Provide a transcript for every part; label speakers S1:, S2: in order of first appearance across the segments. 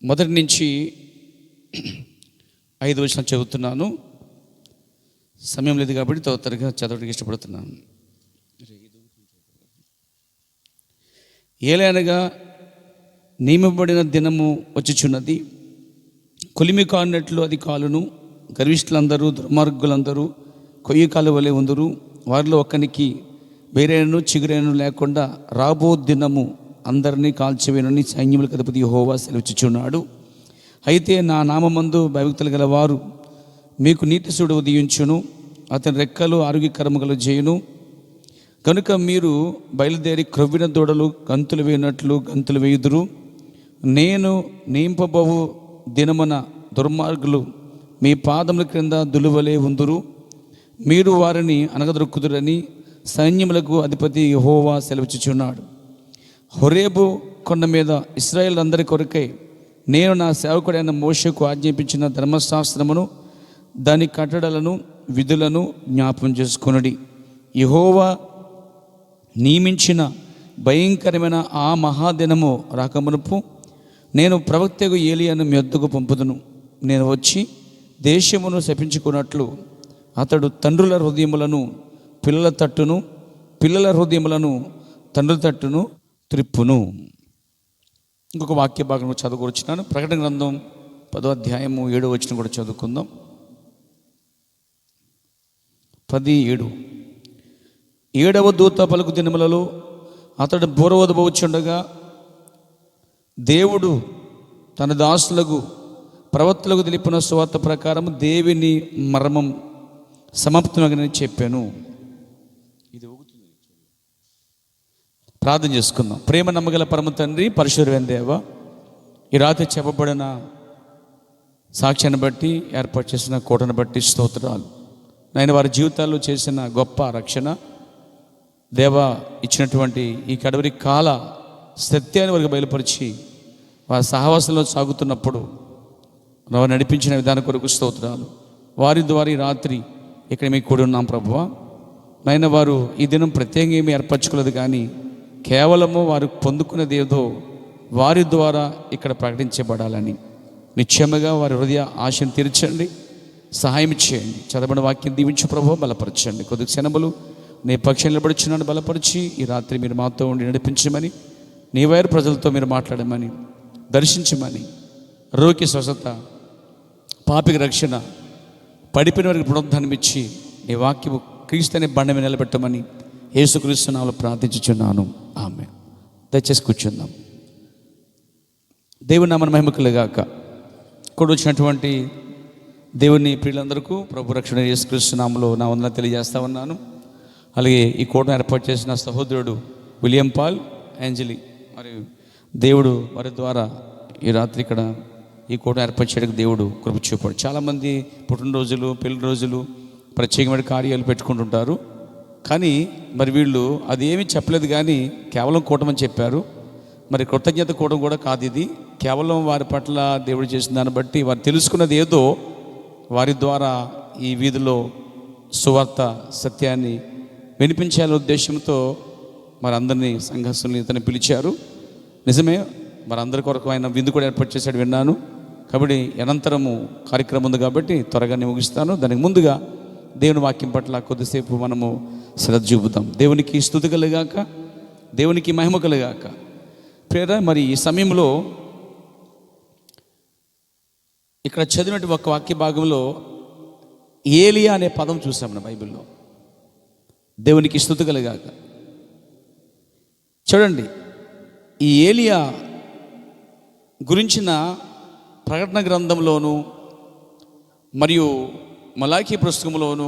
S1: మొదటి నుంచి 5 వచనం చదువుతున్నాను. సమయం లేదు కాబట్టి త్వరగా చదవడానికి ఇష్టపడుతున్నాను. ఏలైనగా నియమబడిన దినము వచ్చుచున్నది, కొలిమి కానట్లు అది కాలును. గర్విష్ఠులందరూ దుర్మార్గులందరూ కొయ్యి కాలు వలె ఉందురు. వారిలో ఒక్కనికి వేరేను చిగురేను లేకుండా రాబో దినము అందరినీ కాల్చివేనని సైన్యములకు అధిపతి యెహోవా సెలవిచ్చుచున్నాడు. అయితే నా నామమందు భయభక్తులు గలవారు మీకు నీతి సూడు ఉదయించును, అతని రెక్కలు ఆరోగ్యకరములు చేయును. కనుక మీరు బయలుదేరి క్రొవ్విన దూడలు గంతులు వేయనట్లు గంతులు వేయుదురు. నేను నింపబోవు దినమున దుర్మార్గులు మీ పాదముల క్రింద దులువలే ఉందురు. మీరు వారిని అనగదొరుకుదురని సైన్యములకు అధిపతి యెహోవా సెలవిచ్చుచున్నాడు. హోరేబు కొండ మీద ఇశ్రాయేలు అందరి కొరకై నేను నా సేవకుడైన మోషేకు ఆజ్ఞాపించిన ధర్మశాస్త్రమును దాని కట్టడలను విధులను జ్ఞాపకం చేసుకొనుడి. యెహోవా నియమించిన భయంకరమైన ఆ మహాదినము రాకమునుపు నేను ప్రవక్తకు ఏలియాను మీ వద్దకు పంపుదును. నేను వచ్చి దేశమును శపించుకున్నట్లు అతడు తండ్రుల హృదయములను పిల్లల తట్టును, పిల్లల హృదయములను తండ్రుల తట్టును త్రిప్పును. ఇంకొక వాక్య భాగం చదువుకొచ్చినాను. ప్రకటన గ్రంథం 10వ అధ్యాయము 7వ వచనం కూడా చదువుకుందాం. 10:7. 7వ దూత పలుకు దినములలో అతడు బూరవదబోచుండగా దేవుడు తన దాసులకు ప్రవక్తలకు తెలిపిన సువార్త ప్రకారం దేవుని మర్మం సమాప్తమని చెప్పాను. ఇది ప్రార్థన చేసుకుందాం. ప్రేమ నమ్మగల పరమ తండ్రి, పరిశుద్ధుడైన దేవా, ఈ రాత్రి చెప్పబడిన సాక్ష్యాన్ని బట్టి, ఏర్పాటు చేసిన కోటను బట్టి స్తోత్రాలు. నాయన, వారి జీవితాల్లో చేసిన గొప్ప రక్షణ దేవా, ఇచ్చినటువంటి ఈ కడవరి కాల సత్యాన్ని వారికి బయలుపరిచి వారి సహవాసంలో సాగుతున్నప్పుడు వారు నడిపించిన విధానం కొరకు స్తోత్రాలు. వారి ద్వారా ఈ రాత్రి ఇక్కడ మీకు కూడి ఉన్నాం ప్రభువా. నాయన, వారు ఈ దినం ప్రత్యేకంగా ఏమీ ఏర్పరచుకోలేదు, కానీ కేవలము వారు పొందుకున్నది ఏదో వారి ద్వారా ఇక్కడ ప్రకటించబడాలని నిశ్చయముగా వారి హృదయ ఆశను తీర్చండి, సహాయం చేయండి. చదవబడిన వాక్యం దీవించు ప్రభువా, బలపరచండి. కొద్ది క్షణములు నీ పక్షం నిలబడుచున్నాను, బలపరిచి ఈ రాత్రి మీరు మాతో ఉండి నడిపించమని, నీ వైరు ప్రజలతో మీరు మాట్లాడమని, దర్శించమని, రోగి స్వస్థత, పాపికి రక్షణ, పడిపోయిన వారికి పునరుద్ధానం ఇచ్చి నీ వాక్యము క్రీస్తు అనే బండ మీద నిలబెట్టమని యేసుక్రీస్తు నామములో ప్రార్థించుచున్నాను. ఆమేన్. దయచేసి కూర్చుందాం. దేవుని నామమున మహిమ కలుగాక. కూడా వచ్చినటువంటి దేవుని ప్రియులందరికీ ప్రభు రక్షణ యేసుక్రీస్తు నామములో నా వందనాలు తెలియజేస్తా ఉన్నాను. అలాగే ఈ కోటను ఏర్పాటు చేసిన సహోదరుడు విలియం పాల్, ఏంజలి, మరియు దేవుడు వారి ద్వారా ఈ రాత్రి ఇక్కడ ఈ కోటను ఏర్పాటు చేయడానికి దేవుడు కృప చూపాడు. చాలామంది పుట్టినరోజులు, పెళ్లి రోజులు, ప్రత్యేకమైన కార్యాలు పెట్టుకుంటుంటారు. కానీ మరి వీళ్ళు అది ఏమీ చెప్పలేదు, కానీ కేవలం కూటమని చెప్పారు. మరి కృతజ్ఞత కూటం కూడా కాదు ఇది. కేవలం వారి పట్ల దేవుడు చేసిన దాన్ని బట్టి వారు తెలుసుకున్నది ఏదో వారి ద్వారా ఈ వీధిలో సువార్త సత్యాన్ని వినిపించాలనే ఉద్దేశంతో మరి అందరినీ సంఘస్థుల్ని ఇతను పిలిచారు. నిజమే, మరి అందరి కొరకు ఆయన విందు కూడా ఏర్పాటు చేశాడు, విన్నాను. కాబట్టి అనంతరము కార్యక్రమం ఉంది కాబట్టి త్వరగానే ముగిస్తాను. దానికి ముందుగా దేవుని వాక్యం పట్ల కొద్దిసేపు మనము శ్రద్ధ చూపుతాం. దేవునికి స్తుతి కలుగాక, దేవునికి మహిమ కలుగాక. ప్రేర, మరి ఈ సమయంలో ఇక్కడ చదివినటువంటి ఒక వాక్య భాగంలో ఏలియా అనే పదం చూసాం మన బైబిల్లో. దేవునికి స్తుతి కలుగాక. చూడండి, ఈ ఏలియా గురించిన ప్రకటన గ్రంథంలోను మరియు మలాకీ పుస్తకంలోను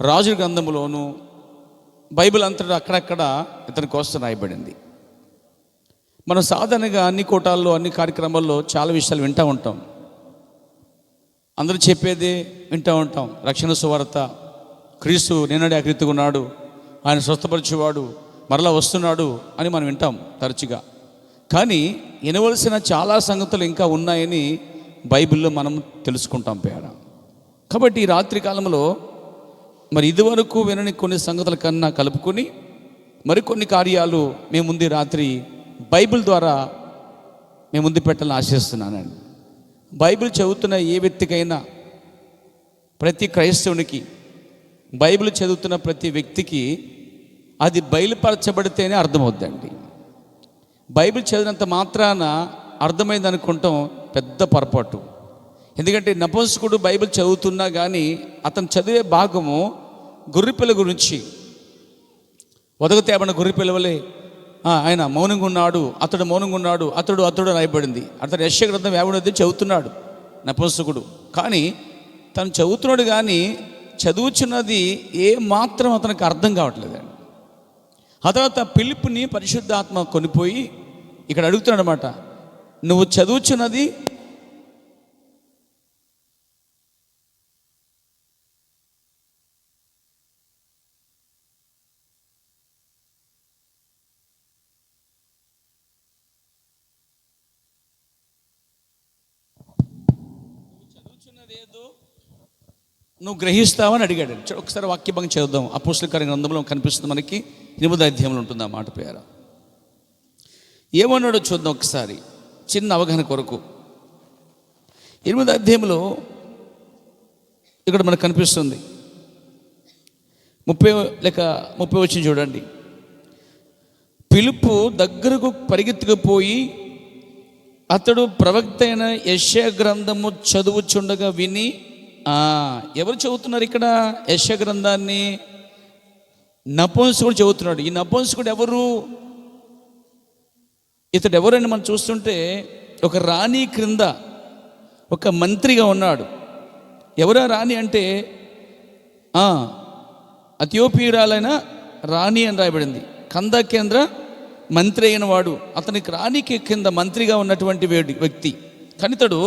S1: రాజుల గ్రంథంలోను బైబిల్ అంతటా అక్కడక్కడ ఇతని కోసం రాయబడింది. మనం సాధారణంగా అన్ని కోటాల్లో, అన్ని కార్యక్రమాల్లో చాలా విషయాలు వింటూ ఉంటాం. అందరూ చెప్పేదే వింటూ ఉంటాం. రక్షణ సువార్త, క్రీస్తు నిన్నడే ఆకృతిగా ఉన్నాడు, ఆయన స్వస్థపరిచేవాడు, మరలా వస్తున్నాడు అని మనం వింటాం తరచుగా. కానీ వినవలసిన చాలా సంగతులు ఇంకా ఉన్నాయని బైబిల్లో మనం తెలుసుకుంటాం పేర. కాబట్టి ఈ రాత్రి కాలంలో మరి ఇదివరకు వినని కొన్ని సంగతుల కన్నా కలుపుకొని మరికొన్ని కార్యాలు మేము ముందు రాత్రి బైబిల్ ద్వారా మేము ముందు పెట్టాలని ఆశిస్తున్నానండి. బైబిల్ చదువుతున్న ఏ వ్యక్తికైనా, ప్రతి క్రైస్తవునికి, బైబిల్ చదువుతున్న ప్రతి వ్యక్తికి అది బయలుపరచబడితేనే అర్థమవుద్దండి. బైబిల్ చదివినంత మాత్రాన అర్థమైంది అనుకుంటాం పెద్ద పొరపాటు. ఎందుకంటే నపుంసకుడు బైబిల్ చదువుతున్నా కానీ అతను చదివే భాగము గొర్రెపిల్ల గురించి, వదకు గొర్రెపిల్ల వలె ఆయన మౌనంగా ఉన్నాడు, అతడు మౌనంగా ఉన్నాడు, అతడు రాయబడింది. అతడు యెషయా గ్రంథం 50 చదువుతున్నాడు నపుంసకుడు. కానీ తను చదువుతున్నాడు కానీ చదువుచున్నది ఏ మాత్రం అతనికి అర్థం కావట్లేదండి. ఆ తర్వాత ఫిలిప్పుని పరిశుద్ధాత్మ కొనిపోయి ఇక్కడ అడుగుతున్నాడు అనమాట, నువ్వు చదువుచున్నది ఏదో నువ్వు గ్రహిస్తావని అడిగాడు. ఒకసారి వాక్యభంగం చదువుదాం. అపోస్తలుల కార్య గ్రంథంలో కనిపిస్తుంది మనకి, 8వ అధ్యాయంలో ఉంటుంది ఆ మాట పేర. ఏమన్నాడో చూద్దాం ఒకసారి, చిన్న అవగాహన కొరకు. 8వ అధ్యాయంలో ఇక్కడ మనకు కనిపిస్తుంది 30 వచ్చింది చూడండి. ఫిలిప్పు దగ్గరకు పరిగెత్తుకుపోయి అతడు ప్రవక్త అయిన యెషయా గ్రంథము చదువుచుండగా విని, ఎవరు చదువుతున్నారు ఇక్కడ యెషయా గ్రంథాన్ని? నపుంసకుడు చదువుతున్నాడు. ఈ నపుంసకుడు ఎవరు? ఇతడు ఎవరని మనం చూస్తుంటే ఒక రాణి క్రింద ఒక మంత్రిగా ఉన్నాడు. ఎవరా రాణి అంటే అథియోపియురాలైన రాణి అని రాయబడింది. కంద కేంద్ర మంత్రి అయిన వాడు, అతనికి రాణికి కింద మంత్రిగా ఉన్నటువంటి వ్యక్తి. కానీ ఇతడు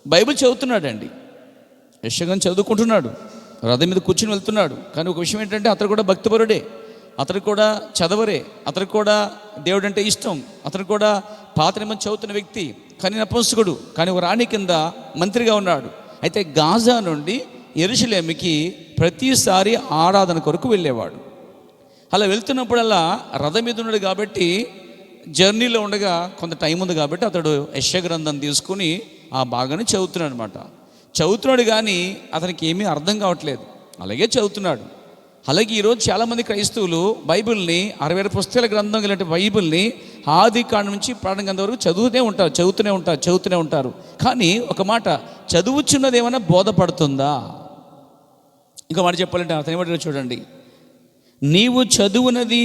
S1: బైబిల్ చదువుతున్నాడండి, యెషయా చదువుకుంటున్నాడు, రథం మీద కూర్చుని వెళ్తున్నాడు. కానీ ఒక విషయం ఏంటంటే అతడు కూడా భక్తిపరుడే, అతడు కూడా చదవరే, అతడు కూడా దేవుడు అంటే ఇష్టం, అతడు కూడా పాత నిబంధన చదువుతున్న వ్యక్తి, కానీ నపుంసకుడు, కానీ ఒక రాణి కింద మంత్రిగా ఉన్నాడు. అయితే గాజా నుండి యెరూషలేముకి ప్రతిసారి ఆరాధన కొరకు వెళ్ళేవాడు. అలా వెళ్తున్నప్పుడల్లా రథం మీద ఉన్నాడు కాబట్టి, జర్నీలో ఉండగా కొంత టైం ఉంది కాబట్టి అతడు యెషయా గ్రంథం తీసుకుని ఆ భాగాన్ని చదువుతున్నాడు అనమాట. చదువుతున్నాడు కానీ అతనికి ఏమీ అర్థం కావట్లేదు, అలాగే చదువుతున్నాడు. అలాగే ఈరోజు చాలామంది క్రైస్తవులు బైబిల్ని 66 పుస్తకాల గ్రంథం ఇలాంటి బైబిల్ని ఆది కాండం నుంచి ప్రారంభ గ్రంథం వరకు చదువుతూనే ఉంటారు. కానీ ఒక మాట, చదువుచున్నది ఏమైనా బోధపడుతుందా? ఇంకా మాట చెప్పాలంటే అతను ఏమంటారో చూడండి, నీవు చదువునది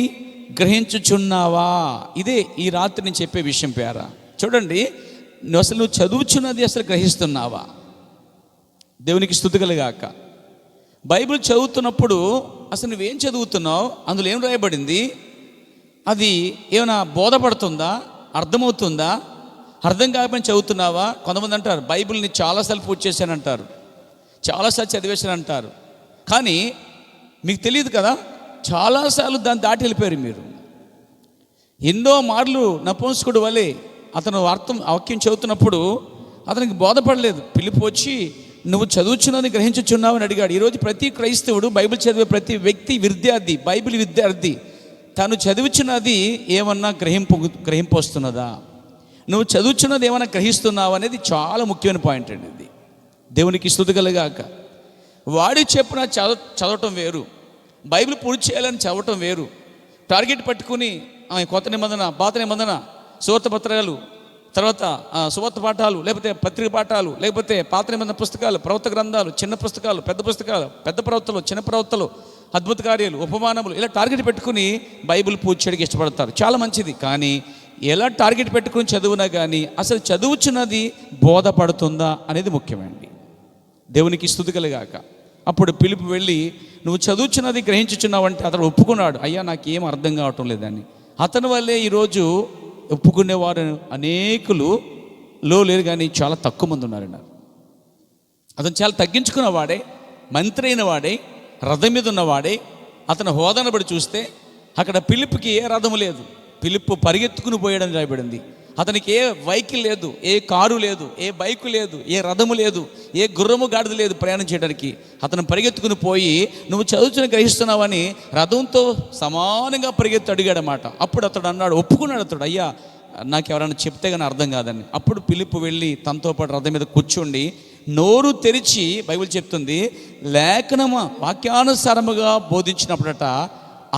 S1: గ్రహించుచున్నావా? ఇదే ఈ రాత్రి నేను చెప్పే విషయం పేరా. చూడండి, నువ్వు చదువుచున్నది అసలు గ్రహిస్తున్నావా? దేవునికి స్తుతి కలుగాక. బైబిల్ చదువుతున్నప్పుడు అసలు నువ్వేం చదువుతున్నావు, అందులో ఏం రాయబడింది, అది ఏమైనా బోధపడుతుందా, అర్థమవుతుందా? అర్థం కాకపోయినా చదువుతున్నావా? కొంతమంది అంటారు బైబిల్ని చాలాసార్లు పూర్తి చేశానంటారు, చాలాసార్లు చదివేశానంటారు. కానీ మీకు తెలియదు కదా, చాలాసార్లు దాన్ని దాటి వెళ్ళిపోయారు మీరు. ఎన్నో మార్లు నపుంసకుడు వలె అతను వాక్యం చదువుతున్నప్పుడు అతనికి బోధపడలేదు. పిలుపు వచ్చి నువ్వు చదువుచున్నది గ్రహించుచున్నావు అని అడిగాడు. ఈరోజు ప్రతి క్రైస్తవుడు, బైబిల్ చదివే ప్రతి వ్యక్తి విద్యార్థి, బైబిల్ విద్యార్థి, తను చదువుచున్నది ఏమన్నా గ్రహింపు వస్తున్నదా, నువ్వు చదువుచున్నది ఏమన్నా గ్రహిస్తున్నావు అనేది చాలా ముఖ్యమైన పాయింట్ అండి. ఇది దేవునికి స్తుతి కలుగాక. వాడి చెప్పున చదవటం వేరు, బైబిల్ పూర్తి చేయాలని చదవటం వేరు. టార్గెట్ పట్టుకుని కొత్త నిబంధన, పాత నిబంధన, సువార్త పత్రాలు, తర్వాత సువార్త పాఠాలు, లేకపోతే పత్రిక పాఠాలు, లేకపోతే పాత నిబంధన పుస్తకాలు, ప్రవక్త గ్రంథాలు, చిన్న పుస్తకాలు, పెద్ద పుస్తకాలు, పెద్ద ప్రవక్తలు, చిన్న ప్రవక్తలు, అద్భుత కార్యాలు, ఉపమానములు, ఇలా టార్గెట్ పెట్టుకుని బైబిల్ పూర్తి చేయడానికి ఇష్టపడతారు. చాలా మంచిది. కానీ ఎలా టార్గెట్ పెట్టుకుని చదువునా కానీ అసలు చదువుచున్నది బోధపడుతుందా అనేది ముఖ్యమండి. దేవునికి స్తుతి కలుగాక. అప్పుడు పిలుపు వెళ్ళి నువ్వు చదువుచున్నది గ్రహించుచున్నావు అంటే అతడు ఒప్పుకున్నాడు, అయ్యా నాకేం అర్థం కావటం లేదని. అతని వల్లే ఈరోజు ఒప్పుకునేవారు అనేకులు లేరు, కానీ చాలా తక్కువ మంది ఉన్నారన్నారు. అతను చాలా తగ్గించుకున్న వాడే, మంత్రి అయిన వాడే, రథం మీద ఉన్నవాడే. అతను హోదాను బట్టి చూస్తే అక్కడ పిలుపుకి ఏ రథము లేదు, పిలుపు పరిగెత్తుకుని పోయాడని రాయబడింది. అతనికి ఏ వెహికల్ లేదు, ఏ కారు లేదు, ఏ బైకు లేదు, ఏ రథము లేదు, ఏ గుర్రము గాడిద లేదు ప్రయాణం చేయడానికి. అతను పరిగెత్తుకుని పోయి నువ్వు చదువుతున్న గ్రహిస్తున్నావని రథంతో సమానంగా పరిగెత్తి అడిగాడనమాట. అప్పుడు అతడు అన్నాడు, ఒప్పుకున్నాడు అతడు, అయ్యా నాకు ఎవరైనా చెప్తే కానీ అర్థం కాదని. అప్పుడు పిలుపు వెళ్ళి తనతో పాటు రథం మీద కూర్చోండి, నోరు తెరిచి బైబిల్ చెప్తుంది లేఖనము వాక్యానుసారముగా బోధించినప్పుడట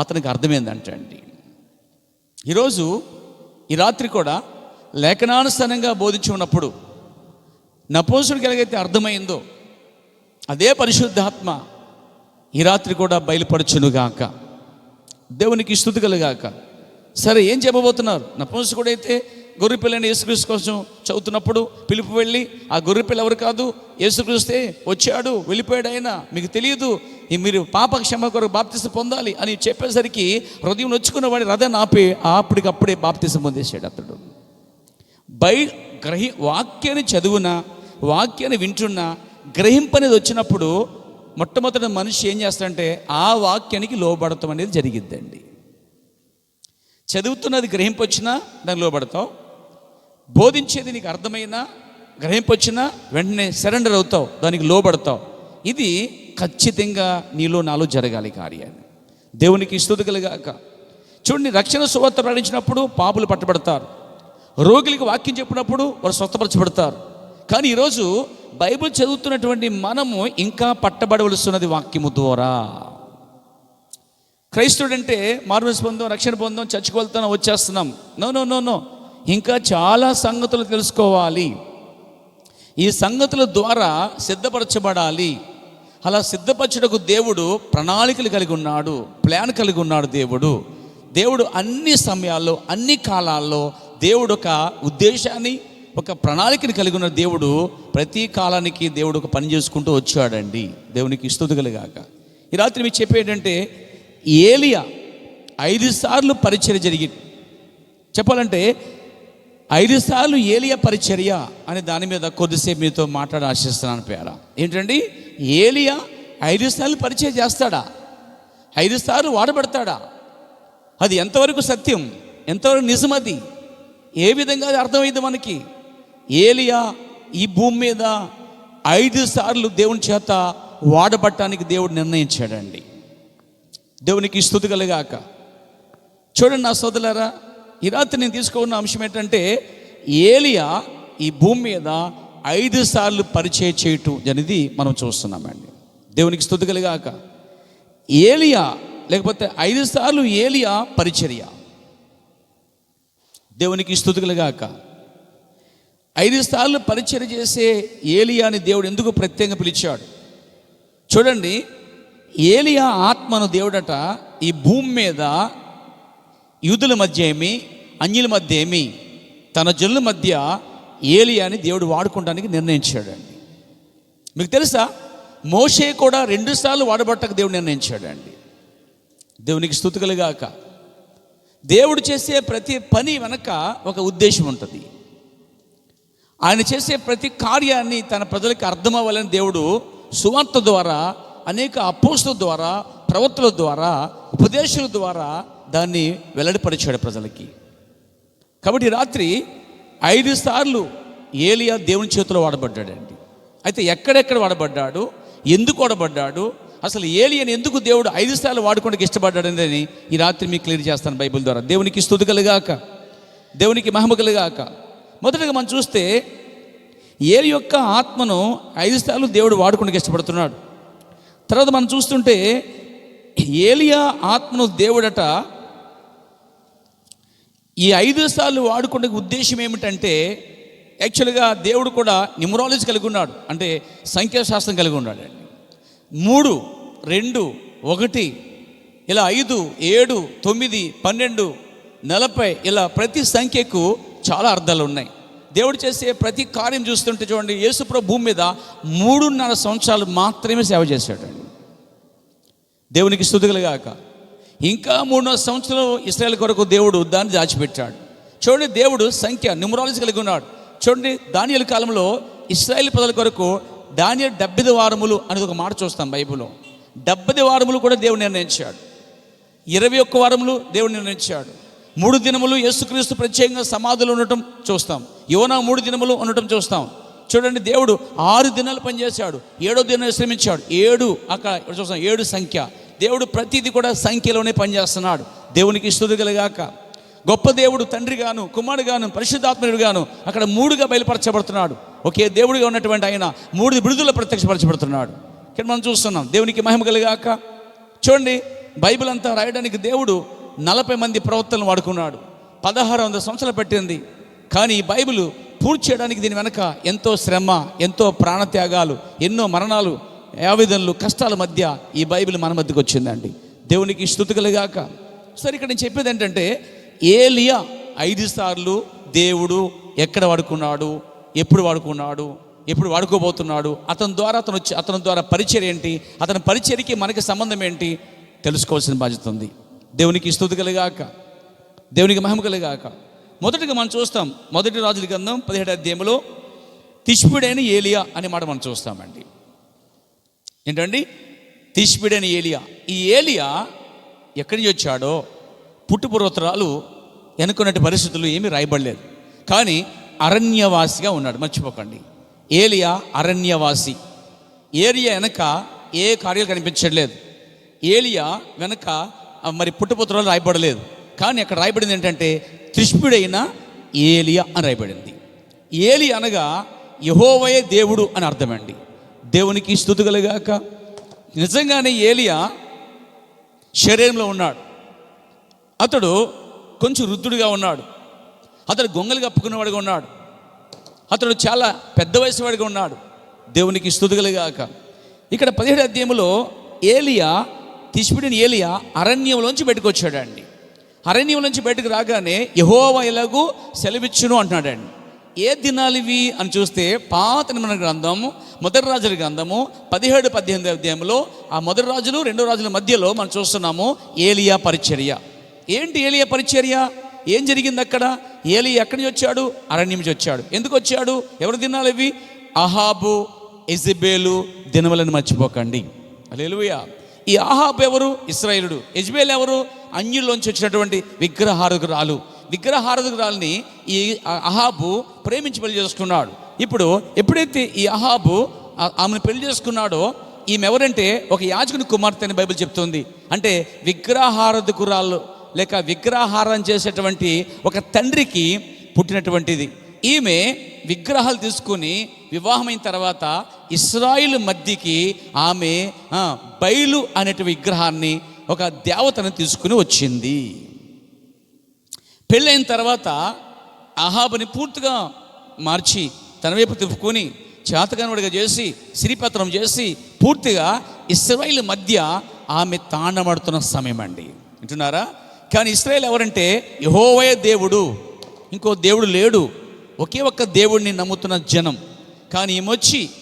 S1: అతనికి అర్థమైందంట అండి. ఈరోజు ఈ రాత్రి కూడా లేఖనానుసారంగా బోధించి ఉన్నప్పుడు నపుంసకుడికి ఎలాగైతే అర్థమైందో అదే పరిశుద్ధాత్మ ఈ రాత్రి కూడా బయలుపరచునుగాక. దేవునికి స్తుతి కలుగాక. సరే, ఏం చెప్పబోతున్నారు? నపుంసకుడైతే గొర్రెపిల్లని యేసుక్రీస్తు కోసం చదువుతున్నప్పుడు పిలుపు వెళ్ళి ఆ గొర్రెపిల్ల ఎవరు కాదు, యేసుక్రీస్తే వచ్చాడు, వెళ్ళిపోయాడు, ఆయన మీకు తెలియదు, మీరు పాప క్షమ కొరకు బాప్తిసం పొందాలి అని చెప్పేసరికి హృదయం నొచ్చుకున్న వాడి రథాన్ని ఆపి అప్పటికప్పుడే బాప్తిసం పొందేశాడు అతడు. వాక్యాన్ని చదువున, వాక్యాన్ని వింటున్నా, గ్రహింపనేది వచ్చినప్పుడు మొట్టమొదటి మనిషి ఏం చేస్తాడంటే ఆ వాక్యానికి లోబడతాం అనేది జరిగిద్దండి. చదువుతున్నది గ్రహింపొచ్చినా దానికి లోబడతావు, బోధించేది నీకు అర్థమైనా గ్రహింపొచ్చినా వెంటనే సరెండర్ అవుతావు, దానికి లోబడతావు. ఇది ఖచ్చితంగా నీలో నాలో జరగాలి కార్యాన్ని. దేవునికి స్తుతి కలుగాక. చూడండి, రక్షణ సువార్త ప్రకటించినప్పుడు పాపులు పట్టబడతారు, రోగులకి వాక్యం చెప్పినప్పుడు వారు స్వస్థపరచబడతారు. కానీ ఈరోజు బైబిల్ చదువుతున్నటువంటి మనము ఇంకా పట్టబడవలసినది వాక్యము ద్వారా. క్రైస్తవుడంటే మారుమనసు పొందాం, రక్షణ పొందాం, చర్చికి వెళ్తున్నాం, వచ్చేస్తున్నాం. నో నో నో నో ఇంకా చాలా సంగతులు తెలుసుకోవాలి. ఈ సంగతుల ద్వారా సిద్ధపరచబడాలి. అలా సిద్ధపరచుటకు దేవుడు ప్రణాళికలు కలిగి ఉన్నాడు, ప్లాన్ కలిగి ఉన్నాడు. దేవుడు అన్ని సమయాల్లో, అన్ని కాలాల్లో దేవుడు ఒక ఉద్దేశాన్ని, ఒక ప్రణాళికని కలిగి ఉన్న దేవుడు. ప్రతి కాలానికి దేవుడు ఒక పని చేసుకుంటూ వచ్చాడండి. దేవునికి స్తుతి కలుగాక. ఈ రాత్రి మీకు చెప్పేటంటే ఏలియా 5 సార్లు పరిచర్య జరిగింది. చెప్పాలంటే 5 సార్లు ఏలియా పరిచర్య అనే దాని మీద కొద్దిసేపు మీతో మాట్లాడి ఆశిస్తున్నాను. పేర ఏంటండి, ఏలియా 5 సార్లు పరిచర్య చేస్తాడా? 5 సార్లు వాడబడతాడా? అది ఎంతవరకు సత్యం, ఎంతవరకు నిజమది, ఏ విధంగా అది అర్థమైంది మనకి? ఏలియా ఈ భూమి మీద 5 సార్లు దేవుని చేత వాడబట్టడానికి దేవుడు నిర్ణయించాడండి. దేవునికి స్తుతి కలుగాక. చూడండి నా సోదరులారా, ఈ రాత్రి నేను తీసుకున్న అంశం ఏంటంటే ఏలియా ఈ భూమి మీద 5 సార్లు పరిచయం చేయటం అనేది మనం చూస్తున్నామండి. దేవునికి స్తుతి కలుగాక. ఏలియా లేకపోతే 5 సార్లు ఏలియా పరిచర్య. దేవునికి స్తుతి కలుగాక. 5 సార్లు పరిచర్య చేసే ఏలియాని దేవుడు ఎందుకు ప్రత్యేకంగా పిలిచాడు? చూడండి, ఏలియా ఆత్మను దేవుడట ఈ భూమి మీద యూదుల మధ్య ఏమి, అన్యుల మధ్య ఏమి, తన జనుల మధ్య ఏలియాని దేవుడు వాడుకోవడానికి నిర్ణయించాడండి. మీకు తెలుసా, మోషే కూడా 2 సార్లు వాడబట్టకు దేవుడు నిర్ణయించాడండి. దేవునికి స్తుతి కలుగాక. దేవుడు చేసే ప్రతి పని వెనక ఒక ఉద్దేశం ఉంటుంది. ఆయన చేసే ప్రతి కార్యాన్ని తన ప్రజలకు అర్థమవ్వాలని దేవుడు సువార్త ద్వారా, అనేక అపోస్తుల ద్వారా, ప్రవక్తల ద్వారా, ఉపదేశాల ద్వారా దాన్ని వెల్లడిపరిచాడు ప్రజలకి. కాబట్టి రాత్రి 5 సార్లు ఏలియా దేవుని చేతిలో వాడబడ్డాడండి. అయితే ఎక్కడెక్కడ వాడబడ్డాడు, ఎందుకు వాడబడ్డాడు, అసలు ఏలియాని ఎందుకు దేవుడు 5 సార్లు వాడుకోవడానికి ఇష్టపడ్డాడని ఈ రాత్రి మీకు క్లియర్ చేస్తాను బైబిల్ ద్వారా. దేవునికి స్తుతి కలుగాక, దేవునికి మహిమ కలుగాక. మొదటగా మనం చూస్తే ఏలి యొక్క ఆత్మను 5 సార్లు దేవుడు వాడుకోవడానికి ఇష్టపడుతున్నాడు. తర్వాత మనం చూస్తుంటే ఏలియా ఆత్మను దేవుడట ఈ 5 సార్లు వాడుకోవడానికి ఉద్దేశం ఏమిటంటే, యాక్చువల్గా దేవుడు కూడా న్యూమరాలజీ కలిగి ఉన్నాడు, అంటే సంఖ్యాశాస్త్రం కలిగి ఉన్నాడు అండి. 3, 2, 1 ఇలా 5, 7, 9, 12, 40 ఇలా ప్రతి సంఖ్యకు చాలా అర్థాలు ఉన్నాయి. దేవుడు చేసే ప్రతి కార్యం చూస్తుంటే చూడండి, యేసుప్రభు భూమి మీద 3.5 సంవత్సరాలు మాత్రమే సేవ చేశాడండి. దేవునికి స్తుతి కలుగాక. ఇంకా 3.5 సంవత్సరాలు ఇశ్రాయేల్ కొరకు దేవుడు దాన్ని దాచిపెట్టాడు. చూడండి, దేవుడు సంఖ్య న్యూమరాలజీ కలిగి ఉన్నాడు. చూడండి, దానియేలు కాలంలో ఇశ్రాయేల్ ప్రజల కొరకు దానియేలు 70 వారములు అనేది ఒక మాట చూస్తాం బైబిల్లో. 70 వారములు కూడా దేవుడు నిర్ణయించాడు. 21 వారములు దేవుడు నిర్ణయించాడు. 3 దినములు యేసుక్రీస్తు ప్రత్యేకంగా సమాధులు ఉండటం చూస్తాం. యోనా 3 దినములు ఉండటం చూస్తాం. చూడండి, దేవుడు 6 దినాలు పనిచేశాడు, 7వ దినం శ్రమించాడు. 7 అక్కడ చూస్తాం, 7 సంఖ్య. దేవుడు ప్రతిదీ కూడా సంఖ్యలోనే పనిచేస్తున్నాడు. దేవునికి స్తుతి కలుగాక. గొప్ప దేవుడు తండ్రిగాను, కుమారుడుగాను, పరిశుద్ధాత్మకుడుగాను అక్కడ 3గా బయలుపరచబడుతున్నాడు. ఒకే దేవుడిగా ఉన్నటువంటి ఆయన 3 విడుదల ప్రత్యక్షపరచబడుతున్నాడు. ఇక్కడ మనం చూస్తున్నాం. దేవునికి మహిమ కలుగాక. చూడండి, బైబిల్ అంతా రాయడానికి దేవుడు 40 మంది ప్రవక్తలను వాడుకున్నాడు. 1600 సంవత్సరాలు పట్టింది. కానీ ఈ బైబిల్ పూర్తి చేయడానికి దీని వెనక ఎంతో శ్రమ, ఎంతో ప్రాణత్యాగాలు, ఎన్నో మరణాలు, ఆవేదనలు, కష్టాల మధ్య ఈ బైబిల్ మన మధ్యకు వచ్చిందండి. దేవునికి స్తుతి కలుగాక. సరే, ఇక్కడ నేను చెప్పేది ఏంటంటే, ఏలియా 5 సార్లు దేవుడు ఎక్కడ వాడుకున్నాడు, ఎప్పుడు వాడుకున్నాడు, ఎప్పుడు వాడుకోబోతున్నాడు, అతని ద్వారా పరిచర్య ఏంటి, అతని పరిచర్యకి మనకి సంబంధం ఏంటి తెలుసుకోవాల్సిన బాధ్యత ఉంది. దేవునికి స్తుతి కలుగాక. దేవునికి మహిమ కలుగాక. మొదటిగా మనం చూస్తాం, 1 రాజుల గ్రంథం 17వ అధ్యాయంలో తిష్బీడైన ఏలియా అనే మాట మనం చూస్తామండి. ఏంటండి? తిష్బీడైన ఏలియా. ఈ ఏలియా ఎక్కడి నుంచి వచ్చాడో పుట్టుపూర్వోత్తరాలు వెనుకున్నట్టు పరిస్థితులు ఏమీ రాయబడలేదు. కానీ అరణ్యవాసిగా ఉన్నాడు, మర్చిపోకండి. ఏలియా అరణ్యవాసి. ఏలియా వెనక ఏ కార్యాలు కనిపించట్లేదు. ఏలియా వెనక మరి పుట్టుపూర్వోత్తరాలు రాయబడలేదు. కానీ అక్కడ రాయబడింది ఏంటంటే తిష్బీడైన ఏలియా అని రాయబడింది. ఏలి అనగా యెహోవాయే దేవుడు అని అర్థమండి. దేవునికి స్తుతి కలుగాక. నిజంగానే ఏలియా శరీరంలో ఉన్నాడు. అతడు కొంచెం వృద్ధుడిగా ఉన్నాడు. అతడు గొంగలు కప్పుకునేవాడిగా ఉన్నాడు. అతడు చాలా పెద్ద వయసు వాడిగా ఉన్నాడు. దేవునికి స్తుతి కలుగాక. ఇక్కడ 17వ అధ్యాయంలో ఏలియా, తిష్బీడైన ఏలియా అరణ్యంలోంచి బయటకు వచ్చాడండి. అరణ్యం నుంచి బయటకు రాగానే యెహోవా ఎలాగూ సెలవిచ్చును అంటున్నాడండి. ఏ దినాలు ఇవి అని చూస్తే పాత నిబంధన గ్రంథము 1 రాజుల గ్రంథము 17-18 అధ్యాయంలో ఆ 1 రాజులు 2 రాజుల మధ్యలో మనం చూస్తున్నాము ఏలియా పరిచర్య. ఏంటి ఏలియా పరిచర్య? ఏం జరిగింది అక్కడ? ఏలియా ఎక్కడి నుంచి వచ్చాడు? అరణ్యం నుంచి వచ్చాడు. ఎందుకు వచ్చాడు? ఎవరి దినాలు ఇవి? అహాబు, యెజెబెలు దినములను మర్చిపోకండి. హల్లెలూయా. ఈ అహాబు ఎవరు? ఇశ్రాయేలుడు. యెజెబెల్ ఎవరు? అన్యుల్లోంచి వచ్చినటువంటి విగ్రహారాధకురాలు. విగ్రహారాధకురాలని ఈ అహాబు ప్రేమించి పెళ్లి చేసుకున్నాడు. ఇప్పుడు ఎప్పుడైతే ఈ అహాబు ఆమెను పెళ్లి చేసుకున్నాడో, ఈమె ఎవరంటే ఒక యాజకుని కుమార్తె అని బైబిల్ చెప్తుంది. అంటే విగ్రహారాధకురాలు లేక విగ్రహారం చేసేటువంటి ఒక తండ్రికి పుట్టినటువంటిది. ఈమె విగ్రహాలు తీసుకుని వివాహమైన తర్వాత ఇశ్రాయేలు మధ్యకి ఆమె బయలు అనేటి విగ్రహాన్ని, ఒక దేవతను తీసుకుని వచ్చింది. పెళ్ళైన తర్వాత అహాబుని పూర్తిగా మార్చి తన వైపు తిప్పుకొని చేతగానుడిగా చేసి శ్రీపత్రం చేసి పూర్తిగా ఇశ్రాయేలు మధ్య ఆమె తాండమాడుతున్న సమయం అండి. వింటున్నారా? కానీ ఇశ్రాయేలు ఎవరంటే యెహోవాయే దేవుడు, ఇంకో దేవుడు లేడు, ఒకే ఒక్క దేవుడిని నమ్ముతున్న జనం. కానీ ఈమె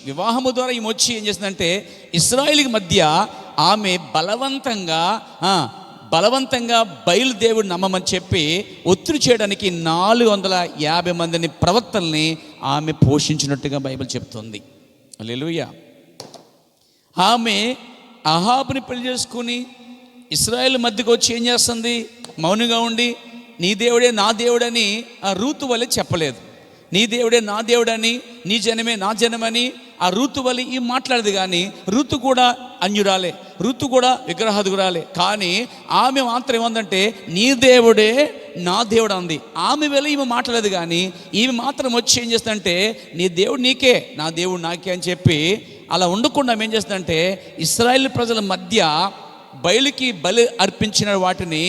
S1: వివాహము ద్వారా ఈమె ఏం చేసిందంటే ఇశ్రాయేలుకి మధ్య ఆమె బలవంతంగా బయలుదేవుడు నమ్మమని చెప్పి ఒత్తిడి చేయడానికి 450 మందిని ప్రవక్తల్ని ఆమె పోషించినట్టుగా బైబిల్ చెప్తుంది. హల్లెలూయా. ఆమె అహాబుని పెళ్లి చేసుకుని ఇశ్రాయేలు మధ్యకు వచ్చి ఏం చేస్తుంది? మౌనంగా ఉండి నీ దేవుడే నా దేవుడని ఆ రూతు వలె చెప్పలేదు. నీ దేవుడే నా దేవుడని, నీ జనమే నా జనమని ఆ రూతు వలె ఈ మాట్లాడదు. కానీ రూతు కూడా అన్యురాలే, రూతు కూడా విగ్రహాదురాలే. కానీ ఆమె మాత్రం ఏమందంటే నీ దేవుడే నా దేవుడు అంది. ఆమె వేళ ఈమె మాట్లాడదు. కానీ ఈమె మాత్రం వచ్చి ఏం చేస్తుందంటే నీ దేవుడు నీకే, నా దేవుడు నాకే అని చెప్పి అలా ఉండకుండా ఏం చేస్తుందంటే ఇశ్రాయేలు ప్రజల మధ్య బయలుకి బలి అర్పించిన వాటిని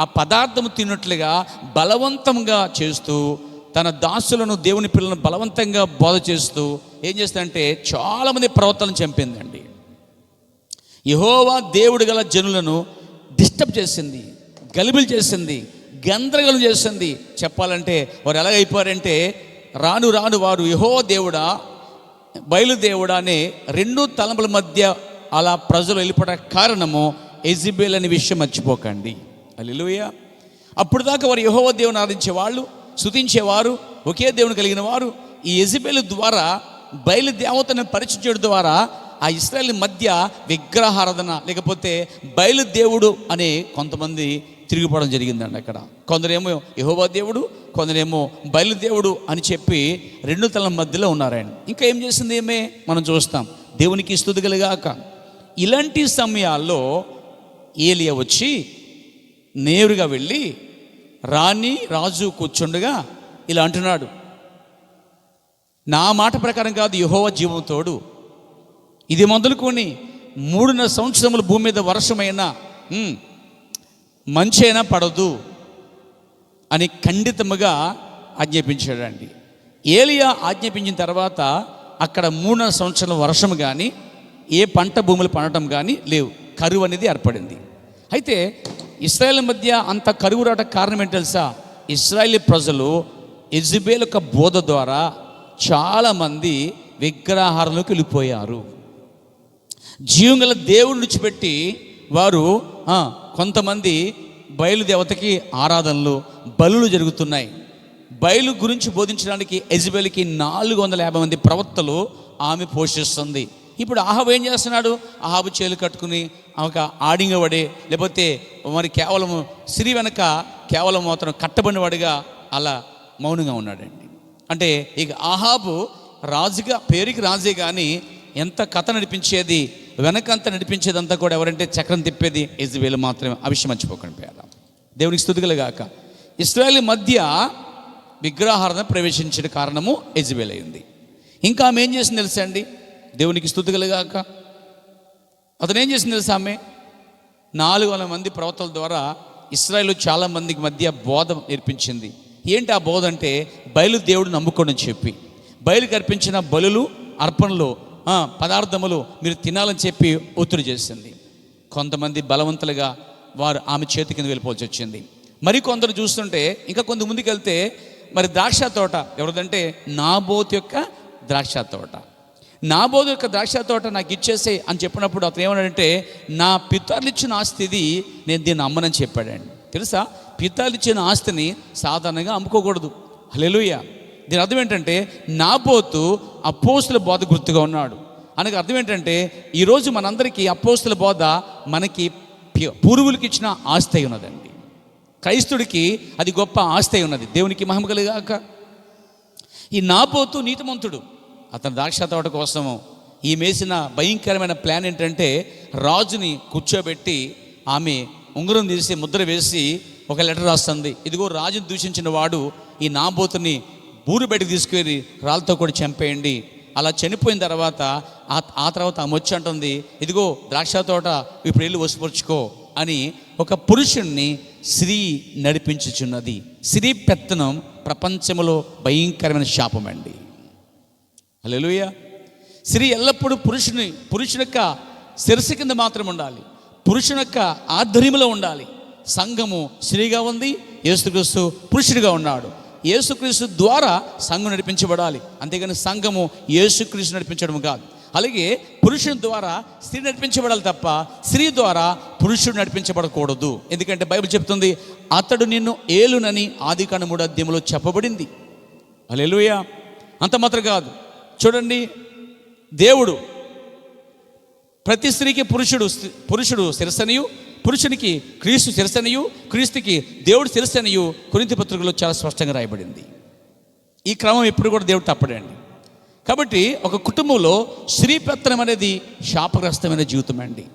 S1: ఆ పదార్థము తిన్నట్లుగా బలవంతంగా చేస్తూ తన దాసులను, దేవుని పిల్లలను బలవంతంగా బోధ చేస్తూ ఏం చేస్తుందంటే చాలామంది ప్రవక్తలను చంపిందండి. యెహోవా దేవుడు గల జనులను డిస్టర్బ్ చేసింది, గలిబిలి చేసింది, గందరగోళం చేసింది. చెప్పాలంటే వారు ఎలాగైపోయారంటే రాను రాను వారు యెహోవా దేవుడా, బయలుదేవుడా అనే 2 తలంపుల మధ్య అలా ప్రజలు వెళ్ళిపోవడం కారణము యెజెబెల్ అనే విషయం మర్చిపోకండి. హల్లెలూయా. అప్పుడు దాకా వారు యెహోవా దేవుని ఆరాధించేవాళ్ళు, స్తుతించేవారు, ఒకే దేవుని కలిగిన వారు. ఈ యెజెబెల్ ద్వారా బయలుదేవతను పరిచయం చేయడం ద్వారా ఆ ఇశ్రాయేలు మధ్య విగ్రహారాధన లేకపోతే బయలుదేవుడు అనే కొంతమంది తిరిగిపోవడం జరిగిందండి. అక్కడ కొందరేమో యెహోవా దేవుడు, కొందరేమో బయలుదేవుడు అని చెప్పి 2 తలం మధ్యలో ఉన్నారండి. ఇంకా ఏం చేసింది ఏమే మనం చూస్తాం. దేవునికి స్తుతి కలుగాక. ఇలాంటి సమయాల్లో ఏలియా వచ్చి నేరుగా వెళ్ళి రాజు కూర్చుండగా ఇలా అంటున్నాడు, నా మాట ప్రకారం కాదు యెహోవా జీవం తోడు, ఇది మొదలుకొని 3.5 సంవత్సరములు భూమి మీద వర్షమైనా మంచి అయినా పడదు అని ఖండితముగా ఆజ్ఞాపించాడండి. ఏలియా ఆజ్ఞాపించిన తర్వాత అక్కడ 3.5 సంవత్సరాల వర్షం కానీ ఏ పంట భూములు పండటం కానీ లేవు, కరువు అనేది ఏర్పడింది. అయితే ఇశ్రాయేల్ మధ్య అంత కరువు రావడం కారణం ఏంటి తెలుసా? ఇశ్రాయేలీ ప్రజలు యెజెబెల్ యొక్క బోధ ద్వారా చాలామంది విగ్రహారాధనలోకి వెళ్ళిపోయారు. జీవంగల దేవుడిని విడిచిపెట్టి వారు కొంతమంది బయలుదేవతకి ఆరాధనలు బలులు జరుగుతున్నాయి. బయలు గురించి బోధించడానికి యెజెబెల్కి 450 మంది ప్రవక్తలు ఆమె పోషిస్తుంది. ఇప్పుడు ఆహాబు ఏం చేస్తున్నాడు? ఆహాబు చేలు కట్టుకుని ఒక ఆడింగవాడే, లేకపోతే మరి కేవలం స్త్రీ వెనక కేవలం మాత్రం కట్టబడినవాడిగా అలా మౌనంగా ఉన్నాడండి. అంటే ఇక ఆహాబు రాజుగా పేరుకి రాజే కానీ ఎంత కథ నడిపించేది, వెనకంతా నడిపించేదంతా కూడా ఎవరంటే చక్రం తిప్పేది యెజెబెల్ మాత్రమే. ఆ విషయం మర్చిపోకండి పేద. దేవునికి స్తుతి కలుగాక. ఇశ్రాయేల్ మధ్య విగ్రహారాధన ప్రవేశించిన కారణము యెజెబెల్ అయింది. ఇంకా ఆమె ఏం చేసింది తెలుసా అండి? దేవునికి స్తుతి కలుగాక. అతను ఏం చేసింది తెలుసా? ఆమె 400 మంది ప్రవక్తల ద్వారా ఇశ్రాయేలు చాలా మందికి మధ్య బోధ నేర్పించింది. ఏంటి ఆ బోధ అంటే, బయలు దేవుడు నమ్ముకోండి అని చెప్పి, బయలుకి అర్పించిన బలులు అర్పణలు పదార్థములు మీరు తినాలని చెప్పి ఒత్తిడి చేసింది. కొంతమంది బలవంతులుగా వారు ఆమె చేతి కింద వెళ్ళిపోవాల్సి వచ్చింది. మరి కొందరు చూస్తుంటే ఇంకా కొంత ముందుకు వెళ్తే మరి ద్రాక్ష తోట ఎవరిదంటే నాబోతు యొక్క ద్రాక్ష తోట. నాబోతు యొక్క ద్రాక్ష తోట నాకు ఇచ్చేసే అని చెప్పినప్పుడు అతను ఏమన్నాడంటే, నా పితరులు ఇచ్చిన ఆస్తిది, నేను దీన్ని అమ్మనని చెప్పాడండి. తెలుసా? పితరులు ఇచ్చిన ఆస్తిని సాధారణంగా అమ్ముకోకూడదు. హల్లెలూయా. దీని అర్థం ఏంటంటే, నాబోతు అపోస్తుల బోధ గుర్తుగా ఉన్నాడు. అనగా అర్థం ఏంటంటే, ఈరోజు మనందరికీ అపోస్తుల బోధ మనకి పూర్వులకి ఇచ్చిన ఆస్తి అయి ఉన్నదండి. క్రైస్తుడికి అది గొప్ప ఆస్తి అయి ఉన్నది. దేవునికి మహిమ కలుగాక. ఈ నాబోతు నీతిమంతుడు. అతని ద్రాక్ష తోట కోసము ఈ వేసిన భయంకరమైన ప్లాన్ ఏంటంటే, రాజుని కూర్చోబెట్టి ఆమె ఉంగరం తీసి ముద్ర వేసి ఒక లెటర్ రాస్తుంది. ఇదిగో రాజుని దూషించిన వాడు ఈ నాబోతుని ఊరు బయటకు తీసుకువెళ్ళి రాళ్ళతో కూడా చంపేయండి. అలా చనిపోయిన తర్వాత ఆ తర్వాత ఆమె వచ్చి అంటుంది, ఇదిగో ద్రాక్ష తోట ఇప్పుడు వెళ్ళి వశపరుచుకో అని ఒక పురుషుణ్ణి స్త్రీ నడిపించుచున్నది. స్త్రీ పెత్తనం ప్రపంచంలో భయంకరమైన శాపం అండి. హల్లెలూయా. స్త్రీ ఎల్లప్పుడూ పురుషుని యొక్క శిరస్సు కింద మాత్రం ఉండాలి, పురుషుని యొక్క ఆధ్వర్యంలో ఉండాలి. సంఘము స్త్రీగా ఉంది, యేసుక్రీస్తు పురుషుడిగా ఉన్నాడు. యేసుక్రీస్తు ద్వారా సంఘం నడిపించబడాలి, అంతేగాని సంఘము యేసుక్రీస్తు నడిపించడం కాదు. అలాగే పురుషుని ద్వారా స్త్రీ నడిపించబడాలి తప్ప స్త్రీ ద్వారా పురుషుడు నడిపించబడకూడదు. ఎందుకంటే బైబిల్ చెప్తుంది, అతడు నిన్ను ఏలునని ఆదికాండం 3వ అధ్యాయంలో చెప్పబడింది. హల్లెలూయా. అంత మాత్రం కాదు, చూడండి, దేవుడు ప్రతి స్త్రీకి పురుషుడు శిరస్సనియు, పురుషునికి క్రీస్తు శిరస్సనియు, క్రీస్తుకి దేవుడు శిరస్సనియు కొరింథీ పత్రికలో చాలా స్పష్టంగా రాయబడింది. ఈ క్రమం ఎప్పుడు కూడా దేవుడు తప్పడండి. కాబట్టి ఒక కుటుంబంలో స్త్రీ పెత్తనం అనేది శాపగ్రస్తమైన జీవితం అండి.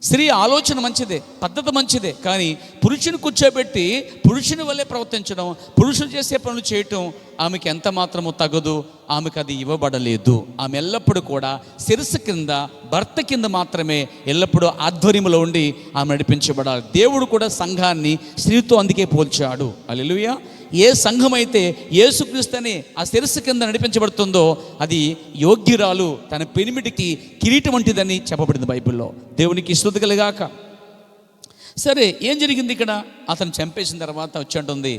S1: స్త్రీ ఆలోచన మంచిదే, పద్ధతి మంచిదే, కానీ పురుషుని కూర్చోబెట్టి పురుషుని వల్లే ప్రవర్తించడం, పురుషులు చేసే పనులు చేయటం ఆమెకి ఎంత మాత్రమో తగదు. ఆమెకు అది ఇవ్వబడలేదు. ఆమె ఎల్లప్పుడూ కూడా శిరస్సు కింద, భర్త కింద మాత్రమే ఎల్లప్పుడూ ఆధ్వర్యంలో ఉండి ఆమె నడిపించబడాలి. దేవుడు కూడా సంఘాన్ని స్త్రీతో అందుకే పోల్చాడు. హల్లెలూయా. ఏ సంఘం అయితే యేసుక్రీస్తుని ఆ శిరస్సు కింద నడిపించబడుతుందో అది యోగ్యురాలు, తన పెనిమిటికి కిరీటం వంటిదని చెప్పబడింది బైబిల్లో. దేవునికి స్తుతి కలుగాక. సరే, ఏం జరిగింది ఇక్కడ? అతను చంపేసిన తర్వాత వచ్చి అంటుంది,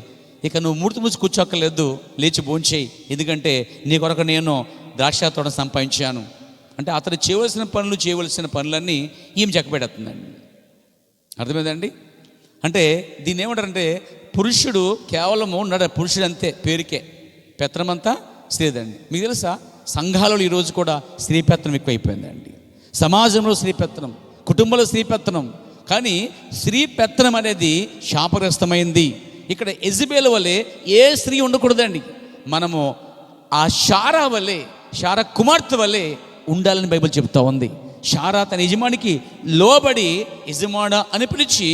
S1: ఇక నువ్వు మూర్తి కూర్చోక్కర్లేదు, లేచి భోంచేయి, ఎందుకంటే నీ కొరకు నేను ద్రాక్ష తోట సంపాదించాను అంటే అతను చేయవలసిన పనులన్నీ ఈమె చక్కబెడుతుందండి. అర్థమైందండి? అంటే దీన్ని ఏమంటారంటే, పురుషుడు కేవలము పురుషుడు అంతే, పేరుకే, పెత్తనమంతా స్త్రీదండి. మీకు తెలుసా, సంఘాలలో ఈరోజు కూడా స్త్రీ పెత్తనం ఎక్కువైపోయిందండి. సమాజంలో స్త్రీ పెత్తనం, కుటుంబంలో స్త్రీ పెత్తనం. కానీ స్త్రీ పెత్తనం అనేది శాపగ్రస్తమైంది. ఇక్కడ యెజెబెల్ వలె ఏ స్త్రీ ఉండకూడదండి. మనము ఆ శారా వలె, శారా కుమార్తె వలె ఉండాలని బైబిల్ చెప్తా ఉంది. శారా తన యజమానికి లోబడి యజమాన అని పిలిచి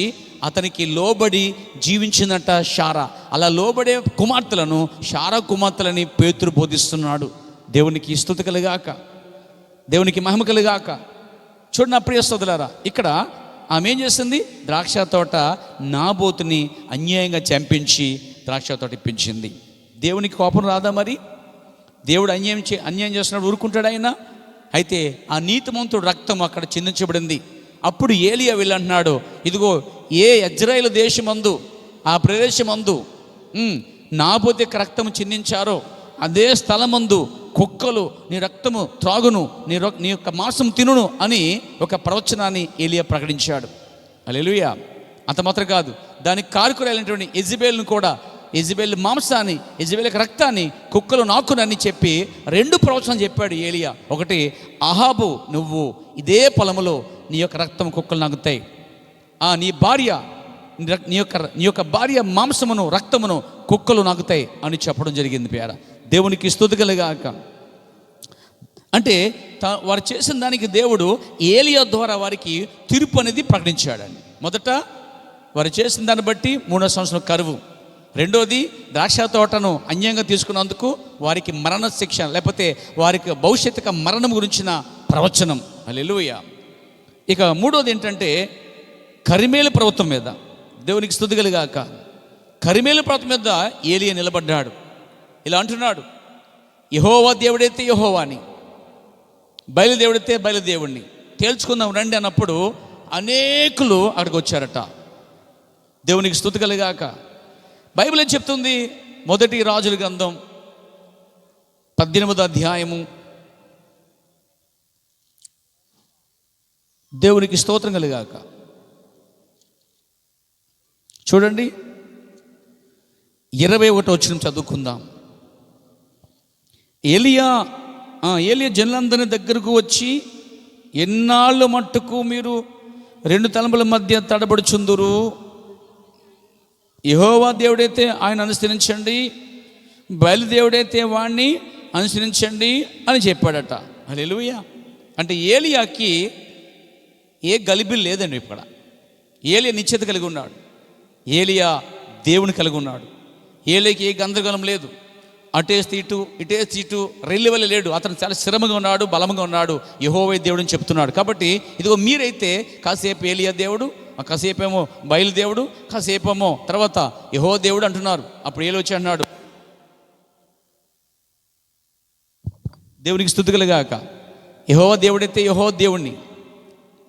S1: అతనికి లోబడి జీవించిందట శారా. అలా లోబడే కుమార్తెలను శారా కుమార్తెలని పేతురు బోధిస్తున్నాడు. దేవునికి స్తుతి కలుగాక, దేవునికి మహిమ కలుగాక. చూడండి నా ప్రియ సోదరులారా, ఇక్కడ ఆమె ఏం చేసింది? ద్రాక్ష తోట నాబోతుని అన్యాయంగా చంపించి ద్రాక్ష తోట ఇప్పించింది. దేవునికి కోపం రాదా మరి? దేవుడు అన్యాయం చేస్తున్నాడు, ఊరుకుంటాడు ఆయన? అయితే ఆ నీతిమంతుడు రక్తం అక్కడ చిందించబడింది. అప్పుడు ఏలియా వెళ్ళంటున్నాడు, ఇదిగో ఏ ఇజ్రాయేలు దేశమందు, ఆ ప్రదేశమందు నాబోతు యొక్క రక్తము చిందించారో అదే స్థలమందు కుక్కలు నీ రక్తము త్రాగును, నీ యొక్క మాంసం తినును అని ఒక ప్రవచనాన్ని ఏలియా ప్రకటించాడు. హల్లెలూయా. అంత మాత్రం కాదు, దానికి కారకురాలైనటువంటి యెజబెల్ను కూడా, యెజబెల్ మాంసాన్ని, యెజబెల్ యొక్క రక్తాన్ని కుక్కలు నాకునని చెప్పి 2 ప్రవచనాలు చెప్పాడు ఏలియా. ఒకటి, అహాబు నువ్వు ఇదే పొలములో నీ యొక్క రక్తం కుక్కలు నాకుతాయి, నీ యొక్క భార్య మాంసమును రక్తమును కుక్కలు నాకుతాయి అని చెప్పడం జరిగింది. పేర దేవునికి స్తుతి కలుగాక. అంటే వారు చేసిన దానికి దేవుడు ఏలియా ద్వారా వారికి తీర్పు అనేది ప్రకటించాడండి. మొదట వారు చేసిన దాన్ని బట్టి 3వ సంవత్సరం కరువు, రెండోది ద్రాక్ష తోటను అన్యాయంగా తీసుకున్నందుకు వారికి మరణ శిక్ష, లేకపోతే వారికి భవిష్యత్తు మరణం గురించిన ప్రవచనం. హల్లెలూయా. ఇక మూడోది ఏంటంటే కరిమేలు పర్వతం మీద, దేవునికి స్తుతి కలుగాక, కరిమేలు పర్వతం మీద ఏలియా నిలబడ్డాడు. ఇలా అంటున్నాడు, యెహోవా దేవుడైతే యెహోవాని, బయలుదేవుడైతే బయలుదేవుడిని తేల్చుకుందాం రండి అన్నప్పుడు అనేకులు అక్కడికి వచ్చారట. దేవునికి స్తుతి కలుగాక. బైబిల్ ఏం చెప్తుంది? మొదటి రాజుల గ్రంథం 18వ అధ్యాయము, దేవునికి స్తోత్రం కలుగాక. చూడండి 21వ వచనం చదువుకుందాం. ఏలియా జనులందరి దగ్గరకు వచ్చి, ఎన్నాళ్ళు మట్టుకు మీరు 2 తలంపుల మధ్య తడబడుచుందురు? యెహోవా దేవుడైతే ఆయన అనుసరించండి, బయలుదేవుడైతే వాణ్ణి అనుసరించండి అని చెప్పాడట. హల్లెలూయా. అంటే ఏలియాకి ఏ గలిబిల్ లేదండి. ఇక్కడ ఏలియా నిశ్చయత కలిగి ఉన్నాడు, ఏలియా దేవుని కలిగి ఉన్నాడు. ఏలియాకి ఏ గందరగోళం లేదు, అటేస్తే ఇటు ఇటేస్తే ఇటు రెల్లివెళ్ళ లేడు. అతను చాలా స్థిరంగా ఉన్నాడు, బలంగా ఉన్నాడు, యెహోవా దేవుడు అని చెప్తున్నాడు. కాబట్టి ఇదిగో మీరైతే కాసేపు ఏలియా దేవుడు, కాసేపేమో బయలుదేవుడు, కాసేపేమో తర్వాత యెహోవా దేవుడు అంటున్నారు. అప్పుడు ఏలి వచ్చి అన్నాడు, దేవునికి స్తుతి కలుగాక, యెహోవా దేవుడైతే యెహోవా దేవుణ్ణి,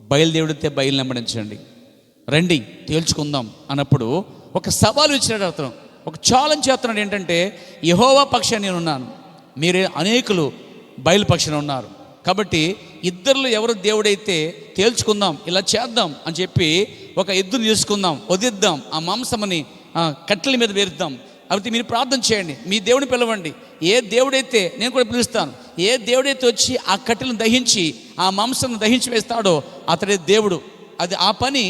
S1: బయలుదేవుడైతే బయలు వెంబడించండి, రండి తేల్చుకుందాం అన్నప్పుడు ఒక సవాలు ఇచ్చినాడు అతను, ఒక ఛాలెంజ్ చేస్తున్నాడు. ఏంటంటే యెహోవా పక్షాన నేను ఉన్నాను, మీరే అనేకులు బయలు పక్షాన ఉన్నారు, కాబట్టి ఇద్దరిలో ఎవరు దేవుడైతే తేల్చుకుందాం, ఇలా చేద్దాం అని చెప్పి ఒక ఎద్దును తీసుకుందాం, వదిద్దాం, ఆ మాంసమని కట్టెల మీద వేరుద్దాం. కాబట్టి మీరు ప్రార్థన చేయండి, మీ దేవుని పిలవండి, ఏ దేవుడైతే నేను కూడా పిలుస్తాను, ఏ దేవుడైతే వచ్చి ఆ కట్టెలను దహించి ఆ మాంసం దహించి వేస్తాడో అతడే దేవుడు. అది ఆ పని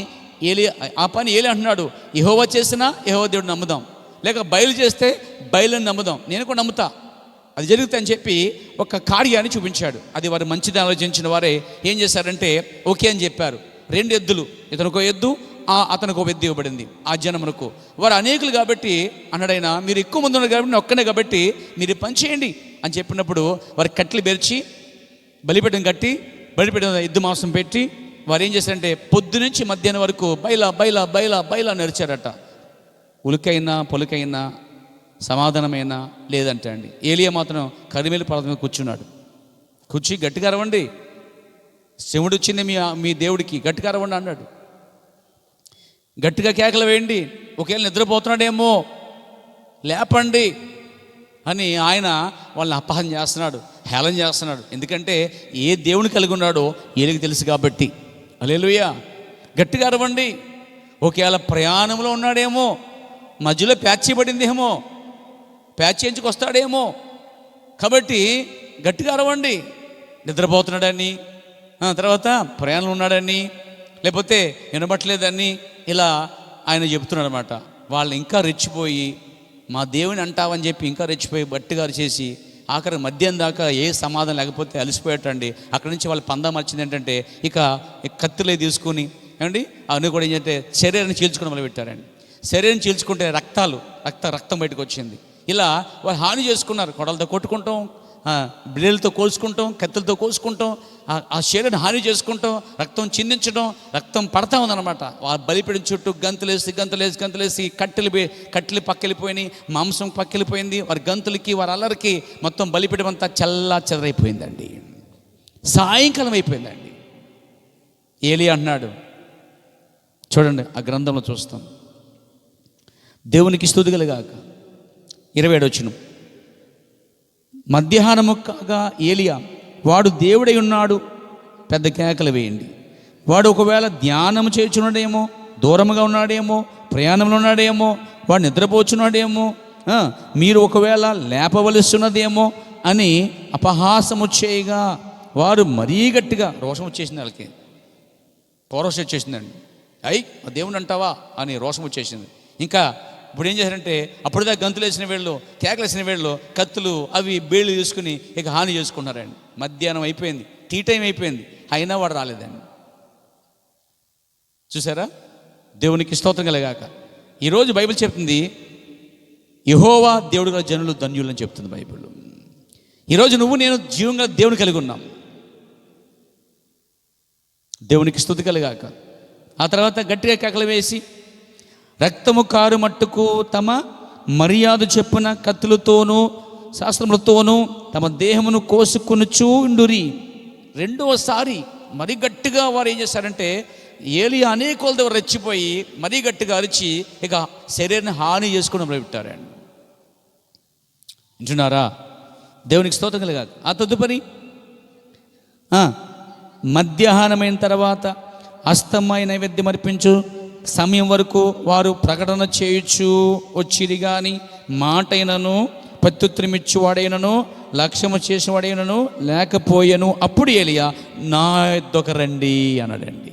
S1: ఏలి అంటున్నాడు, యెహోవా చేసినా యెహోవా దేవుడు నమ్ముదాం, లేక బయలు చేస్తే బయలుని నమ్ముదాం, నేను కూడా నమ్ముతా, అది జరుగుతుందని చెప్పి ఒక కార్యాన్ని చూపించాడు. అది వారు మంచిది ఆలోచించిన వారే ఏం చేశారంటే ఓకే అని చెప్పారు. 2 ఎద్దులు, ఇతనుకో ఎద్దు, అతనికి ఒక ఎద్దు ఇవ్వబడింది ఆ జనమునకు. వారు అనేకులు కాబట్టి అన్నాడైనా, మీరు ఎక్కువ మంది ఉన్నారు కాబట్టి ఒక్కనే కాబట్టి మీరు పని చేయండి అని చెప్పినప్పుడు వారి కట్టెలు బెరిచి బలిపీఠం కట్టి బలిపీఠం ఎద్దు మాంసం పెట్టి వారు ఏం చేశారంటే పొద్దు నుంచి మధ్యాహ్నం వరకు బయలా నడిచారట. ఉలికైనా పొలికైనా సమాధానమైనా లేదంటే అండి. ఏలియా మాత్రం కరిమేలు పర్వతం మీద కూర్చున్నాడు. కూర్చి గట్టిగా అరవండి, శివుడు వచ్చింది మీ దేవుడికి, గట్టిగా అరవండి అన్నాడు. గట్టిగా కేకలు వేయండి, ఒకవేళ నిద్రపోతున్నాడేమో లేపండి అని ఆయన వాళ్ళని అపహరణ చేస్తున్నాడు, హేళన చేస్తున్నాడు. ఎందుకంటే ఏ దేవుని కలిగి ఉన్నాడో ఏలికి తెలుసు కాబట్టి. హల్లెలూయా. గట్టిగా అరవండి, ఒకవేళ ప్రయాణంలో ఉన్నాడేమో, మధ్యలో ప్యాచ్ చేయబడిందేమో, ప్యాచ్ చేయించుకు వస్తాడేమో, కాబట్టి గట్టిగా అరవండి. నిద్రపోతున్నాడని, తర్వాత ప్రయాణంలో ఉన్నాడని, లేకపోతే వినబట్టలేదని ఇలా ఆయన చెప్తున్నాడు అనమాట. వాళ్ళు ఇంకా రెచ్చిపోయి మా దేవుని అంటావని చెప్పి ఇంకా రెచ్చిపోయి గట్టిగా చేసి ఆఖరి మధ్యాహ్నం దాకా ఏ సమాధానం లేకపోతే అలసిపోయేటండి. అక్కడి నుంచి వాళ్ళ పందం వచ్చింది ఏంటంటే ఇక కత్తులే తీసుకుని ఏమండి అవన్నీ కూడా ఏంటంటే శరీరాన్ని చీల్చుకోవడం మొదలుపెట్టారండి. శరీరం చీల్చుకుంటే రక్తం బయటకు వచ్చింది. ఇలా వాళ్ళు హాని చేసుకున్నారు. కొడలతో కొట్టుకుంటాం, బ్లేడ్లతో కోసుకుంటాం, కత్తులతో కోసుకుంటాం, ఆ శరీరాన్ని హాని చేసుకుంటాం, రక్తం చిందించడం, రక్తం పడతా ఉందన్నమాట. ఆ బలిపీఠం చుట్టూ గంతులేసి కట్టెలు పక్కెళ్ళిపోయినాయి, మాంసం పక్కెళ్ళిపోయింది. వారి గంతులకి వారి అల్లరికి మొత్తం బలిపీఠం అంతా చల్లా చెదరైపోయిందండి. సాయంకాలం అయిపోయిందండి. ఏలీ అన్నాడు, చూడండి ఆ గ్రంథంలో చూస్తాం, దేవునికి స్తుతి కలుగాక. 27 వచనం, మధ్యాహ్నము కాగా ఏలియా, వాడు దేవుడై ఉన్నాడు, పెద్ద కేకలు వేయండి. వాడు ఒకవేళ ధ్యానం చేయుచున్నాడేమో, దూరముగా ఉన్నాడేమో, ప్రయాణంలో ఉన్నాడేమో, వాడు నిద్రపోచున్నాడేమో, మీరు ఒకవేళ లేపవలసినదేమో అని అపహాసము చేయగా, వారు మరీ గట్టిగా రోషం వచ్చేసింది. వాళ్ళకి పౌరోషం వచ్చేసిందండి. దేవుడు అంటావా అని రోషం వచ్చేసింది. ఇంకా ఇప్పుడు ఏం చేశారంటే, అప్పుడుదా గంతులు వేసిన వీళ్ళు, కేకలు వేసిన వీళ్ళు కత్తులు అవి బేళ్ళు తీసుకుని ఇక హాని చేసుకున్నారండి. మధ్యాహ్నం అయిపోయింది, టీ టైం అయిపోయింది, అయినా వాడు రాలేదండి. చూసారా? దేవునికి స్తోత్రం కలగాక. ఈరోజు బైబిల్ చెప్తుంది, యెహోవా దేవుడుగా జనులు ధన్యులు అని చెప్తుంది బైబిల్. ఈరోజు నువ్వు నేను జీవంగా దేవుని కలిగి ఉన్నాం. దేవునికి స్తుతి కలగాక. ఆ తర్వాత గట్టిగా కేకలు వేసి, రక్తము కారు మట్టుకు తమ మర్యాద చెప్పున కత్తులతోనూ శాస్త్రములతోనూ తమ దేహమును కోసుకొనుచూ ఉండురి. రెండోసారి మరీ గట్టిగా వారు ఏం చేశారంటే, ఏలియా అనేకుల దగ్గర రెచ్చిపోయి మరీ గట్టిగా అరిచి ఇక శరీరాన్ని హాని చేసుకోవడం మొదలుపెట్టారండి. వింటున్నారా? దేవునికి స్తోత్రం కలగాలి. ఆ తదుపరి మధ్యాహ్నమైన తర్వాత అస్తమయ నైవేద్యం అర్పించు సమయం వరకు వారు ప్రకటన చేయుచు వచ్చిరి గాని మాటైనను ప్రత్యుత్తరమిచ్చువాడైనను లక్ష్యము చేసేవాడైనను లేకపోయాను. అప్పుడు ఏలియా, నా యొద్దకు రండి అన్నాడండి.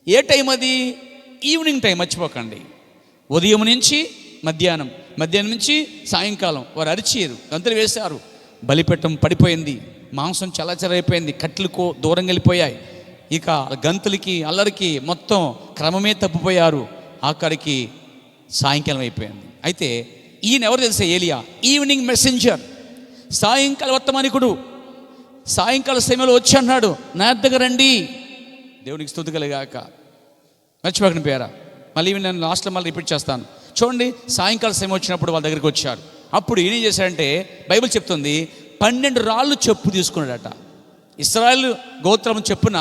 S1: ఏ టైం అది? ఈవినింగ్ టైం, మర్చిపోకండి. ఉదయం నుంచి మధ్యాహ్నం నుంచి సాయంకాలం వారు అరిచారు, గంతులు వేశారు, బలిపీఠం పడిపోయింది, మాంసం చల్లచరైపోయింది, కట్లు దూరంగా వెళ్ళిపోయాయి. ఇక గంతులకి అల్లరికి మొత్తం క్రమమే తప్పిపోయారు. ఆఖరికి సాయంకాలం అయిపోయింది. అయితే ఈయన ఎవరు తెలిసే? ఏలియా, ఈవినింగ్ మెసెంజర్, సాయంకాల వర్తమానికుడు. సాయంకాల సమయంలో వచ్చి అన్నాడు, నా దగ్గర రండి. దేవునికి స్తుతి కలుగాక. మర్చిపోకండి పేరా. మళ్ళీ నేను లాస్ట్లో మళ్ళీ రిపీట్ చేస్తాను. చూడండి, సాయంకాల సమయం వచ్చినప్పుడు వాళ్ళ దగ్గరికి వచ్చారు. అప్పుడు ఈయన ఏం చేశాడంటే, బైబిల్ చెప్తుంది, 12 రాళ్ళు చెప్పు తీసుకున్నాడట. ఇశ్రాయేలు గోత్రం చెప్పున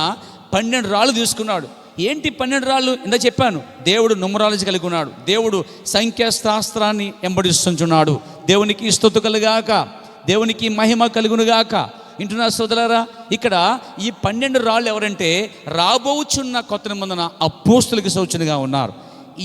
S1: 12 రాళ్ళు తీసుకున్నాడు. ఏంటి 12 రాళ్ళు? ఇందా చెప్పాను, దేవుడు న్యూమరాలజీ కలిగి ఉన్నాడు. దేవుడు సంఖ్యాశాస్త్రాన్ని వెంబడిస్తున్నాడు. దేవునికి స్తుతి కలుగాక, దేవునికి మహిమ కలుగునుగాక. వింటున్నా సోదరులారా? ఇక్కడ ఈ 12 రాళ్ళు ఎవరంటే, రాబోచున్న కొత్త నిబంధన అపోస్తులకు సూచనగా ఉన్నారు.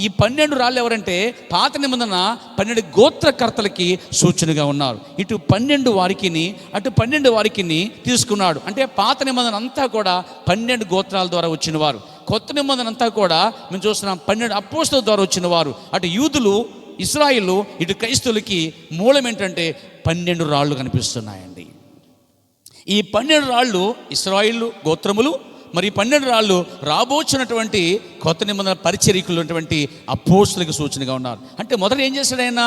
S1: ఈ 12 రాళ్ళు ఎవరంటే, పాత నిబంధన 12 గోత్రకర్తలకి సూచనగా ఉన్నారు. ఇటు 12 వారికిని అటు 12 వారికిని తీసుకున్నాడు. అంటే పాత నిబంధన అంతా కూడా 12 గోత్రాల ద్వారా వచ్చిన వారు, కొత్త నిబంధన అంతా కూడా మేము చూస్తున్నాం 12 అపోస్తుల ద్వారా వచ్చిన వారు. అటు యూదులు, ఇశ్రాయేలు, ఇటు క్రైస్తవులకి మూలం ఏంటంటే 12 రాళ్ళు కనిపిస్తున్నాయండి. ఈ 12 రాళ్ళు ఇశ్రాయేలు గోత్రములు, మరి 12 రాళ్ళు రాబోచున్నటువంటి కొత్త నిబంధన పరిచర్యకులు ఉన్నటువంటి అపోస్తులకు సూచనగా ఉన్నారు. అంటే మొదట ఏం చేశాడు ఆయన?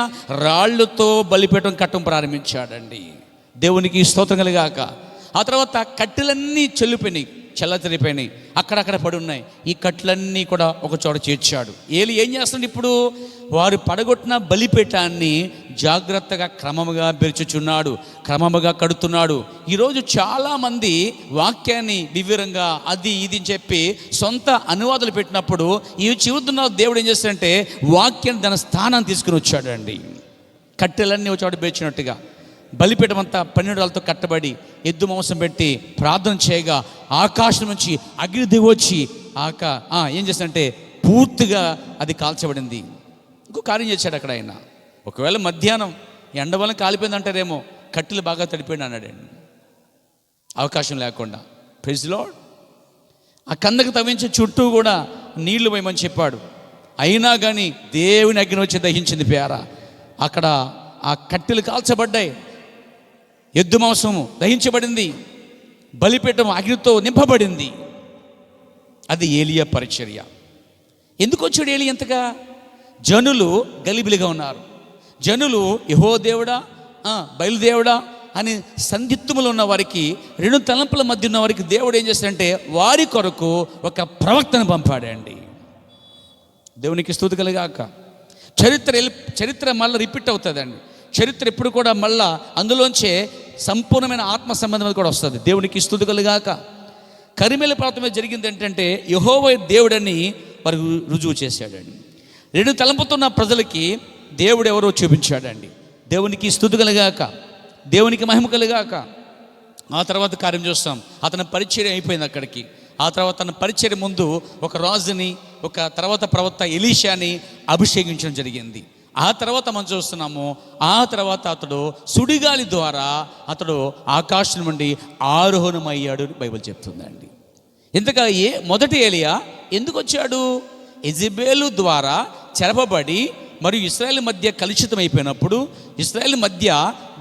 S1: రాళ్ళతో బలిపీఠం కట్టడం ప్రారంభించాడండి. దేవునికి స్తోత్రం కలుగాక. ఆ తర్వాత కట్టెలన్నీ చల్లచరిపోయినాయి, అక్కడక్కడ పడి ఉన్నాయి. ఈ కట్లన్నీ కూడా ఒక చోట చేర్చాడు. ఏలి ఏం చేస్తున్నాడు ఇప్పుడు? వారు పడగొట్టిన బలిపీఠాన్ని జాగ్రత్తగా క్రమముగా బెరుచుచున్నాడు, క్రమముగా కడుతున్నాడు. ఈరోజు చాలామంది వాక్యాన్ని వివరంగా అది ఇది అని చెప్పి సొంత అనువాదాలు పెట్టినప్పుడు ఈ చెబుతున్న దేవుడు ఏం చేస్తాడంటే వాక్యాన్ని దాని స్థానాన్ని తీసుకుని వచ్చాడండి. కట్టెలన్నీ ఒక చోట బెర్చినట్టుగా బలిపీఠం అంతా 12 రాళ్ళతో కట్టబడి ఎద్దు మాంసం పెట్టి ప్రార్థన చేయగా ఆకాశం నుంచి అగ్ని దిగొచ్చి ఏం చేస్తాడంటే పూర్తిగా అది కాల్చబడింది. ఇంకో కార్యం చేశాడు అక్కడ ఆయన. ఒకవేళ మధ్యాహ్నం ఎండ వల్ల కాలిపోయింది అంటారేమో, కట్టెలు బాగా తడిపోయింది అన్నాడండి, అవకాశం లేకుండా. Praise the lord. ఆ కందకు తవ్వించే చుట్టూ కూడా నీళ్లు పోయమని చెప్పాడు. అయినా కానీ దేవుని అగ్ని వచ్చి దహించింది పేర. అక్కడ ఆ కట్టెలు కాల్చబడ్డాయి, ఎద్దు మాంసము దహించబడింది, బలిపీఠం అగ్నితో నింపబడింది. అది ఏలియా పరిచర్య. ఎందుకు వచ్చాడు ఏలియా ఎంతగా? జనులు గలిబిలిగా ఉన్నారు. జనులు యెహోవా దేవుడా, బయలుదేవుడా అని సందిగ్ధములు ఉన్న వారికి, రెండు తలంపుల మధ్య ఉన్న వారికి దేవుడు ఏం చేస్తాడంటే వారి కొరకు ఒక ప్రవక్తను పంపాడండి. దేవునికి స్తుతి కలుగాక. చరిత్ర మళ్ళీ రిపీట్ అవుతుందండి. చరిత్ర ఎప్పుడు కూడా మళ్ళా అందులోంచే సంపూర్ణమైన ఆత్మ సంబంధం కూడా వస్తుంది. దేవునికి స్తుతి కలుగాక. కరిమేల పర్వతం మీద జరిగింది ఏంటంటే యెహోవా దేవుడని వారు రుజువు చేశాడండి. రెండు తలంపుతున్న ప్రజలకి దేవుడు ఎవరో చూపించాడండి. దేవునికి స్తుతి కలుగాక, దేవునికి మహిమ కలుగాక. ఆ తర్వాత కార్యం చూస్తాం. అతని పరిచర్య అయిపోయింది అక్కడికి. ఆ తర్వాత తన పరిచర్య ముందు ఒక రాజుని, ఒక తర్వాత ప్రవక్త ఎలీషాని అభిషేకించడం జరిగింది. ఆ తర్వాత మనం చూస్తున్నాము, ఆ తర్వాత అతడు సుడిగాలి ద్వారా అతడు ఆకాశం నుండి ఆరోహణమయ్యాడు అని బైబిల్ చెప్తుందండి. ఇంతగా మొదటి ఏలియా ఎందుకు వచ్చాడు? యెజెబెలు ద్వారా చెరపబడి మరియు ఇశ్రాయేలు మధ్య కలుషితం అయిపోయినప్పుడు, ఇశ్రాయేలు మధ్య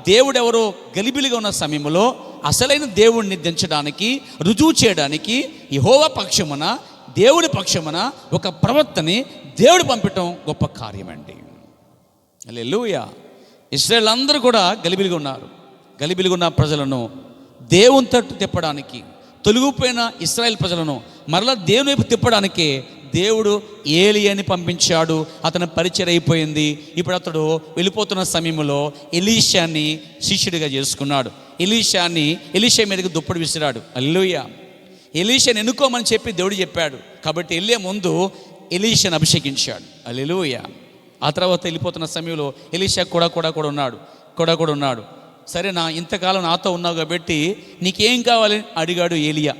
S1: దేవుడెవరో గలిబిలిగా ఉన్న సమయంలో అసలైన దేవుడిని దించడానికి, రుజువు చేయడానికి యెహోవా పక్షమున, దేవుడి పక్షమున ఒక ప్రవక్తని దేవుడు పంపటం గొప్ప కార్యమండి. హల్లెలూయా. ఇశ్రాయేలు అందరూ కూడా గలిబిలిగా ఉన్నారు. గలిబిలిగా ఉన్న ప్రజలను దేవుని తట్టు తిప్పడానికి, తొలగిపోయిన ఇశ్రాయేల్ ప్రజలను మరలా దేవుని వైపు తిప్పడానికే దేవుడు ఏలియాని పంపించాడు. అతని పరిచయం అయిపోయింది. ఇప్పుడు అతడు వెళ్ళిపోతున్న సమయంలో ఎలీషాని శిష్యుడిగా చేసుకున్నాడు. ఎలీషా మీదకి దుప్పటి విసిరాడు. హల్లెలూయా. ఎలీషాని ఎన్నుకోమని చెప్పి దేవుడు చెప్పాడు. కాబట్టి వెళ్ళే ముందు ఎలీషాని అభిషేకించాడు. హల్లెలూయా. ఆ తర్వాత వెళ్ళిపోతున్న సమయంలో ఎలీషా కూడా ఉన్నాడు. సరే, ఇంతకాలం నాతో ఉన్నావు కాబట్టి నీకేం కావాలని అడిగాడు ఏలియా.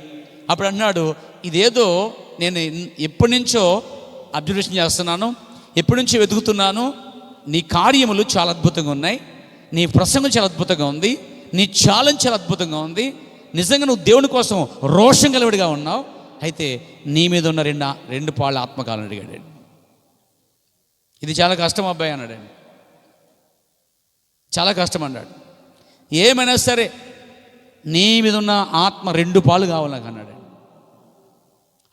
S1: అప్పుడు అన్నాడు, ఇదేదో నేను ఎప్పటి నుంచో అబ్జర్వేషన్ చేస్తున్నాను, ఎప్పటి నుంచో వెతుకుతున్నాను. నీ కార్యములు చాలా అద్భుతంగా ఉన్నాయి, నీ ప్రసంగం చాలా అద్భుతంగా ఉంది, నీ ఛాలెంజ్ చాలా అద్భుతంగా ఉంది. నిజంగా నువ్వు దేవుని కోసం రోషం గలవిడిగా ఉన్నావు. అయితే నీ మీద ఉన్న రెండు పాళ్ళ ఆత్మకాలను అడిగాడు. ఇది చాలా కష్టం అబ్బాయి అన్నాడండి. చాలా కష్టం అన్నాడు. ఏమైనా సరే నీ మీద ఉన్న ఆత్మ 2 పాలు కావాలి నాకు అన్నాడు.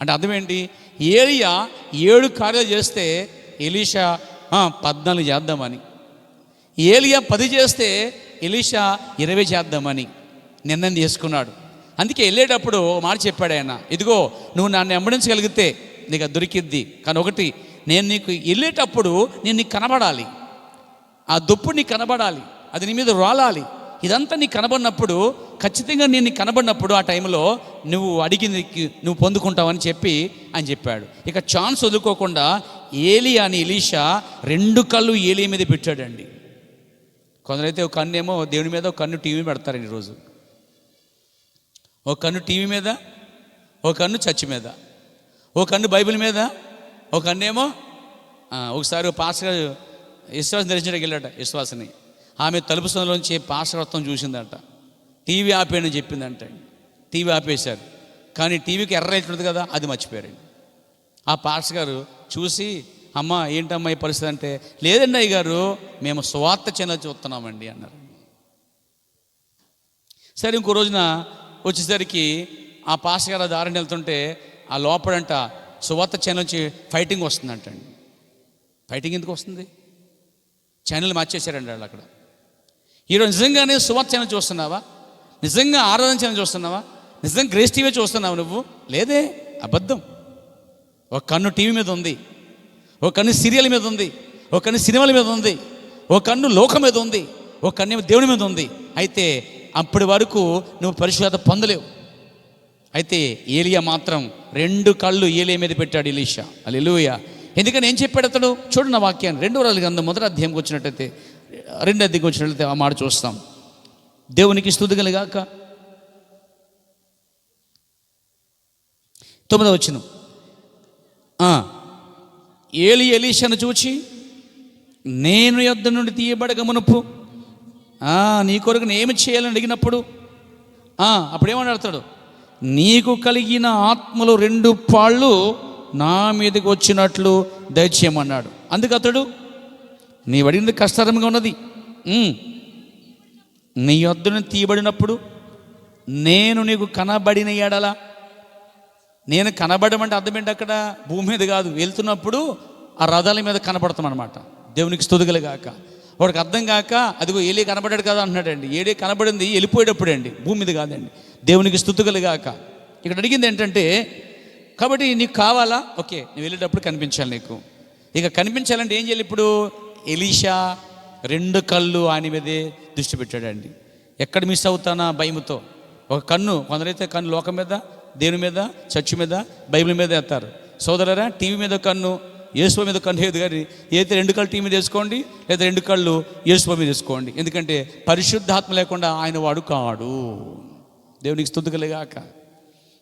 S1: అంటే అర్థం ఏంటి? ఏలియా 7 కార్యాలు చేస్తే ఎలీషా 14 చేద్దామని, ఏలియా 10 చేస్తే ఎలీషా 20 చేద్దామని నిర్ణయం తీసుకున్నాడు. అందుకే వెళ్ళేటప్పుడు మాట చెప్పాడు ఆయన, ఇదిగో నువ్వు నన్ను వెంబడించగలిగితే నీకు అది దొరికిద్ది. కానీ ఒకటి, నేను నీకు వెళ్ళేటప్పుడు నేను నీకు కనబడాలి, ఆ దుప్పుడు నీకు కనబడాలి, అది నీ మీద రాలాలి. ఇదంతా నీకు కనబడినప్పుడు, ఖచ్చితంగా నేను నీకు కనబడినప్పుడు ఆ టైంలో నువ్వు అడిగింది నువ్వు పొందుకుంటావని చెప్పి అని చెప్పాడు. ఇక ఛాన్స్ వదులుకోకుండా ఏలియాని ఎలీషా 2 కళ్ళు ఏలియా మీద పెట్టాడండి. కొందరైతే ఒక కన్ను ఏమో దేవుని మీద, ఒక కన్ను టీవీ పెడతారండి. ఈరోజు ఒక కన్ను టీవీ మీద, ఒక కన్ను చర్చి మీద, ఒక కన్ను బైబిల్ మీద, ఒక కన్ను ఏమో ఒకసారి పాస్టర్ విశ్వాసం దర్శించడానికి వెళ్ళాట. విశ్వాసని ఆమె తలుపు సందులోంచి పాస్టర్ రత్నం చూసిందంట. టీవీ ఆపేయని చెప్పిందంట. టీవీ ఆపేశారు. కానీ టీవీకి ఎర్ర అవుతుంది కదా, అది మర్చిపోయారండి. ఆ పాస్టర్ గారు చూసి, అమ్మ ఏంటమ్మా ఈ పరిస్థితి అంటే, లేదండి అయ్య గారు, మేము సువార్త ఛానల్ చూస్తున్నామండి అన్నారు. సరే, ఇంకో రోజున వచ్చేసరికి ఆ పాస్టర్ గారు దారిని వెళ్తుంటే ఆ లోపడంట సువార్త ఛానల్ నుంచి ఫైటింగ్ వస్తుందంటండి. ఫైటింగ్ ఎందుకు వస్తుంది? ఛానల్ మార్చేశారండి వాళ్ళు అక్కడ. ఈరోజు నిజంగానే సువార్త ఛానల్ చూస్తున్నావా? నిజంగా ఆరాధన ఛానల్ చూస్తున్నావా? నిజంగా గ్రేస్ టీవీ చూస్తున్నావు నువ్వు? లేదే, అబద్ధం. ఒక కన్ను టీవీ మీద ఉంది, ఒక కన్ను సీరియల్ మీద ఉంది, ఒక కన్ను సినిమాల మీద ఉంది, ఒక కన్ను లోకం మీద ఉంది, ఒక కన్ను దేవుని మీద ఉంది. అయితే అప్పటి వరకు నువ్వు పరిశుద్ధత పొందలేవు. అయితే ఏలియా మాత్రం 2 కళ్ళు ఏలియా మీద పెట్టాడు ఎలీషా. హల్లెలూయా. ఎందుకని ఏం చెప్పాడు అతడు? చూడండి ఆ వాక్యాన్ని. 2వ రాజుల గ్రంథం 1వ అధ్యాయంకి వచ్చినట్టయితే, 2వ అధ్యాయంకి వచ్చినట్లయితే ఆ మాట చూస్తాం. దేవునికి స్తుతి కలుగాక. 9వ వచనం. ఏలియా ఎలీషాను చూచి, నేను యొద్ద నుండి తీయబడక మునుపు నీ కొరకు నేను ఏమి చేయాలని అడిగినప్పుడు అప్పుడేమన్నాడు? నీకు కలిగిన ఆత్మలు 2 పాళ్ళు నా మీదకి వచ్చినట్లు దయచేయమన్నాడు. అందుకు అతడు, నీ అడిగినది కష్టతరంగా ఉన్నది, నీ యొద్దను తీయబడినప్పుడు నేను నీకు కనబడిన ఎడల నేను కనబడమంటే అర్థం ఏంటి? అక్కడ భూమి మీద కాదు, వెళ్తున్నప్పుడు ఆ రథాల మీద కనబడతాం అనమాట. దేవునికి స్తుతి గాక. వాడికి అర్థం కాక అదిగో ఏలీ కనబడ్డాడు కదా అంటున్నాడండి. ఏలీ కనబడింది వెళ్ళిపోయేటప్పుడు అండి, భూమి మీద కాదండి. దేవునికి స్తుతి గాక. ఇక్కడ అడిగింది ఏంటంటే, కాబట్టి నీకు కావాలా? ఓకే, నువ్వు వెళ్ళేటప్పుడు కనిపించాలి నీకు. ఇక కనిపించాలంటే ఏం చేయాలి? ఇప్పుడు ఎలీషా 2 కళ్ళు ఆయన మీదే దృష్టి పెట్టాడండి. ఎక్కడ మిస్ అవుతానా భయముతో. ఒక కన్ను, కొందరైతే కన్ను లోకం మీద, దేవుని మీద, చర్చి మీద, బైబిల్ మీద వేస్తారు. సోదరరా, టీవీ మీద కన్ను, యేసు మీద కన్ను లేదు. కానీ అయితే 2 కళ్ళు టీవీ మీద వేసుకోండి, లేదా 2 కళ్ళు యేసు మీద వేసుకోండి. ఎందుకంటే పరిశుద్ధాత్మ లేకుండా ఆయన వాడు కాడు. దేవునికి స్తుతి కలుగాక.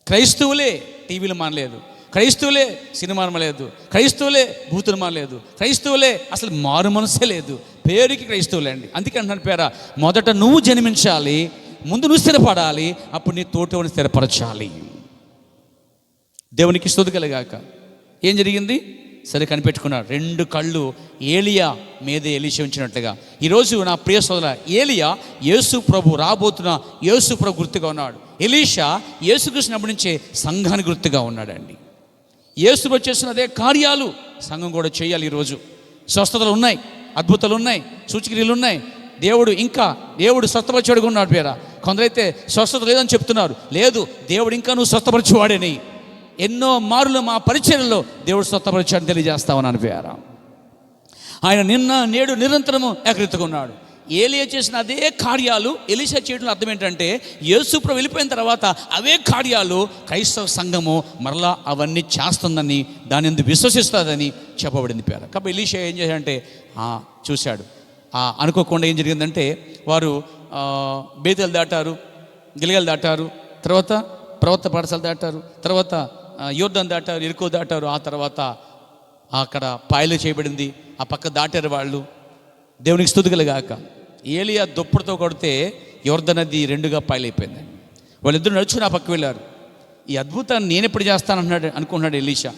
S1: క్రైస్తవులే టీవీలు మానలేదు, క్రైస్తవులే సినిమాలు మానలేదు, క్రైస్తవులే బూతులు మానలేదు, క్రైస్తవులే అసలు మారు మనసే లేదు, పేరుకి క్రైస్తవులే అండి. అందుకే అంటున్నాను పేర, మొదట నువ్వు జన్మించాలి, ముందు నువ్వు స్థిరపడాలి, అప్పుడు నీ తోటని స్థిరపరచాలి. దేవునికి స్తుతి కలుగాక. ఏం జరిగింది? సరే కనిపెట్టుకున్నాడు. 2 కళ్ళు ఏలియా మీద ఎలీషా ఉంచినట్లుగా ఈరోజు నా ప్రియ సోదర, ఏలియా యేసు ప్రభు, రాబోతున్న యేసు ప్రభు గుర్తుగా ఉన్నాడు. ఎలీషా యేసుకృష్ణ నుంచే సంఘానికి గుర్తుగా ఉన్నాడండి. యేసు వచ్చేసిన అదే కార్యాలు సంఘం కూడా చేయాలి. ఈరోజు స్వస్థతలు ఉన్నాయి, అద్భుతాలు ఉన్నాయి, సూచక్రియలు ఉన్నాయి. దేవుడు స్వస్థపరిచేవాడుగా ఉన్నాడు పేరా. కొందరైతే స్వస్థత లేదని చెప్తున్నారు. లేదు, దేవుడు ఇంకా నువ్వు స్వస్థపరిచేవాడని ఎన్నో మారులు మా పరిచర్యలో దేవుడు స్వస్థపరిచాడని తెలియజేస్తా ఉన్నాను పేరా. ఆయన నిన్న నేడు నిరంతరము ఏకరీతిగా ఉన్నాడు. ఏలియా చేసిన అదే కార్యాలు ఎలీషా చేయడం అర్థం ఏంటంటే, యేసు ప్రభు వెళ్ళిపోయిన తర్వాత అవే కార్యాలు క్రైస్తవ సంఘము మరలా అవన్నీ చేస్తుందని, దాని ఎందుకు విశ్వసిస్తుందని చెప్పబడింది పేర. కాబట్టి ఎలీషా ఏం చేశాడంటే చూశాడు. అనుకోకుండా ఏం జరిగిందంటే, వారు బేతేలు దాటారు, గిల్గాలు దాటారు, తర్వాత ప్రవక్త పాఠశాల దాటారు, తర్వాత యోర్దాను దాటారు, ఎరికో దాటారు. ఆ తర్వాత అక్కడ పాయలు చేయబడింది, ఆ పక్క దాటారు వాళ్ళు. దేవునికి స్తుతి కలుగాక. ఏలియా దుప్పటితో కొడితే యోర్దాను నది 2గా పాయలైపోయిందండి. వాళ్ళిద్దరు నడుచుకుని ఆ పక్క వెళ్ళారు. ఈ అద్భుతాన్ని నేను ఎప్పుడు చేస్తానన్నాడు అనుకున్నాడు ఎలీషా.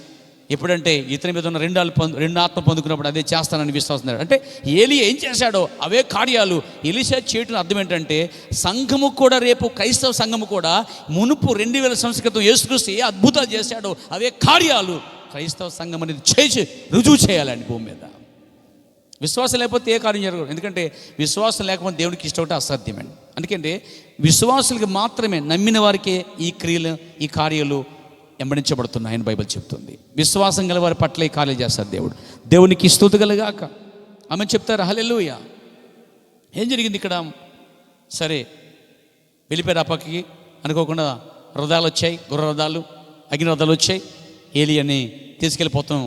S1: ఎప్పుడంటే ఇతని మీద ఉన్న 2 ఆత్మ పొందుకున్నప్పుడు అదే చేస్తానని విశ్వాసం. అంటే ఏలియా ఏం చేశాడో అవే కార్యాలు ఎలీషా చేయటం అర్థం ఏంటంటే, సంఘము కూడా రేపు క్రైస్తవ సంఘము కూడా మునుపు 2000 సంవత్సరాల క్రితం యేసుక్రీస్తు ఏ అద్భుతాలు చేశాడో అవే కార్యాలు క్రైస్తవ సంఘం అనేది చేసి రుజువు చేయాలండి భూమి మీద. విశ్వాసం లేకపోతే ఏ కార్యం జరగదు. ఎందుకంటే విశ్వాసం లేకపోతే దేవునికి ఇష్టం ఉంటే అసాధ్యమండి. అందుకంటే విశ్వాసులకి మాత్రమే, నమ్మిన వారికే ఈ క్రియలు, ఈ కార్యాలు వెంబడించబడుతున్నాయని బైబిల్ చెప్తుంది. విశ్వాసం గల వారి పట్ల ఈ కార్యాలు చేస్తారు దేవుడు. దేవునికి స్తుతి కలుగాక. ఆమె చెప్తారు హల్లెలూయా. ఏం జరిగింది ఇక్కడ? సరే వెళ్ళిపోయారు ఆ పక్కకి. అనుకోకుండా రథాలు వచ్చాయి, గుర్ర రథాలు, అగ్ని రథాలు వచ్చాయి. ఏలియాని తీసుకెళ్ళిపోతాం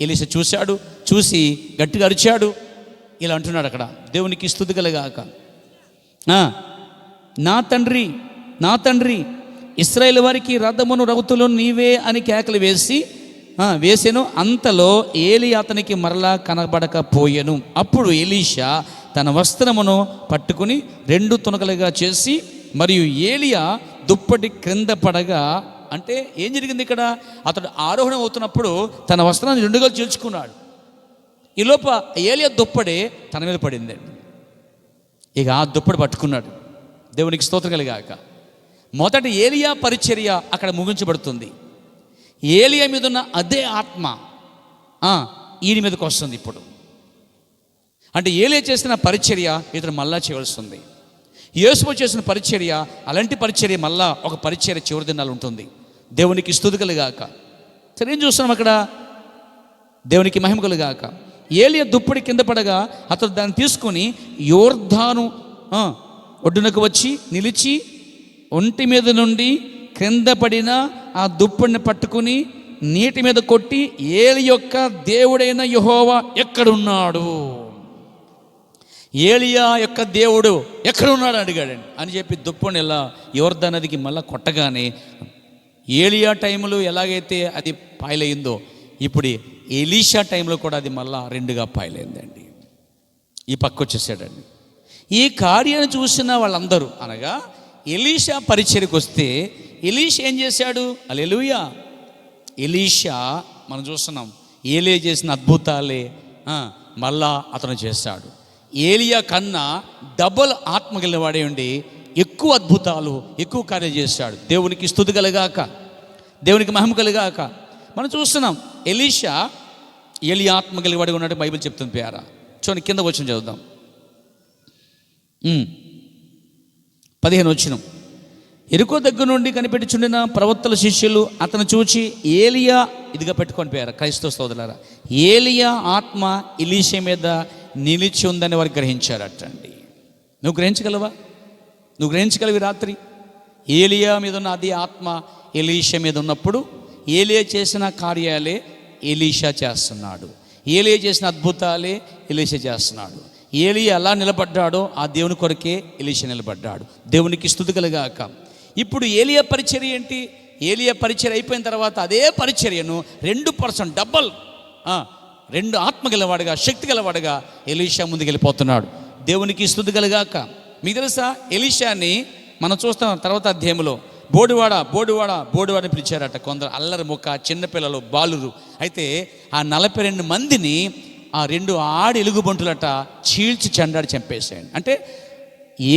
S1: ఎలీషా చూశాడు. చూసి గట్టిగా అరిచాడు. ఇలా అంటున్నాడు అక్కడ, దేవునికి స్తుతి కలుగాక. నా తండ్రి, నా తండ్రి, ఇశ్రాయేలు వారికి రథమును రౌతులను నీవే అని కేకలు వేసెను. అంతలో ఏలి అతనికి మరలా కనబడకపోయెను. అప్పుడు ఎలీషా తన వస్త్రమును పట్టుకుని 2 తునకలుగా చేసి, మరియు ఏలియా దుప్పటి క్రింద పడగా, అంటే ఏం జరిగింది ఇక్కడ? అతడు ఆరోహణ అవుతున్నప్పుడు తన వస్త్రాన్ని 2గా చీల్చుకున్నాడు. ఈ లోప ఏలియా దుప్పటి తన మీద పడిందండి. ఇక ఆ దుప్పటి పట్టుకున్నాడు. దేవునికి స్తోత్రం కలుగాక. మొదటి ఏలియా పరిచర్య అక్కడ ముగించబడుతుంది. ఏలియా మీద ఉన్న అదే ఆత్మ ఈయన మీదకి వస్తుంది ఇప్పుడు. అంటే ఏలియా చేసిన పరిచర్య ఇతను మళ్ళా చేయవలసింది. యేసు చేసిన పరిచర్య, అలాంటి పరిచర్య మళ్ళా ఒక పరిచర్య చివరి దినాలు ఉంటుంది. దేవునికి స్తుతి కలుగాక. సరే ఏం చూస్తున్నాం అక్కడ? దేవునికి మహిమ కలుగాక. ఏలియా దుప్పటి కింద పడగా అతడు దాన్ని తీసుకుని యోర్దాను ఒడ్డునకు వచ్చి నిలిచి, ఒంటి మీద నుండి క్రింద పడిన ఆ దుప్పటిని పట్టుకుని నీటి మీద కొట్టి, ఏలి యొక్క దేవుడైన యెహోవా ఎక్కడున్నాడు, ఏలియా యొక్క దేవుడు ఎక్కడున్నాడు అడిగాడండి అని చెప్పి దుప్పటిని ఇలా యోర్దాను నదికి మళ్ళీ కొట్టగానే, ఏలియా టైంలో ఎలాగైతే అది పాయలైందో ఇప్పుడు ఎలీషా టైంలో కూడా అది మళ్ళా 2గా పాయలైందండి. ఈ పక్క వచ్చేసాడండి. ఈ కార్యాన్ని చూసిన వాళ్ళందరూ, అనగా ఎలీషా పరిచర్యకు వస్తే ఎలీషా ఏం చేశాడు? హల్లెలూయా. ఎలీషా మనం చూస్తున్నాం, ఏలియా చేసిన అద్భుతాలే మళ్ళా అతను చేశాడు. ఏలియా కన్నా డబుల్ ఆత్మ గలవాడే ఉండి ఎక్కువ అద్భుతాలు, ఎక్కువ కార్యాలు చేశాడు. దేవునికి స్తుతి కలుగాక. దేవునికి మహిమ కలుగాక. మనం చూస్తున్నాం ఎలీషా ఏలియా ఆత్మ కలిగివాడిగా ఉన్నట్టు బైబిల్ చెప్తుంది ప్యారా. చూడండి కింద వచ్చిన చదువుదాం. 15 వచనం. ఎరుకో దగ్గర నుండి కనిపెట్టుచుండిన ప్రవక్తల శిష్యులు అతను చూచి ఏలియా, ఇదిగా పెట్టుకొని పోయారు క్రైస్తవ సోదరులారా, ఏలియా ఆత్మ ఎలీషా మీద నిలిచి ఉందని వారు గ్రహించారటండి. నువ్వు గ్రహించగలవా? నువ్వు గ్రహించగలవి? రాత్రి ఏలియా మీద ఉన్న అదే ఆత్మ ఎలీషా మీద ఉన్నప్పుడు ఏలియా చేసిన కార్యాలే ఎలీషా చేస్తున్నాడు. ఏలియా చేసిన అద్భుతాలే ఎలీషా చేస్తున్నాడు. ఏలియా ఎలా నిలబడ్డాడో ఆ దేవుని కొరకే ఎలీషా నిలబడ్డాడు. దేవునికి స్తుతి కలుగాక. ఇప్పుడు ఏలియా పరిచర్య ఏంటి? ఏలియా పరిచర్య అయిపోయిన తర్వాత అదే పరిచర్యను 2% డబల్ 2 ఆత్మ గలవాడుగా, శక్తి గలవాడుగా ఎలీషా ముందుకు వెళ్ళిపోతున్నాడు. దేవునికి స్తుతి కలుగాక. మీకు తెలుసా, ఎలీషాని మనం చూస్తాం తర్వాత అధ్యాయంలో బోడివాడని పిలిచారట కొందరు అల్లరి ముక్క, చిన్నపిల్లలు, బాలురు. అయితే ఆ 42 మందిని ఆ 2 ఆడి ఎలుగుబంటులట చీల్చి చెండాడి చంపేశాడు. అంటే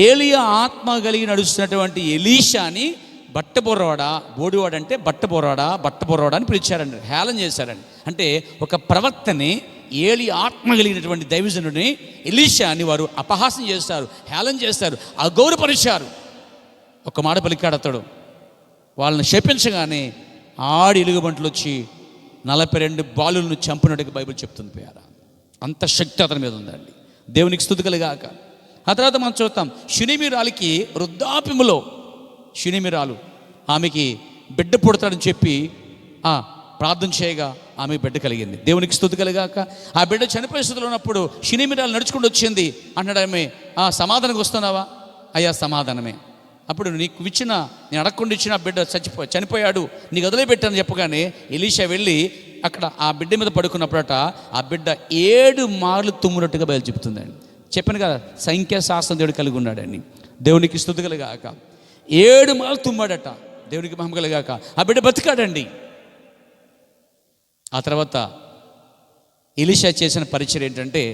S1: ఏలియా ఆత్మ కలిగి నడుస్తున్నటువంటి ఎలీషాని బోడివాడ అంటే బట్టబొరవాడా అని పిలిచారండి, హేళన చేశారండి. అంటే ఒక ప్రవక్తని, ఏలియా ఆత్మ కలిగినటువంటి దైవజనుడిని, ఎలీషాని వారు అపహాసం చేస్తారు, హేళన చేస్తారు, అగౌరవపరిచారు. ఒక మాట పలికాడు అతడు. వాళ్ళని శపించగానే ఆడి ఎలుగుబంట్లు వచ్చి 42 బాలులను చంపినట్టుగా బైబిల్ చెప్తుంది ప్రియారా. అంత శక్తి అతని మీద ఉందండి. దేవునికి స్తుతి కలుగాక. ఆ తర్వాత మనం చూస్తాం, షునేమిరాలికి వృద్ధాప్యములో షునేమిరాలు ఆమెకి బిడ్డ పుడతాడని చెప్పి ప్రార్థన చేయగా ఆమె బిడ్డ కలిగింది. దేవునికి స్తుతి కలుగాక. ఆ బిడ్డ చనిపోయే స్థితిలో ఉన్నప్పుడు షునేమిరాలు నడుచుకుంటూ వచ్చింది. అన్నాడు ఆమె, సమాధానంగా వస్తున్నావా? అయ్యా సమాధానమే. అప్పుడు నేను అడగకుండా ఇచ్చిన బిడ్డ చనిపోయాడు, నీకు వదిలిపెట్టాను చెప్పగానే ఎలీషా వెళ్ళి అక్కడ ఆ బిడ్డ మీద పడుకున్నప్పుడట ఆ బిడ్డ 7 మార్లు తుమ్మునట్టుగా బయలు చెప్తుందండి. చెప్పాను కదా, సంఖ్యాశాస్త్రం దేవుడు కలిగి ఉన్నాడని. దేవునికి స్తుతి కలుగాక. 7 మార్లు తుమ్మాడట. దేవునికి మహిమ కలుగాక. ఆ బిడ్డ బతికాడండి. ఆ తర్వాత ఎలీషా చేసిన పరిచయం ఏంటంటే,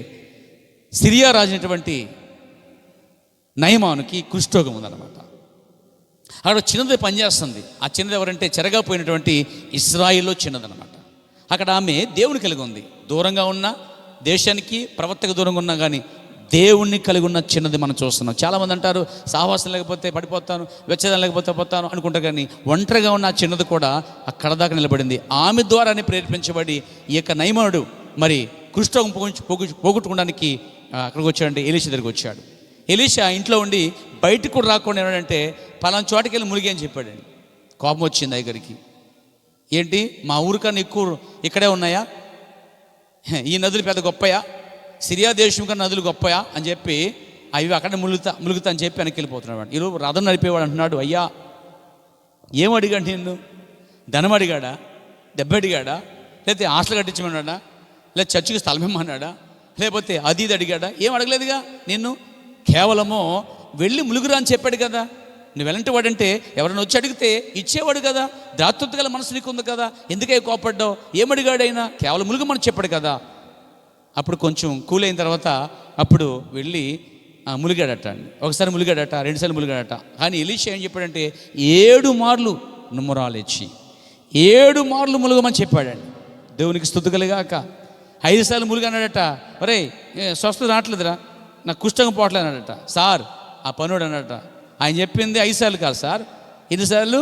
S1: సిరియా రాజైనటువంటి నయమానుకి కుష్ఠరోగం ఉందన్నమాట. అక్కడ చిన్నది పనిచేస్తుంది. ఆ చిన్నది ఎవరంటే చెరగపోయినటువంటి ఇశ్రాయేల్లో చిన్నదనమాట. అక్కడ ఆమె దేవుని కలిగి ఉంది. దూరంగా ఉన్న దేశానికి, ప్రవక్తకు దూరంగా ఉన్నా కానీ దేవుణ్ణి కలిగి ఉన్న చిన్నది మనం చూస్తున్నాం. చాలామంది అంటారు, సాహసం లేకపోతే పడిపోతాను, వెచ్చదనం లేకపోతే పోతాను అనుకుంటారు. కానీ ఒంటరిగా ఉన్న ఆ చిన్నది కూడా అక్కడ దాకా నిలబడింది. ఆమె ద్వారానే ప్రేరేపించబడి ఈ యొక్క నయమానుడు మరి కుష్ఠరోగం పోగొట్టుకోవడానికి అక్కడికి వచ్చాడంటే ఎలీషా దగ్గరికి వచ్చాడు. ఎలీషా ఇంట్లో ఉండి బయటకు కూడా రాకుండా ఏమంటే, పలానా చోటకి వెళ్ళి ములిగి అని చెప్పాడండి. కోపం వచ్చింది దగ్గరికి. ఏంటి, మా ఊరికన్నా ఎక్కువ ఇక్కడే ఉన్నాయా? ఈ నదులు పెద్ద గొప్పయా? సిరియా దేశం కన్నా నదులు గొప్పయా అని చెప్పి అవి అక్కడే ములుగుతా అని చెప్పి వెనక్కి వెళ్ళిపోతున్నాడు. ఈరోజు రథం నడిపేవాడు అంటున్నాడు, అయ్యా ఏం అడిగాడు నిన్ను? ధనం అడిగాడా? దెబ్బ అడిగాడా? లేకపోతే హాస్టల్ కట్టించమన్నాడా? లేదా చర్చికి స్థలం ఇమ్మన్నాడా? లేకపోతే అది ఇది అడిగాడా? ఏం అడగలేదుగా నిన్ను. కేవలము వెళ్ళి ములుగురా అని చెప్పాడు కదా. నువ్వు ఎలాంటి వాడంటే ఎవరైనా వచ్చి అడిగితే ఇచ్చేవాడు కదా. దాతృత్వ గల మనసు నీకు ఉంది కదా, ఎందుకే కోపడ్డావు? ఏమడిగాడైనా? కేవలం ములుగుమని చెప్పాడు కదా. అప్పుడు కొంచెం కూల్ అయిన తర్వాత అప్పుడు వెళ్ళి ములిగాడట అండి. ఒకసారి ములిగాడట, 2 సార్లు ములిగాడట. కానీ ఎలీషా ఏం చెప్పాడంటే 7 మార్లు నుమ్మరాలు ఇచ్చి 7 మార్లు ములుగమని చెప్పాడండి. దేవునికి స్తుతి కలుగాక. 5 సార్లు ములిగన్నాడట. ఒరే స్వస్థత రావట్లేదురా, నాకు కుష్ఠంగా పోవట్లేదు అన్నాడట. సార్ ఆ పనుడు అన్నాడట, ఆయన చెప్పింది 5 సార్లు కాదు సార్, 8 సార్లు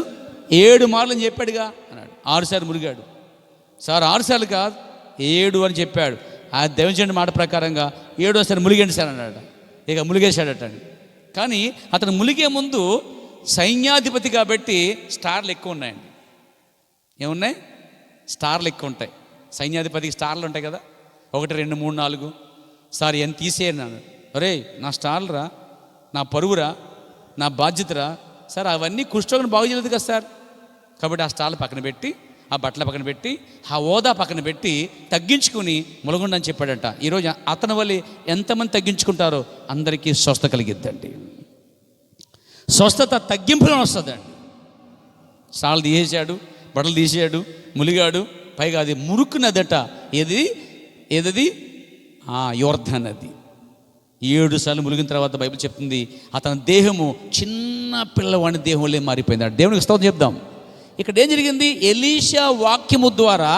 S1: 7 మార్లు అని చెప్పాడుగా అన్నాడు. 6 సార్లు ములిగాడు. సార్ 6 సార్లు కాదు 7 అని చెప్పాడు. ఆ దేవజనుడి మాట ప్రకారంగా 7వ ములిగండి సార్ అన్నాడు. ఇక ములిగేశాడట. కానీ అతను ములిగే ముందు సైన్యాధిపతి కాబట్టి స్టార్లు ఎక్కువ ఉన్నాయండి. ఏమున్నాయి? స్టార్లు ఎక్కువ ఉంటాయి. సైన్యాధిపతికి స్టార్లు ఉంటాయి కదా, 1 2 3 4. సార్ ఎంత తీసేయను అన్నాడు. అరే నా స్టార్లు రా, నా పరువురా, నా బాధ్యతరా సార్. అవన్నీ కుష్ఠరోగం బాగు చేయలేదు కదా సార్. కాబట్టి ఆ స్టార్లు పక్కన పెట్టి, ఆ బట్టల పక్కన పెట్టి, ఆ హోదా పక్కన పెట్టి తగ్గించుకుని ములగుండని చెప్పాడంట. ఈరోజు అతని వల్ల ఎంతమంది తగ్గించుకుంటారో అందరికీ స్వస్థత కలిగిద్దండి. స్వస్థత తగ్గింపులో వస్తుందండి. స్టార్లు తీసేశాడు, బట్టలు తీసేశాడు, ములిగాడు. పైగా అది మురుకు నదట. ఏదది యోర్ధా నది. 7 సార్లు ములిగిన తర్వాత బైబిల్ చెప్తుంది అతని దేహము చిన్న పిల్లవాడి దేహంలో మారిపోయింది. దేవునికి స్తోత్రం చెప్దాం. ఇక్కడ ఏం జరిగింది? ఎలీషా వాక్యము ద్వారా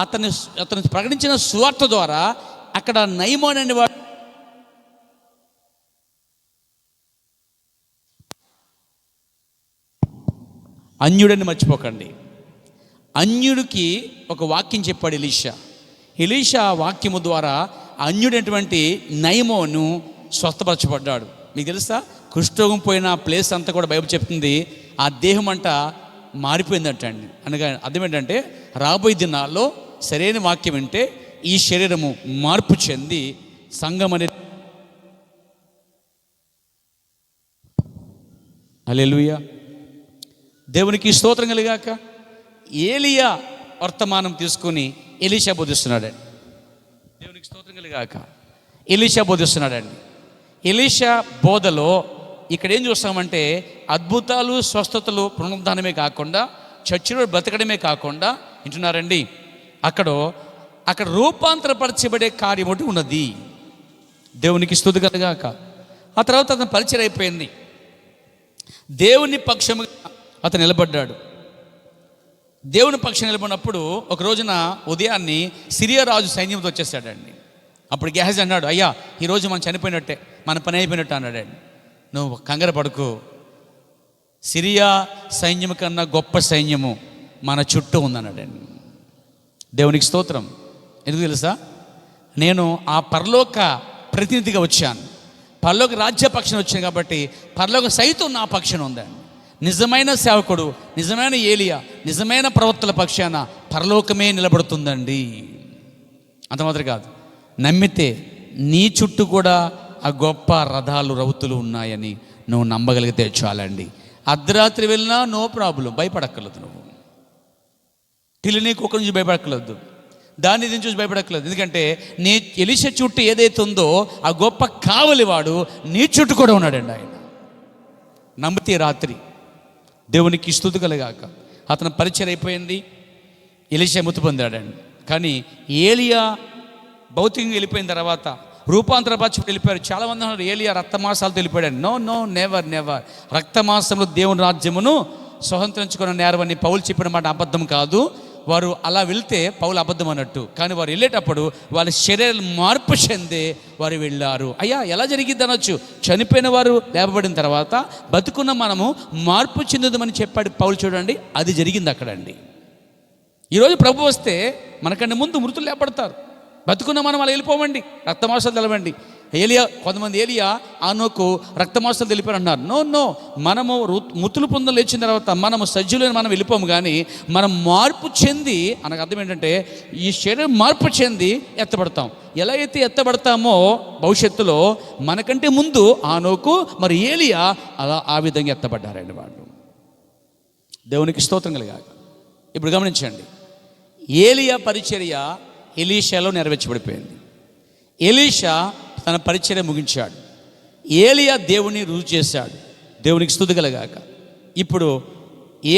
S1: అతను ప్రకటించిన సువార్త ద్వారా అక్కడ నయమాన్ అనేవాడు అన్యుడని మర్చిపోకండి. అన్యుడికి ఒక వాక్యం చెప్పాడు ఎలీషా వాక్యము ద్వారా అన్యుడైనటువంటి నయమోను స్వస్థపరచబడ్డాడు. మీకు తెలుసా, కుష్ఠరోగం పోయిన ప్లేస్ అంతా కూడా బైబిల్ చెప్తుంది ఆ దేహం అంట మారిపోయిందంట అండి. అనగా అర్థం ఏంటంటే రాబోయే దినాల్లో సరైన వాక్యం వింటే ఈ శరీరము మార్పు చెంది సంఘం అనే హల్లెలూయా దేవునికి స్తోత్రం కలిగాక. ఏలియా వర్తమానం తీసుకుని ఎలీషా బోధిస్తున్నాడండి. దేవునికి స్తోత్రం కలిగాక. ఎలీషా బోధిస్తున్నాడండి. ఎలీషా బోధలో ఇక్కడ ఏం చూస్తామంటే అద్భుతాలు, స్వస్థతలు, పునరుద్ధానమే కాకుండా చర్చిలో బ్రతకడమే కాకుండా వింటున్నారండి, అక్కడ రూపాంతరపరచబడే కార్యం ఒకటి ఉన్నది. దేవునికి స్తుతి కలుగాక. ఆ తర్వాత అతను పరిచయం అయిపోయింది. దేవుని పక్షము అతను నిలబడ్డాడు. దేవుని పక్షం నిలబడినప్పుడు ఒక రోజున ఉదయాన్ని సిరియా రాజు సైన్యంతో వచ్చేసాడండి. అప్పుడు గెహజీ అన్నాడు, అయ్యా ఈరోజు మనం చనిపోయినట్టే, మన పని అయిపోయినట్టు అన్నాడండి. నువ్వు కంగారు పడుకో, సిరియా సైన్యము కన్నా గొప్ప సైన్యము మన చుట్టూ ఉందన్నాడండి. దేవునికి స్తోత్రం. ఎందుకు తెలుసా? నేను ఆ పరలోక ప్రతినిధిగా వచ్చాను, పరలోక రాజ్యపక్షం వచ్చాను కాబట్టి పరలోక సైతం నా పక్షాన ఉందండి. నిజమైన సేవకుడు, నిజమైన ఏలియా, నిజమైన ప్రవక్తల పక్షాన పరలోకమే నిలబడుతుందండి. అంత మాత్రం కాదు, నమ్మితే నీ చుట్టూ కూడా ఆ గొప్ప రథాలు, రౌతులు ఉన్నాయని నువ్వు నమ్మగలిగితే చాలండి. అర్ధరాత్రి వెళ్ళినా నో ప్రాబ్లం, భయపడక్కర్లేదు. నువ్వు పిల్లిని కుక్క నుంచి భయపడక్కర్లేదు, దాన్ని దీన్ని చూసి భయపడక్కర్లేదు. ఎందుకంటే నీ ఎలీషా చుట్టూ ఏదైతే ఉందో ఆ గొప్ప కావలివాడు నీ చుట్టూ కూడా ఉన్నాడండి. ఆయన నమ్మితే రాత్రి దేవునికి స్తుతి కలుగాక. అతను పరిచయం అయిపోయింది. ఎలీషా మృతి పొందాడండి. కానీ ఏలియా భౌతికంగా వెళ్ళిపోయిన తర్వాత రూపాంతరపరచి వెళ్ళిపోయారు. చాలామంది అన్నారు ఏలియా రక్తమాసాలతో వెళ్ళిపోయాడు. No, never. రక్తమాసంలో దేవుని రాజ్యమును స్వతంత్రించుకున్న నేరవని పౌలు చెప్పిన మాట అబద్ధం కాదు. వారు అలా వెళ్తే పౌలు అబద్ధం అన్నట్టు. కానీ వారు వెళ్ళేటప్పుడు వాళ్ళ శరీరాలు మార్పు చెందే వారు వెళ్ళారు. అయ్యా ఎలా జరిగిద్ది అనొచ్చు. చనిపోయిన వారు లేపబడిన తర్వాత బతుకున్న మనము మార్పు చెందుదామని చెప్పాడు పౌలు. చూడండి, అది జరిగింది అక్కడండి. ఈరోజు ప్రభు వస్తే మనకంటే ముందు మృతులు లేపడతారు. బతుకున్న మనం అలా వెళ్ళిపోమండి, రక్తమాసాలు తెలవండి. కొంతమంది ఏలియా ఆనోకు రక్తమాసాలు తెలిపారు అన్నారు. నో, మనము మృతులు పొందలు లేచిన తర్వాత మనము సజ్జులని మనం వెళ్ళిపోము. కానీ మనం మార్పు చెంది, అనకు అర్థం ఏంటంటే ఈ శరీరం మార్పు చెంది ఎత్తబడతాం. ఎలా అయితే ఎత్తబడతామో భవిష్యత్తులో మనకంటే ముందు ఆనోకు మరి ఏలియా అలా ఆ విధంగా ఎత్తబడ్డారండి వాళ్ళు. దేవునికి స్తోత్రం కలిగాక. ఇప్పుడు గమనించండి, ఏలియా పరిచర్య ఎలీషాలో నెరవేర్చబడిపోయింది. ఎలీషా తన పరిచర్య ముగించాడు. ఏలియా దేవుని రుజువు చేశాడు. దేవునికి స్తుతి కలుగాక. ఇప్పుడు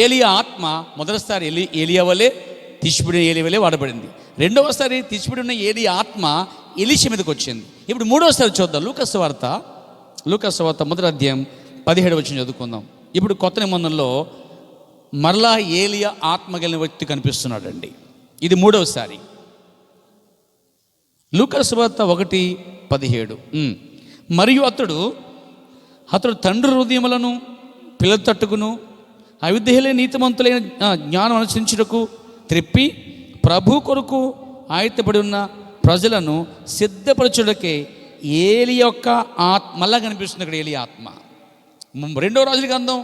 S1: ఏలియా ఆత్మ మొదటిసారి ఏలియా వలె, తిష్బిడిన ఏలియా వలె వాడబడింది. రెండవసారి తిష్బిడిన ఏలియా ఆత్మ ఎలీషా మీదకి వచ్చింది. ఇప్పుడు మూడవసారి చూద్దాం. లూకాసు వార్త మొదటి అధ్యాయం 17 వచనం చదువుకుందాం. ఇప్పుడు కొత్త నిబంధనలో మరలా ఏలియా ఆత్మ కలిగిన వ్యక్తి కనిపిస్తున్నాడండి. ఇది మూడవసారి. లూకాసు వార్త 1:17. మరియు అతడు తండ్రి హృదయములను పిల్లల తట్టుకును అవిధేయులే నీతిమంతులైన జ్ఞానం అనుసరించుటకు త్రిప్పి ప్రభు కొరకు ఆయత్తపడి ఉన్న ప్రజలను సిద్ధపరచుటకే ఏలి యొక్క ఆత్మ మళ్ళా కనిపిస్తుంది. ఇక్కడ ఏలి ఆత్మ. రెండవ రాజుల గ్రంథం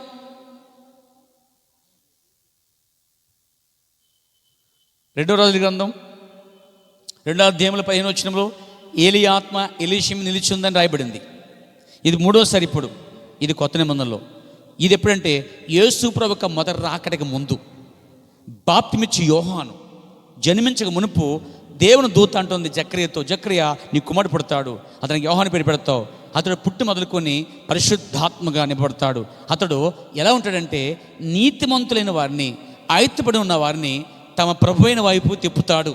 S1: 2వ అధ్యాయంలో 15 వచనంలో ఏలి ఆత్మ ఎలీషా మీద నిలిచి ఉందని రాయబడింది. ఇది మూడోసారి. ఇప్పుడు ఇది కొత్త నిబంధనలో. ఇది ఎప్పుడంటే యేసు ప్రభువు మొదటి రాకడకి ముందు బాప్తిమిచ్చి యోహాను జన్మించక మునుపు దేవుని దూత అంటుంది జకర్యాతో, జకర్యా నీ కుమారుడు పుడతాడు, అతనికి యోహాను పేరు పెడతావు. అతడు పుట్టి మొదలుకొని పరిశుద్ధాత్మగా నిలబడతాడు. అతడు ఎలా ఉంటాడంటే నీతిమంతులైన వారిని, ఆయత్తపడి ఉన్న వారిని తమ ప్రభువైన వైపు తిప్పుతాడు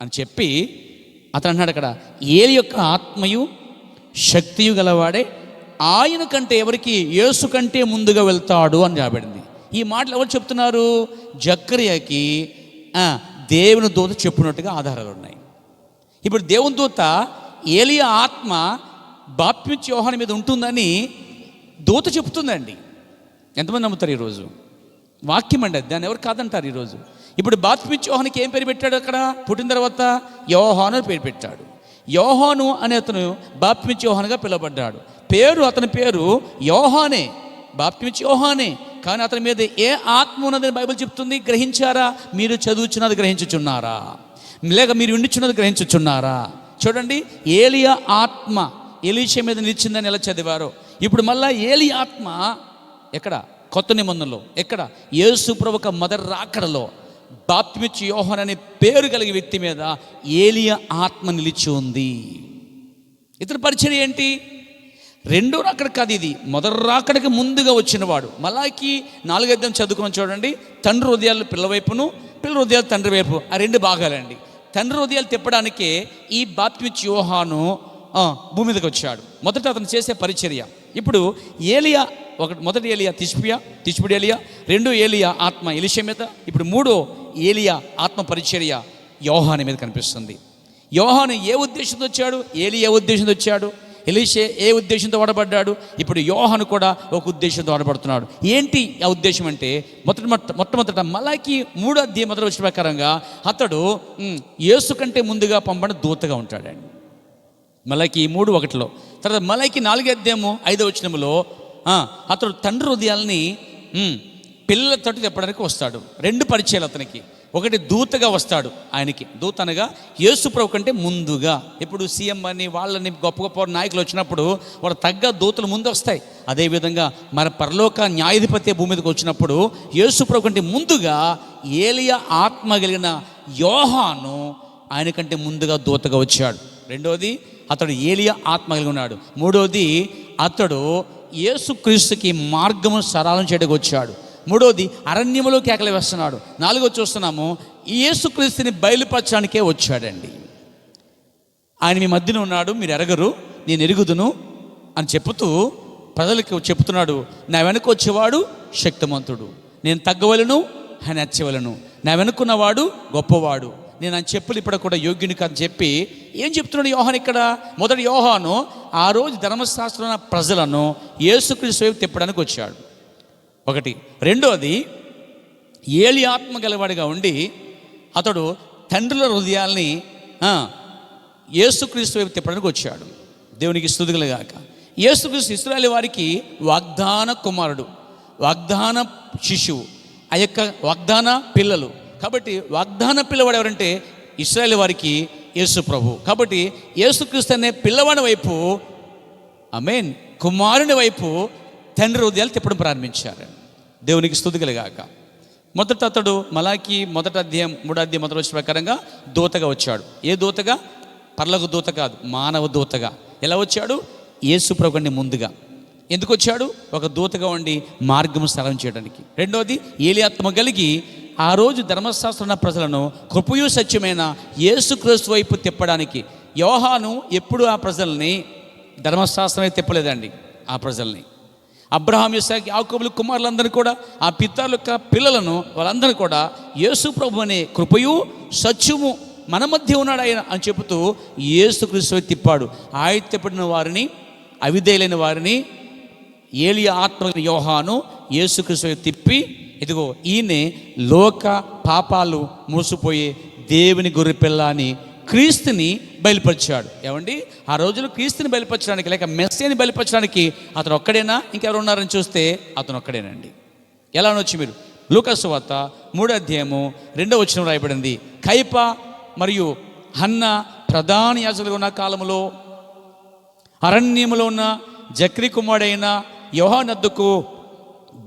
S1: అని చెప్పి అతను అన్నాడు. అక్కడ ఏలి యొక్క ఆత్మయు శక్తియు గలవాడే ఆయన కంటే ఎవరికి యేసు కంటే ముందుగా వెళ్తాడు అని రాబడింది. ఈ మాటలు ఎవరు చెప్తున్నారు? జక్కరియకి దేవుని దూత చెప్పినట్టుగా ఆధారాలు ఉన్నాయి. ఇప్పుడు దేవుని దూత ఏలియా ఆత్మ బాప్తిస్మం యోహాను మీద ఉంటుందని దూత చెప్తుందండి. ఎంతమంది నమ్ముతారు ఈరోజు? వాక్యం అండి, దాన్ని ఎవరు కాదంటారు ఈరోజు. ఇప్పుడు బాప్తిస్మం యోహానుకి ఏం పేరు పెట్టాడు? అక్కడ పుట్టిన తర్వాత యోహాను అని పేరు పెట్టాడు. యోహాను అనే అతను బాప్తిస్మం యోహానుగా పిలువబడ్డాడు. అతని పేరు యోహానే, బాప్తిస్మం యోహానే. కానీ అతని మీద ఏ ఆత్మ ఉన్నదని బైబిల్ చెప్తుంది? గ్రహించారా? మీరు చదువుచున్నది గ్రహించుచున్నారా? లేక మీరు ఉండిచున్నది గ్రహించుచున్నారా? చూడండి, ఏలియా ఆత్మ ఎలీషా మీద నిలిచిందని ఎలా చదివారో, ఇప్పుడు మళ్ళా ఏలియా ఆత్మ ఎక్కడ? కొత్త నిబంధనలో. ఎక్కడ? యేసు ప్రభువు మొదటి రాకడలో బాప్తిస్మం యోహాను అనే పేరు కలిగే వ్యక్తి మీద ఏలియా ఆత్మ నిలిచి ఉంది. ఇతని పరిచయం ఏంటి? రెండో రాకడ కాదు, ఇది మొదటి రాకడకి ముందుగా వచ్చినవాడు. మలాకి 4 చదువుకుని చూడండి. తండ్రి హృదయాలు పిల్ల వైపును, పిల్ల హృదయాలు తండ్రి వైపు, ఆ 2 భాగాలండి. తండ్రి హృదయాలు తిప్పడానికే ఈ బాప్తిస్మం యోహాను భూమి మీదకి వచ్చాడు. మొదట అతను చేసే పరిచర్య. ఇప్పుడు ఏలియా మొదటి ఏలియా తిష్బిడి ఏలియా, 2 ఏలియా ఆత్మ ఎలీషా మీద, ఇప్పుడు 3 ఏలియా ఆత్మ పరిచర్య యోహాను మీద కనిపిస్తుంది. యోహాను ఏ ఉద్దేశంతో వచ్చాడు? ఏలియా ఉద్దేశంతో వచ్చాడు. ఎలీషా ఏ ఉద్దేశంతో వాడబడ్డాడు? ఇప్పుడు యోహాను కూడా ఒక ఉద్దేశంతో వాడబడుతున్నాడు. ఏంటి ఆ ఉద్దేశం అంటే, మొట్టమొదట మలాకి 3 మొదటి వచ్చిన ప్రకారంగా అతడు యేసు కంటే ముందుగా పంపబడిన దూతగా ఉంటాడండి. మలాకి 3:1. తర్వాత మలాకి 4 వచనంలో అతడు తండ్రి హృదయాల్ని పిల్లల తట్టు చెప్పడానికి వస్తాడు. 2 పరిచయాలు అతనికి. ఒకటి దూతగా వస్తాడు. ఆయనకి దూత అనగా యేసు ప్రభు కంటే ముందుగా. ఇప్పుడు సీఎం అని వాళ్ళని గొప్ప గొప్ప నాయకులు వచ్చినప్పుడు వాళ్ళ తగ్గ దూతలు ముందు వస్తాయి. అదేవిధంగా మన పరలోక న్యాయాధిపతి భూమి మీదకి వచ్చినప్పుడు యేసు ప్రభు కంటే ముందుగా ఏలియా ఆత్మ కలిగిన యోహాను ఆయన కంటే ముందుగా దూతగా వచ్చాడు. రెండోది, అతడు ఏలియా ఆత్మ కలిగి ఉన్నాడు. మూడోది, అతడు యేసుక్రీస్తుకి మార్గము సరళం చేయడానికి వచ్చాడు. మూడోది, అరణ్యములో కేకలు వేస్తున్నాడు. 4 చూస్తున్నాము, యేసుక్రీస్తుని బయలుపరచడానికే వచ్చాడండి. ఆయన మీ మధ్యన ఉన్నాడు, మీరు ఎరగరు, నేను ఎరుగుదును అని చెప్తూ ప్రజలకు చెప్తున్నాడు. నా వెనుక వచ్చేవాడు శక్తిమంతుడు, నేను తగ్గవలను, ఆయన హెచ్చవలను. నా వెనుకున్నవాడు గొప్పవాడు, నేను ఆయన చెప్పులు ఇప్పుడు కూడా యోగ్యుని కాదని చెప్పి ఏం చెప్తున్నాడు యోహాను ఇక్కడ? మొదటి యోహాను ఆ రోజు ధర్మశాస్త్రంలో ప్రజలను యేసుక్రీస్తు వైపు తిప్పడానికి వచ్చాడు. ఒకటి. రెండోది, ఏలి ఆత్మ గలవాడిగా ఉండి అతడు తండ్రుల హృదయాల్ని యేసుక్రీస్తు వైపు తిప్పడానికి వచ్చాడు. దేవునికి స్తుతి కలుగాక. యేసుక్రీస్తు ఇశ్రాయేలు వారికి వాగ్దాన కుమారుడు, వాగ్దాన శిశువు, ఆ యొక్క వాగ్దాన పిల్లలు. కాబట్టి వాగ్దాన పిల్లవాడు ఎవరంటే ఇశ్రాయేలు వారికి యేసు ప్రభు. కాబట్టి యేసుక్రీస్తు అనే పిల్లవాడి వైపు, ఆమేన్, కుమారుని వైపు తండ్రి హృదయాలు తిప్పడం ప్రారంభించారు. దేవునికి స్తుతి కలుగాక. మొదట అతడు మలాకి 3 మొదటి వచ్చిన ప్రకారంగా దూతగా వచ్చాడు. ఏ దూతగా? పరలోక దూత కాదు, మానవ దూతగా. ఎలా వచ్చాడు? యేసు ప్రభు కంటే ముందుగా. ఎందుకు వచ్చాడు? ఒక దూతగా ఉండి మార్గం సరళం చేయడానికి. రెండోది, ఏలియాత్మ కలిగి ఆ రోజు ధర్మశాస్త్ర ప్రజలను కృపయు సత్యమైన యేసుక్రీస్తు వైపు తిప్పడానికి. యోహాను ఎప్పుడు ఆ ప్రజల్ని ధర్మశాస్త్రమే తిప్పలేదండి. ఆ ప్రజల్ని అబ్రహాం, ఇస్సాకు, యాకోబుల కుమారులందరూ కూడా, ఆ పితరుల యొక్క పిల్లలను వాళ్ళందరూ కూడా యేసు ప్రభు అనే కృపయు సత్యము మన మధ్య ఉన్నాడు ఆయన అని చెబుతూ యేసుక్రీస్తు తిప్పాడు. ఆయన తిప్పడిన వారిని, అవిధేయులైన వారిని ఏలియా ఆత్మ యోహాను యేసుక్రీస్తు తిప్పి, ఇదిగో ఈయనే లోక పాపాలు మోసిపోయే దేవుని గొర్రెపిల్ల అని క్రీస్తుని బయలుపరిచాడు. ఏమండి, ఆ రోజుల్లో క్రీస్తుని బయలుపరచడానికి లేక మెస్సీని బయలుపరచడానికి అతను ఒక్కడేనా, ఇంకెవరు ఉన్నారని చూస్తే అతను ఒక్కడేనండి. ఎలా అనొచ్చు మీరు? లూకా సువార్త 3:2 రాయబడింది. కయప మరియు హన్న ప్రధాన యాజకులుగా ఉన్న కాలంలో అరణ్యములో ఉన్న జక్రీ కుమారుడైన యోహాను వద్దకు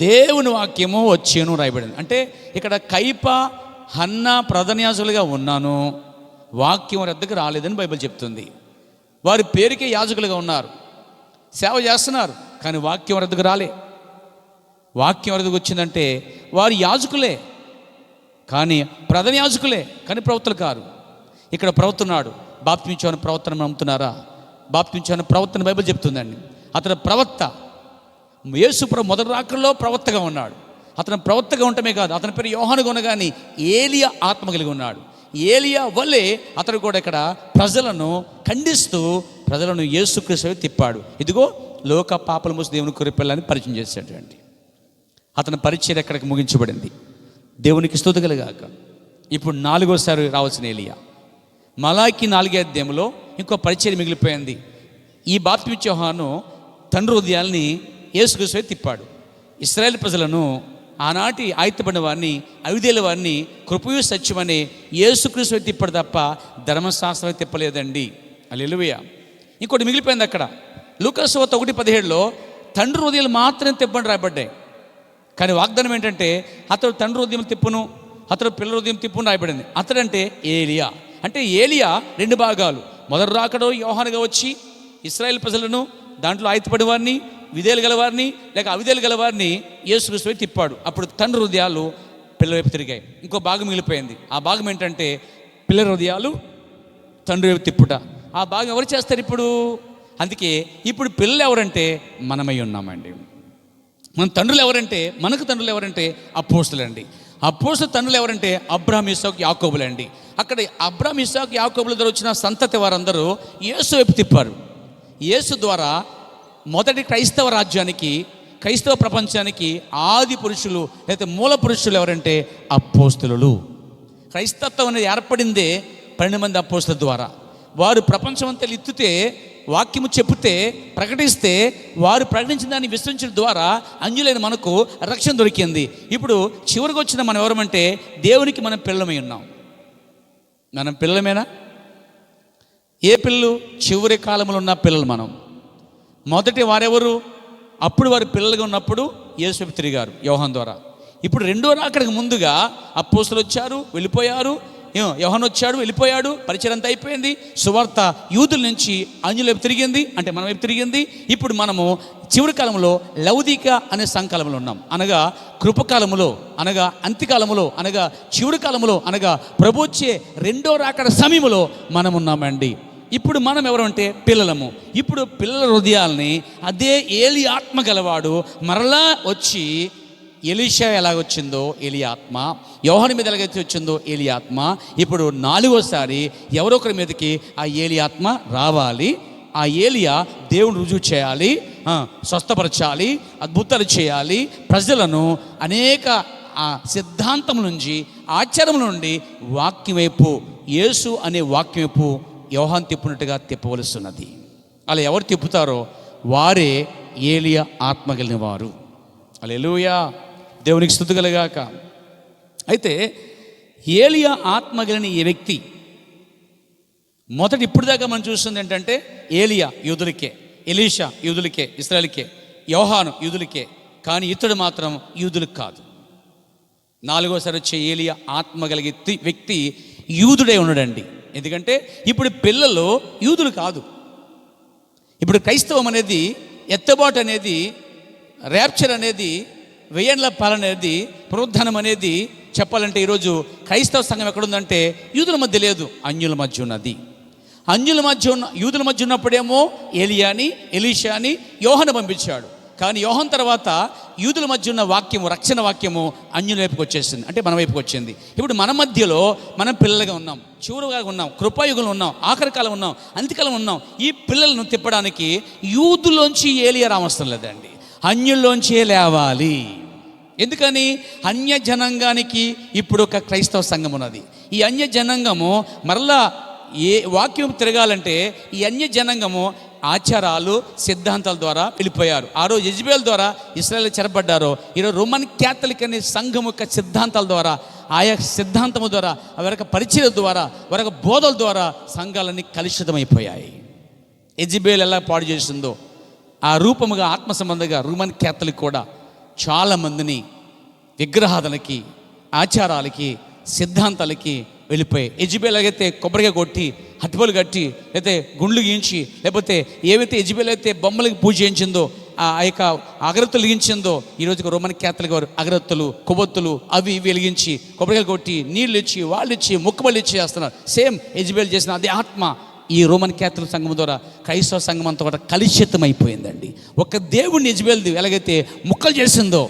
S1: దేవుని వాక్యము వచ్చేను రాయబడింది. అంటే ఇక్కడ కయప, హన్న ప్రధాన యాజకులుగా ఉన్నాను, వాక్యం వారి వద్దకు రాలేదని బైబిల్ చెప్తుంది. వారి పేరుకే యాజకులుగా ఉన్నారు, సేవ చేస్తున్నారు, కానీ వాక్యం వారి వద్దకు రాలే. వాక్యం వారి వద్దకు వచ్చిందంటే వారు యాజకులే, కానీ ప్రధాన యాజకులే, కానీ ప్రవక్తలు కారు. ఇక్కడ ప్రవక్తున్నాడు. బాప్తిస్మం ప్రవర్తన నమ్ముతున్నారా? బాప్తిస్మం ప్రవర్తన బైబిల్ చెప్తుందండి. అతను ప్రవక్త. యేసు ప్రభు మొదటి రాకడలో ప్రవక్తగా ఉన్నాడు. అతను ప్రవక్తగా ఉండటమే కాదు, అతని పేరు యోహానుగా ఉండగాని ఏలియా ఆత్మ కలిగి ఉన్నాడు. ఏలియా వల్లే అతడు కూడా ఇక్కడ ప్రజలను ఖండిస్తూ ప్రజలను యేసుక్రీస్తు తిప్పాడు. ఇదిగో లోక పాపల మోసి దేవుని కొరిపెళ్ళని పరిచయం చేశాడండి. అతని పరిచయం ఎక్కడికి ముగించబడింది. దేవునికి స్తుతి కలుగాక. ఇప్పుడు 4వసారి రావాల్సిన ఏలియా. మలాకి 4వ అధ్యాయంలో ఇంకో పరిచయం మిగిలిపోయింది. ఈ బాప్తిస్మా యోహాను తండ్రి హృదయాల్ని యేసుక్రీస్తు తిప్పాడు. ఇశ్రాయేలు ప్రజలను ఆనాటి ఆయుత్తపడిన వారిని, అవిధేయుల వారిని కృపయు సత్యమని యేసుక్రీస్తు తిప్పాడు తప్ప ధర్మశాస్త్రం తిప్పలేదండి. హల్లెలూయా. ఇంకోటి మిగిలిపోయింది అక్కడ. లూకాసు వార్త 1:17లో తండ్రి హృదయాలు మాత్రం తిప్పని రాయబడ్డాయి. కానీ వాగ్దానం ఏంటంటే అతడు తండ్రి హృదయం తిప్పును, అతడు పిల్లల హృదయం తిప్పును రాయబడింది. అతడంటే ఏలియా. అంటే ఏలియా 2 భాగాలు. మొదటి రాకడో యోహానుగా వచ్చి ఇశ్రాయేల్ ప్రజలను, దాంట్లో ఆయుత్తపడి వారిని, విధేయులు గలవారిని లేక అవిధేయులు గలవారిని యేసుక్రీస్తు తిప్పాడు. అప్పుడు తండ్రి హృదయాలు పిల్లల వైపు తిరిగాయి. ఇంకో భాగం మిగిలిపోయింది. ఆ భాగం ఏంటంటే పిల్లల హృదయాలు తండ్రి వైపు తిప్పుట. ఆ భాగం ఎవరు చేస్తారు ఇప్పుడు? అందుకే ఇప్పుడు పిల్లలు ఎవరంటే మనమై ఉన్నామండి. మన తండ్రులు ఎవరంటే, మనకు తండ్రులు ఎవరంటే అపోస్తలులండి. అపోస్తలు తండ్రులు ఎవరంటే అబ్రహాం, ఇస్సాకు, యాకోబులండి. అక్కడ అబ్రహాం, ఇస్సాకు, యాకోబుల ద్వారా వచ్చిన సంతతి వారందరూ యేసు వైపు తిప్పారు. యేసు ద్వారా మొదటి క్రైస్తవ రాజ్యానికి, క్రైస్తవ ప్రపంచానికి ఆది పురుషులు లేకపోతే మూల పురుషులు ఎవరంటే అపోస్తలులు. క్రైస్తత్వం అనేది ఏర్పడిందే 12 మంది అపోస్తలుల ద్వారా. వారు ప్రపంచమంతా ఎత్తితే, వాక్యము చెబితే, ప్రకటిస్తే, వారు ప్రకటించిన దాన్ని విశ్వసించడం ద్వారా అన్యులైన మనకు రక్షణ దొరికింది. ఇప్పుడు చివరికి వచ్చిన మనం ఎవరమంటే దేవునికి మనం పిల్లలమై ఉన్నాం. మనం పిల్లలమేనా? ఏ పిల్లలు? చివరి కాలంలో ఉన్న పిల్లలు మనం. మొదటి వారెవరు? అప్పుడు వారు పిల్లలుగా ఉన్నప్పుడు యేసు వైపు తిరిగారు యోహాను ద్వారా. ఇప్పుడు 2వ రాకడకు ముందుగా అపోస్తలులు వచ్చారు, వెళ్ళిపోయారు. యోహాను వచ్చాడు, వెళ్ళిపోయాడు, పరిచయం అంతా అయిపోయింది. సువార్త యూదుల నుంచి అన్యుల వైపు తిరిగింది, అంటే మన వైపు తిరిగింది. ఇప్పుడు మనము చివరి కాలంలో లౌదిక అనే సంకాలంలో ఉన్నాం. అనగా కృపకాలములో, అనగా అంత్యకాలములో, అనగా చివరి కాలములో, అనగా ప్రభు వచ్చే 2వ రాకడ సమయంలో మనం ఉన్నామండి. ఇప్పుడు మనం ఎవరంటే పిల్లలము. ఇప్పుడు పిల్లల హృదయాల్ని అదే ఏలి ఆత్మ గలవాడు మరలా వచ్చి, ఎలీషా ఎలాగొచ్చిందో ఏలి ఆత్మ, యోహాను మీద ఎలాగైతే వచ్చిందో ఏలి ఆత్మ, ఇప్పుడు 4వసారి ఎవరొకరి మీదకి ఆ ఏలి ఆత్మ రావాలి. ఆ ఏలియా దేవుని రుజువు చేయాలి, స్వస్థపరచాలి, అద్భుతాలు చేయాలి, ప్రజలను అనేక సిద్ధాంతం నుంచి, ఆచారం నుండి వాక్యం వైపు, యేసు అనే వాక్యం వైపు యోహాను తిప్పినట్టుగా తిప్పవలసినది. అలా ఎవరు తిప్పుతారో వారే ఏలియా ఆత్మ కలిగిన వారు. హల్లెలూయా. దేవునికి స్తుతి కలుగాక. అయితే ఏలియా ఆత్మ కలిగిన ఈ వ్యక్తి మొదటి ఇప్పుడు దాకా మనం చూస్తుంది ఏంటంటే ఏలియా యూదులకే, ఎలీషా యూదులకే, ఇశ్రాయేలుకే, యోహాను యూదులకే. కానీ ఇతడు మాత్రం యూదులకు కాదు. 4వసారి వచ్చే ఏలియా ఆత్మ కలిగే వ్యక్తి యూదుడే ఉన్నాడండి. ఎందుకంటే ఇప్పుడు పిల్లలు యూదులు కాదు. ఇప్పుడు క్రైస్తవం అనేది, ఎత్తబాటు అనేది, ర్యాప్చర్ అనేది, 1000 ఏళ్ల పాలన అనేది, పునరుద్ధానం అనేది చెప్పాలంటే ఈరోజు క్రైస్తవ సంఘం ఎక్కడుందంటే యూదుల మధ్య లేదు, అన్యుల మధ్య ఉన్నది. అన్యుల మధ్య ఉన్న, యూదుల మధ్య ఉన్నప్పుడేమో ఏలియాని, ఎలీషాని, యోహాను పంపించాడు. కానీ యోహాను తర్వాత యూదుల మధ్య ఉన్న వాక్యము, రక్షణ వాక్యము అన్యుల వైపుకి వచ్చేసింది, అంటే మన వైపుకి వచ్చింది. ఇప్పుడు మన మధ్యలో మనం పిల్లలుగా ఉన్నాం, చివరిగా ఉన్నాం, కృపాయుగంలో ఉన్నాం, ఆఖరి కాలం ఉన్నాం, అంత్యకాలం ఉన్నాం. ఈ పిల్లలను తిప్పడానికి యూదులోంచి ఏలియా రావడం లేదండి, అన్యుల్లోంచే లేవాలి. ఎందుకని? అన్య జనాంగానికి ఇప్పుడు ఒక క్రైస్తవ సంఘం ఉన్నది. ఈ అన్య జనాంగము మరలా ఏ వాక్యం తిరగాలంటే ఈ అన్య జనాంగము ఆచారాలు, సిద్ధాంతాల ద్వారా వెళ్ళిపోయారు. ఆ రోజు యెజబెల్ ద్వారా ఇశ్రాయేలు చెరపడ్డారో, ఈరోజు రోమన్ క్యాథలిక్ అనే సంఘం యొక్క సిద్ధాంతాల ద్వారా, ఆయా సిద్ధాంతము ద్వారా, వారి పరిచయం ద్వారా, వారి బోధల ద్వారా సంఘాలన్నీ కలుషితమైపోయాయి. యెజబెల్ ఎలా పాడు చేసిందో ఆ రూపముగా ఆత్మ సంబంధంగా రోమన్ క్యాథలిక్ కూడా చాలామందిని విగ్రహాలకి, ఆచారాలకి, సిద్ధాంతాలకి వెళ్ళిపోయాయి. యెజబెల్ అయితే కొబ్బరిగా కొట్టి, హత్తుబలు కట్టి, లేకపోతే గుండ్లు గీయించి, లేకపోతే ఏవైతే యెజబెల్ అయితే బొమ్మలకి పూజ చేయించిందో, ఆ యొక్క అగరత్తులు వెలిగించిందో, ఈరోజు రోమన్ క్యాథలిక్ వారు అగరత్తులు, కొవ్వొత్తులు అవి ఇవి వెలిగించి, కొబ్బరికాయలు కొట్టి, నీళ్ళు ఇచ్చి, వాళ్ళు ఇచ్చి, ముక్కబళ్ళు ఇచ్చి చేస్తున్నారు. సేమ్ యెజబెల్ చేసిన అదే ఆత్మ ఈ రోమన్ క్యాథలిక్ సంఘం ద్వారా క్రైస్తవ సంఘం అంతా కూడా కలుషితం అయిపోయిందండి. ఒక దేవుడిని యెజబెల్ ఎలాగైతే ముక్కలు చేసిందో,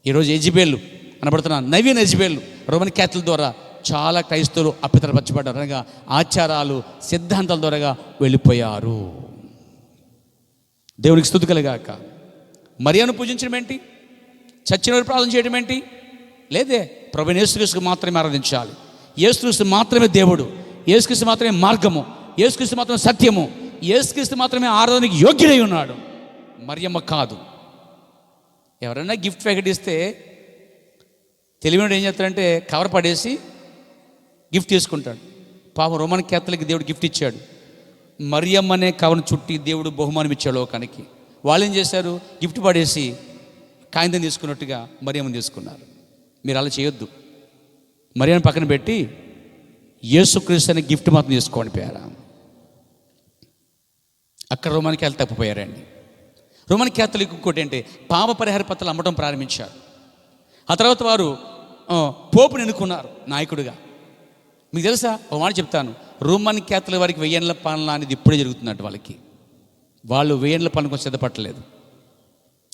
S1: ఈరోజు యెజబెలు అనబడుతున్న నవీన యెజబెలు రోమన్ క్యాథలిక్ ద్వారా చాలా క్రైస్తవులు అపవిత్రపరచబడ్డారు, అనగా ఆచారాలు సిద్ధాంతాల ద్వారాగా వెళ్ళిపోయారు. దేవునికి స్తుతి కలుగాక. మరియను పూజించడం ఏంటి? చచ్చిన వారు ప్రార్థన చేయడం ఏంటి? లేదే. ప్రభువైన యేసుక్రీస్తుకు మాత్రమే ఆరాధించాలి. యేసుక్రీస్తు మాత్రమే దేవుడు, యేసుక్రీస్తు మాత్రమే మార్గము, యేసుక్రీస్తు మాత్రమే సత్యము, యేసుక్రీస్తు మాత్రమే ఆరాధనకి యోగ్యుడై ఉన్నాడు, మరియమ్మ కాదు. ఎవరైనా గిఫ్ట్ ప్యాకెట్ ఇస్తే తెలివినోడు ఏం చేస్తాడంటే కవర్ పడేసి గిఫ్ట్ తీసుకుంటాడు. పాపం రోమన్ క్యాథలిక్ దేవుడు గిఫ్ట్ ఇచ్చాడు, మరియమ్మనే కవర్ను చుట్టి దేవుడు బహుమానం ఇచ్చాడు లోకానికి. వాళ్ళు ఏం చేశారు? గిఫ్ట్ పడేసి కాగితం తీసుకున్నట్టుగా మరియమ్మని తీసుకున్నారు. మీరు అలా చేయొద్దు. మరియమ్మని పక్కన పెట్టి యేసుక్రీస్తు అనే గిఫ్ట్ మాత్రం తీసుకోండి పేరా. అక్కడ రోమన్ క్యాథలిక్ తప్పిపోయారండి. రోమన్ క్యాథలిక్ ఇంకోటి అంటే పాప పరిహార పత్రాలు అమ్మటం ప్రారంభించారు. ఆ తర్వాత వారు పోపుని ఎన్నుకున్నారు నాయకుడిగా. మీకు తెలుసా, ఒక మాట చెప్తాను, రోమన్ క్యాథలిక్ వారికి 1000 ఏళ్ల పాలన అనేది ఇప్పుడే జరుగుతున్నట్టు. వాళ్ళు 1000 ఏళ్ల పాలన కొంచెం సిద్ధపట్టలేదు.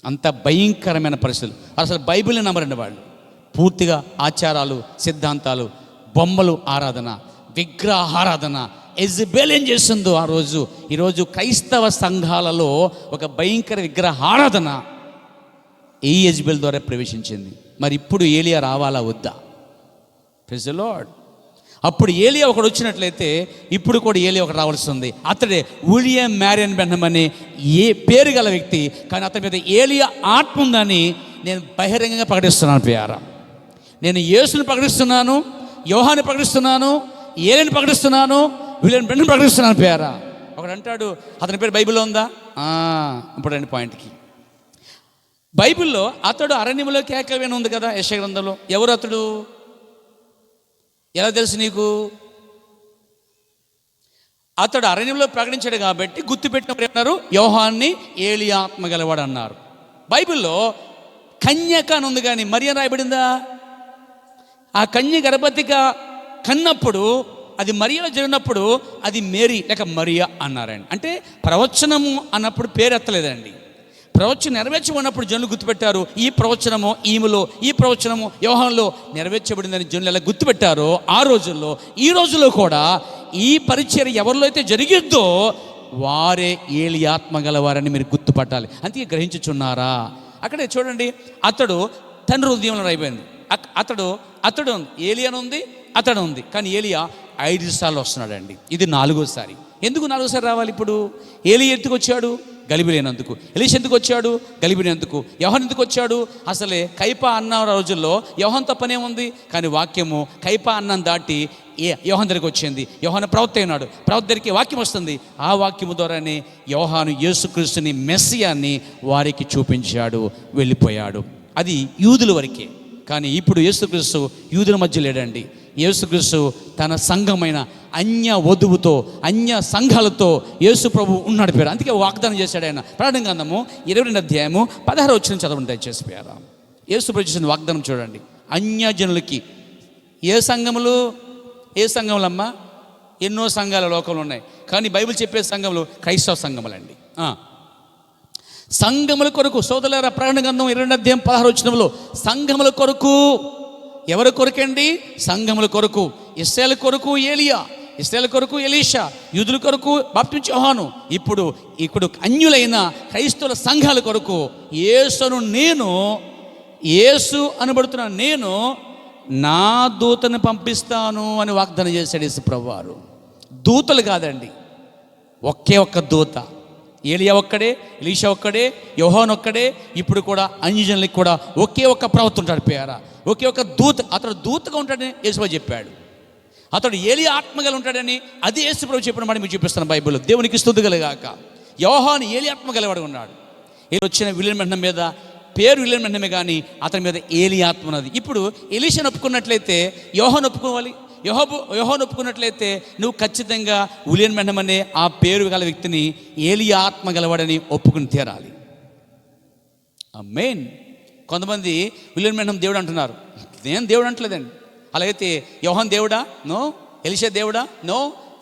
S1: అంత భయంకరమైన పరిస్థితులు. అసలు బైబిల్ని నమ్మరండి వాళ్ళు. పూర్తిగా ఆచారాలు సిద్ధాంతాలు, బొమ్మలు ఆరాధన, విగ్రహారాధన. యెజబెల్ ఏం చేస్తుందో ఈరోజు క్రైస్తవ సంఘాలలో ఒక భయంకర విగ్రహారాధన ఈ యెజబెల్ ద్వారా ప్రవేశించింది. మరి ఇప్పుడు ఏలియా రావాలా వద్దా? Praise the lord. అప్పుడు ఏలియా ఒకడు వచ్చినట్లయితే ఇప్పుడు కూడా ఏలియా ఒకడు రావాల్సి ఉంది. అతడే విలియం మ్యారియన్ బెన్హమ్ అనే పేరు గల వ్యక్తి. కానీ అతని మీద ఏలియా ఆత్మ ఉందని నేను బహిరంగంగా ప్రకటిస్తున్నాను ప్రియారా. నేను యేసుని ప్రకటిస్తున్నాను, యోహాన్ని ప్రకటిస్తున్నాను, ఏలియాని ప్రకటిస్తున్నాను, విలియం బెన్హమ్ ప్రకటిస్తున్నాను ప్రియారా. ఒకడు అంటాడు అతని పేరు బైబిల్లో ఉందా? ఇప్పుడు రెండు పాయింట్కి. బైబిల్లో అతడు అరణ్యంలో కేకవేని ఉంది కదా, యెషయా గ్రంథంలో. ఎవరు అతడు? ఎలా తెలుసు నీకు? అతడు అరణ్యంలో ప్రకటించాడు కాబట్టి గుర్తుపెట్టినప్పుడు యోహాన్ని ఏలియా ఆత్మ గలవాడు అన్నారు. బైబిల్లో కన్యక అని ఉంది, కానీ మరియ రాయబడిందా? ఆ కన్య గర్భవతిగా కన్నప్పుడు అది మరియలో జరిగినప్పుడు అది మేరీ లేక మరియా అన్నారండి. అంటే ప్రవచనము అన్నప్పుడు పేరు ఎత్తలేదండి. ప్రవచనం నెరవేర్చబడినప్పుడు జనులు గుర్తుపెట్టారు, ఈ ప్రవచనము ఈమెలో, ఈ ప్రవచనము యోహానులో నెరవేర్చబడిందని జనులు ఎలా గుర్తుపెట్టారో ఆ రోజుల్లో, ఈ రోజుల్లో కూడా ఈ పరిచర్య ఎవరిలో అయితే జరిగిద్దో వారే ఏలియా ఆత్మ గలవారని మీరు గుర్తుపట్టాలి. అందుకే గ్రహించుచున్నారా? అక్కడే చూడండి, అతడు తండ్రి హృదయంలో అయిపోయింది. అతడు ఏలియాను ఉంది, అతడు ఉంది. కానీ ఏలియా 5 సార్లు వస్తున్నాడండి. ఇది 4వసారి. ఎందుకు 4వసారి రావాలి? ఇప్పుడు ఏలియా ఎందుకు వచ్చాడు? గలిబి లేనందుకు. ఎలీషా ఎందుకు వచ్చాడు? గలిబి లేనందుకు. యోహాను ఎందుకు వచ్చాడు? అసలే కైపా అన్న రోజుల్లో యోహాను తప్పనే ఉంది, కానీ వాక్యము కైపా అన్నం దాటి యోహాను దగ్గరికి వచ్చింది. యోహాను ప్రవక్త అయినాడు, ప్రవక్త దగ్గరికి వాక్యం వస్తుంది. ఆ వాక్యము ద్వారానే యోహాను యేసుక్రీస్తుని మెస్సియాని వారికి చూపించాడు, వెళ్ళిపోయాడు. అది యూదుల వరకే. కానీ ఇప్పుడు యేసుక్రీస్తు యూదుల మధ్య లేడండి. యేసుక్రీస్తు తన సంఘమైన అన్య వధువుతో, అన్య సంఘాలతో యేసు ప్రభు ఉన్నాడు పేరు. అందుకే వాగ్దానం చేశాడు ఆయన. ప్రకటన గ్రంథము 22వ అధ్యాయము 16వ వచనం చదవండి దయచేసి పేరా. యేసు ప్రభు చేసిన వాగ్దానం చూడండి. అన్యజనులకి ఏ సంఘములమ్మా? ఎన్నో సంఘాల లోకంలో ఉన్నాయి, కానీ బైబిల్ చెప్పే సంఘములు క్రైస్తవ సంఘములండి. సంఘముల కొరకు సోదరులారా, ప్రకటన గ్రంథం 22వ అధ్యాయం 16వ వచనంలో సంఘముల కొరకు. ఎవరి కొరకండి? సంఘముల కొరకు. ఇశ్రాయేలు కొరకు ఏలియా, ఇశ్రాయేలు కొరకు ఎలీషా, యూదుల కొరకు బాప్తిస్మా యోహాను. ఇప్పుడు అన్యులైన క్రైస్తవుల సంఘాల కొరకు యేసు అనబడుతున్న నేను నా దూతను పంపిస్తాను అని వాగ్దానం చేశాడు యేసు ప్రభువారు. దూతలు కాదండి, ఒకే ఒక్క దూత. ఏలియా ఒక్కడే, ఎలీషా ఒక్కడే, యోహాను ఒక్కడే. ఇప్పుడు కూడా అన్యజనులకు కూడా ఒకే ఒక్క ప్రవక్త ఉంటాడు పేరా, ఒకే ఒక దూత. అతడు దూతగా ఉంటాడని యేసుప్రభు చెప్పాడు. అతడు ఏలియా ఆత్మగల ఉంటాడని అది యేసుప్రభు చెప్పిన మాట మీకు చూపిస్తాను బైబిల్లో. దేవునికి స్తుతి కలుగాక. యోహాను ఏలియా ఆత్మ గలవాడు ఉన్నాడు. వచ్చిన విలియం బెన్హమ్ మీద పేరు విలియం బెన్హమే, కానీ అతని మీద ఏలియా ఆత్మ ఉన్నది. ఇప్పుడు ఎలీషాను ఒప్పుకున్నట్లయితే యోహాను ఒప్పుకోవాలి, యోహాను ఒప్పుకున్నట్లయితే నువ్వు ఖచ్చితంగా విలియం బెన్హమ్ అనే ఆ పేరు గల వ్యక్తిని ఏలియా ఆత్మ గలవాడని ఒప్పుకుని తీరాలి. ఆమేన్. కొంతమంది విలియం బెన్హమ్ దేవుడు అంటున్నారు. నేను దేవుడు అంటలేదండి. అలాగైతే యోహాను దేవుడా? నో. ఎలీషా దేవుడా? నో.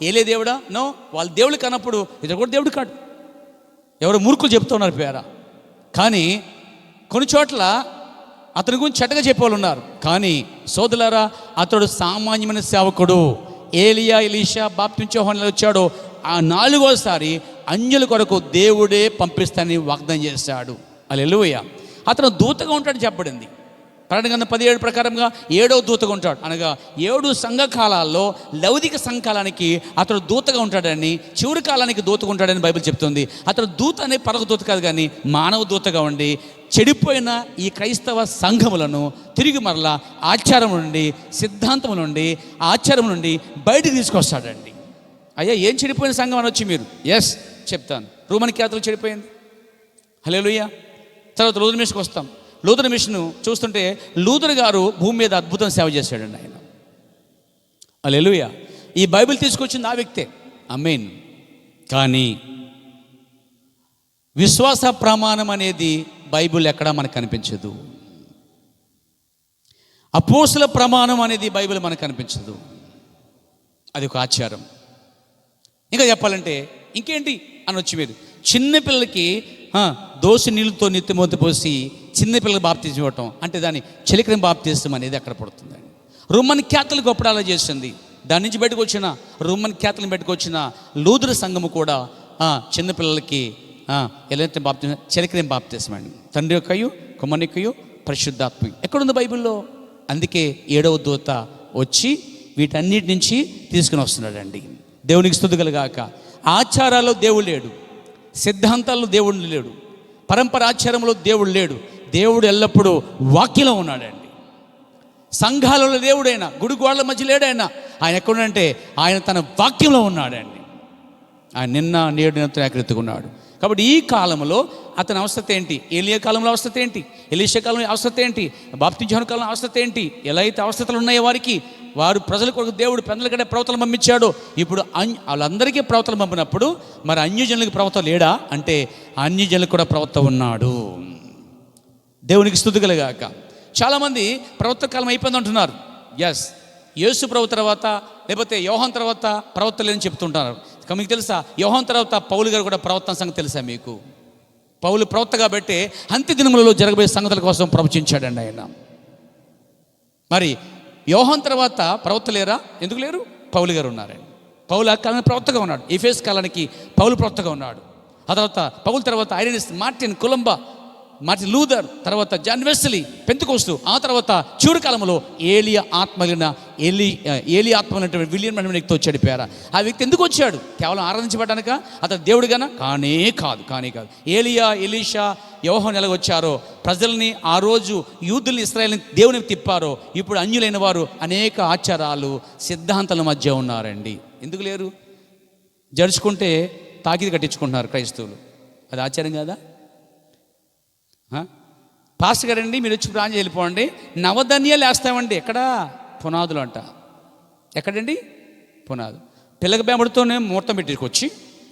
S1: ఏలియా దేవుడా? నో. వాళ్ళ దేవుడు కానప్పుడు ఇతడు కూడా దేవుడు కాడు. ఎవరు మూర్ఖులు చెప్తున్నారు పేరా. కానీ కొన్ని చోట్ల అతని గురించి చెడ్డగా చెప్పేవాళ్ళు ఉన్నారు. కానీ సోదరులారా, అతడు సామాన్యమైన సేవకుడు. ఏలియా, ఎలీషా బాప్తిస్మం యోహాను వచ్చాడో ఆ 4వసారి అన్యుల కొరకు దేవుడే పంపిస్తానని వాగ్దానం చేశాడు. హల్లెలూయా. అతను దూతగా ఉంటాడని చెప్పబడింది. ప్రకటన గ్రంథం 17 ప్రకారంగా 7వ దూతగా ఉంటాడు. అనగా 7 సంఘకాలాల్లో లౌకిక సంఘకాలానికి అతడు దూతగా ఉంటాడని, చివరి కాలానికి దూతగా ఉంటాడని బైబిల్ చెప్తుంది. అతడు దూత అనే పరక దూత కాదు, కానీ మానవ దూతగా ఉండి చెడిపోయిన ఈ క్రైస్తవ సంఘములను తిరిగి మరలా ఆచారం నుండి, సిద్ధాంతం నుండి, ఆచారం నుండి బయటకు తీసుకొస్తాడండి. అయ్యా, ఏం చెడిపోయిన సంఘం అనొచ్చు మీరు. ఎస్, చెప్తాను. రోమన్ క్యాథలిక్ చెడిపోయింది. హల్లెలూయా. తర్వాత లూథరన్ మిషన్కి వస్తాం. లూథరన్ మిషన్ చూస్తుంటే లూథర్ గారు భూమి మీద అద్భుతం సేవ చేశాడండి ఆయన. హల్లెలూయా. ఈ బైబిల్ తీసుకొచ్చింది ఆ వ్యక్తే. ఆమేన్. కానీ విశ్వాస ప్రమాణం అనేది బైబిల్ ఎక్కడా మనకు కనిపించదు. అపోస్తల ప్రమాణం అనేది బైబిల్ మనకు కనిపించదు. అది ఒక ఆచారం. ఇంకా చెప్పాలంటే ఇంకేంటి అనొచ్చు మీరు. చిన్నపిల్లలకి దోసి నీళ్ళతో నెత్తిమోత పోసి చిన్నపిల్లలకు బాప్తిజం ఇవ్వటం అంటే దాన్ని చిలకని బాప్తిజం అనేది అక్కడ పడుతుందండి. రోమన్ క్యాథలిక్ అప్పుడు అలా చేస్తుంది. దాని నుంచి బయటకు వచ్చిన రోమన్ క్యాథలిక్ బయటకు వచ్చిన లూథర్ సంఘము కూడా చిన్నపిల్లలకి ఎలాంటి బాప్తిజం, చిలకని బాప్తిజం అండి. తండ్రి యొక్కయు, కుమారుని యొక్కయు, పరిశుద్ధాత్మ. ఎక్కడుంది బైబిల్లో? అందుకే 7వ దూత వచ్చి వీటన్నిటి నుంచి తీసుకుని వస్తున్నాడండి. దేవునికి స్తుతి కలుగాక. ఆచారాల్లో దేవుడు లేడు, సిద్ధాంతాల్లో దేవుడు లేడు, పరంపర ఆచారంలో దేవుడు లేడు. దేవుడు ఎల్లప్పుడూ వాక్యంలో ఉన్నాడండి. సంఘాలలో దేవుడైనా, గుడి గోడల మధ్య లేడైనా. ఆయన ఎక్కడుంటే ఆయన తన వాక్యంలో ఉన్నాడండి. ఆయన నిన్న నేడు నిరంతరం ఏకరీతిగా. కాబట్టి ఈ కాలంలో అతని అవస్థత ఏంటి? ఏలియా కాలంలో అవస్థత ఏంటి? ఎలీషా కాలంలో అవస్థత ఏంటి? బాప్తిస్మం యోహాను కాలంలో అవస్థత ఏంటి? ఎలా అయితే అవస్థతలు ఉన్నాయో వారికి, వారు ప్రజల కొరకు దేవుడు పెద్దల కంటే ప్రవక్తలు పంపించాడు. ఇప్పుడు వాళ్ళందరికీ ప్రవక్తలు పంపినప్పుడు మరి అన్యజనులకు ప్రవక్త లేడా అంటే అన్యజనులకు కూడా ప్రవక్త ఉన్నాడు. దేవునికి స్తుతి కలుగాక. చాలామంది ప్రవక్త కాలం అయిపోయింది అంటున్నారు. ఎస్, యేసు ప్రవక్త తర్వాత లేకపోతే యోహాను తర్వాత ప్రవక్త లేదని చెప్తుంటున్నారు. మీకు తెలుసా, యోహాను తర్వాత పౌలు గారు కూడా ప్రవక్త సంగతి తెలుసా మీకు? పౌలు ప్రవక్త కాబట్టి అంత్య దినములలో జరగబోయే సంగతుల కోసం ప్రవచించాడండి ఆయన. మరి యోహాను తర్వాత ప్రవక్త లేరా? ఎందుకు లేరు? పౌలు గారు ఉన్నారండి. పౌలు ఆ కాలానికి ప్రవక్తగా ఉన్నాడు. ఎఫెసు కాలానికి పౌలు ప్రవక్తగా ఉన్నాడు. ఆ తర్వాత పౌలు తర్వాత ఐరెనిస్, మార్టిన్ కొలంబా, మార్టిన్ లూథర్, తర్వాత జాన్ వెస్లీ, పెంతెకోస్తు, ఆ తర్వాత చివరి కాలంలో ఏలియా ఆత్మలిన ఏలియా ఆత్మలినటువంటి విలియం అనే వ్యక్తి వచ్చాడు. పేర ఆ వ్యక్తి ఎందుకు వచ్చాడు? కేవలం ఆరాధించబడ్డానిక? అతను దేవుడిగానా? కానీ కాదు. ఏలియా, ఎలీషా, యోహాను ఎలాగ వచ్చారో ప్రజల్ని ఆ రోజు యూదుల్ని, ఇశ్రాయేల్ని దేవునికి తిప్పారో, ఇప్పుడు అన్యులైన వారు అనేక ఆచారాలు, సిద్ధాంతాల మధ్య ఉన్నారండి. ఎందుకు లేరు? జడుచుకుంటే తాకిది కట్టించుకుంటున్నారు క్రైస్తవులు. అది ఆచారం కాదా? పాస్టర్ గారండి మీరు వచ్చి ప్రార్థన వెళ్ళిపోండి, నవధాన్యాలు వేస్తామండి. ఎక్కడ? పునాదులు అంట. ఎక్కడండి? పునాదు. పిల్లక బేమడితోనే ముహూర్తం పెట్టుకొచ్చి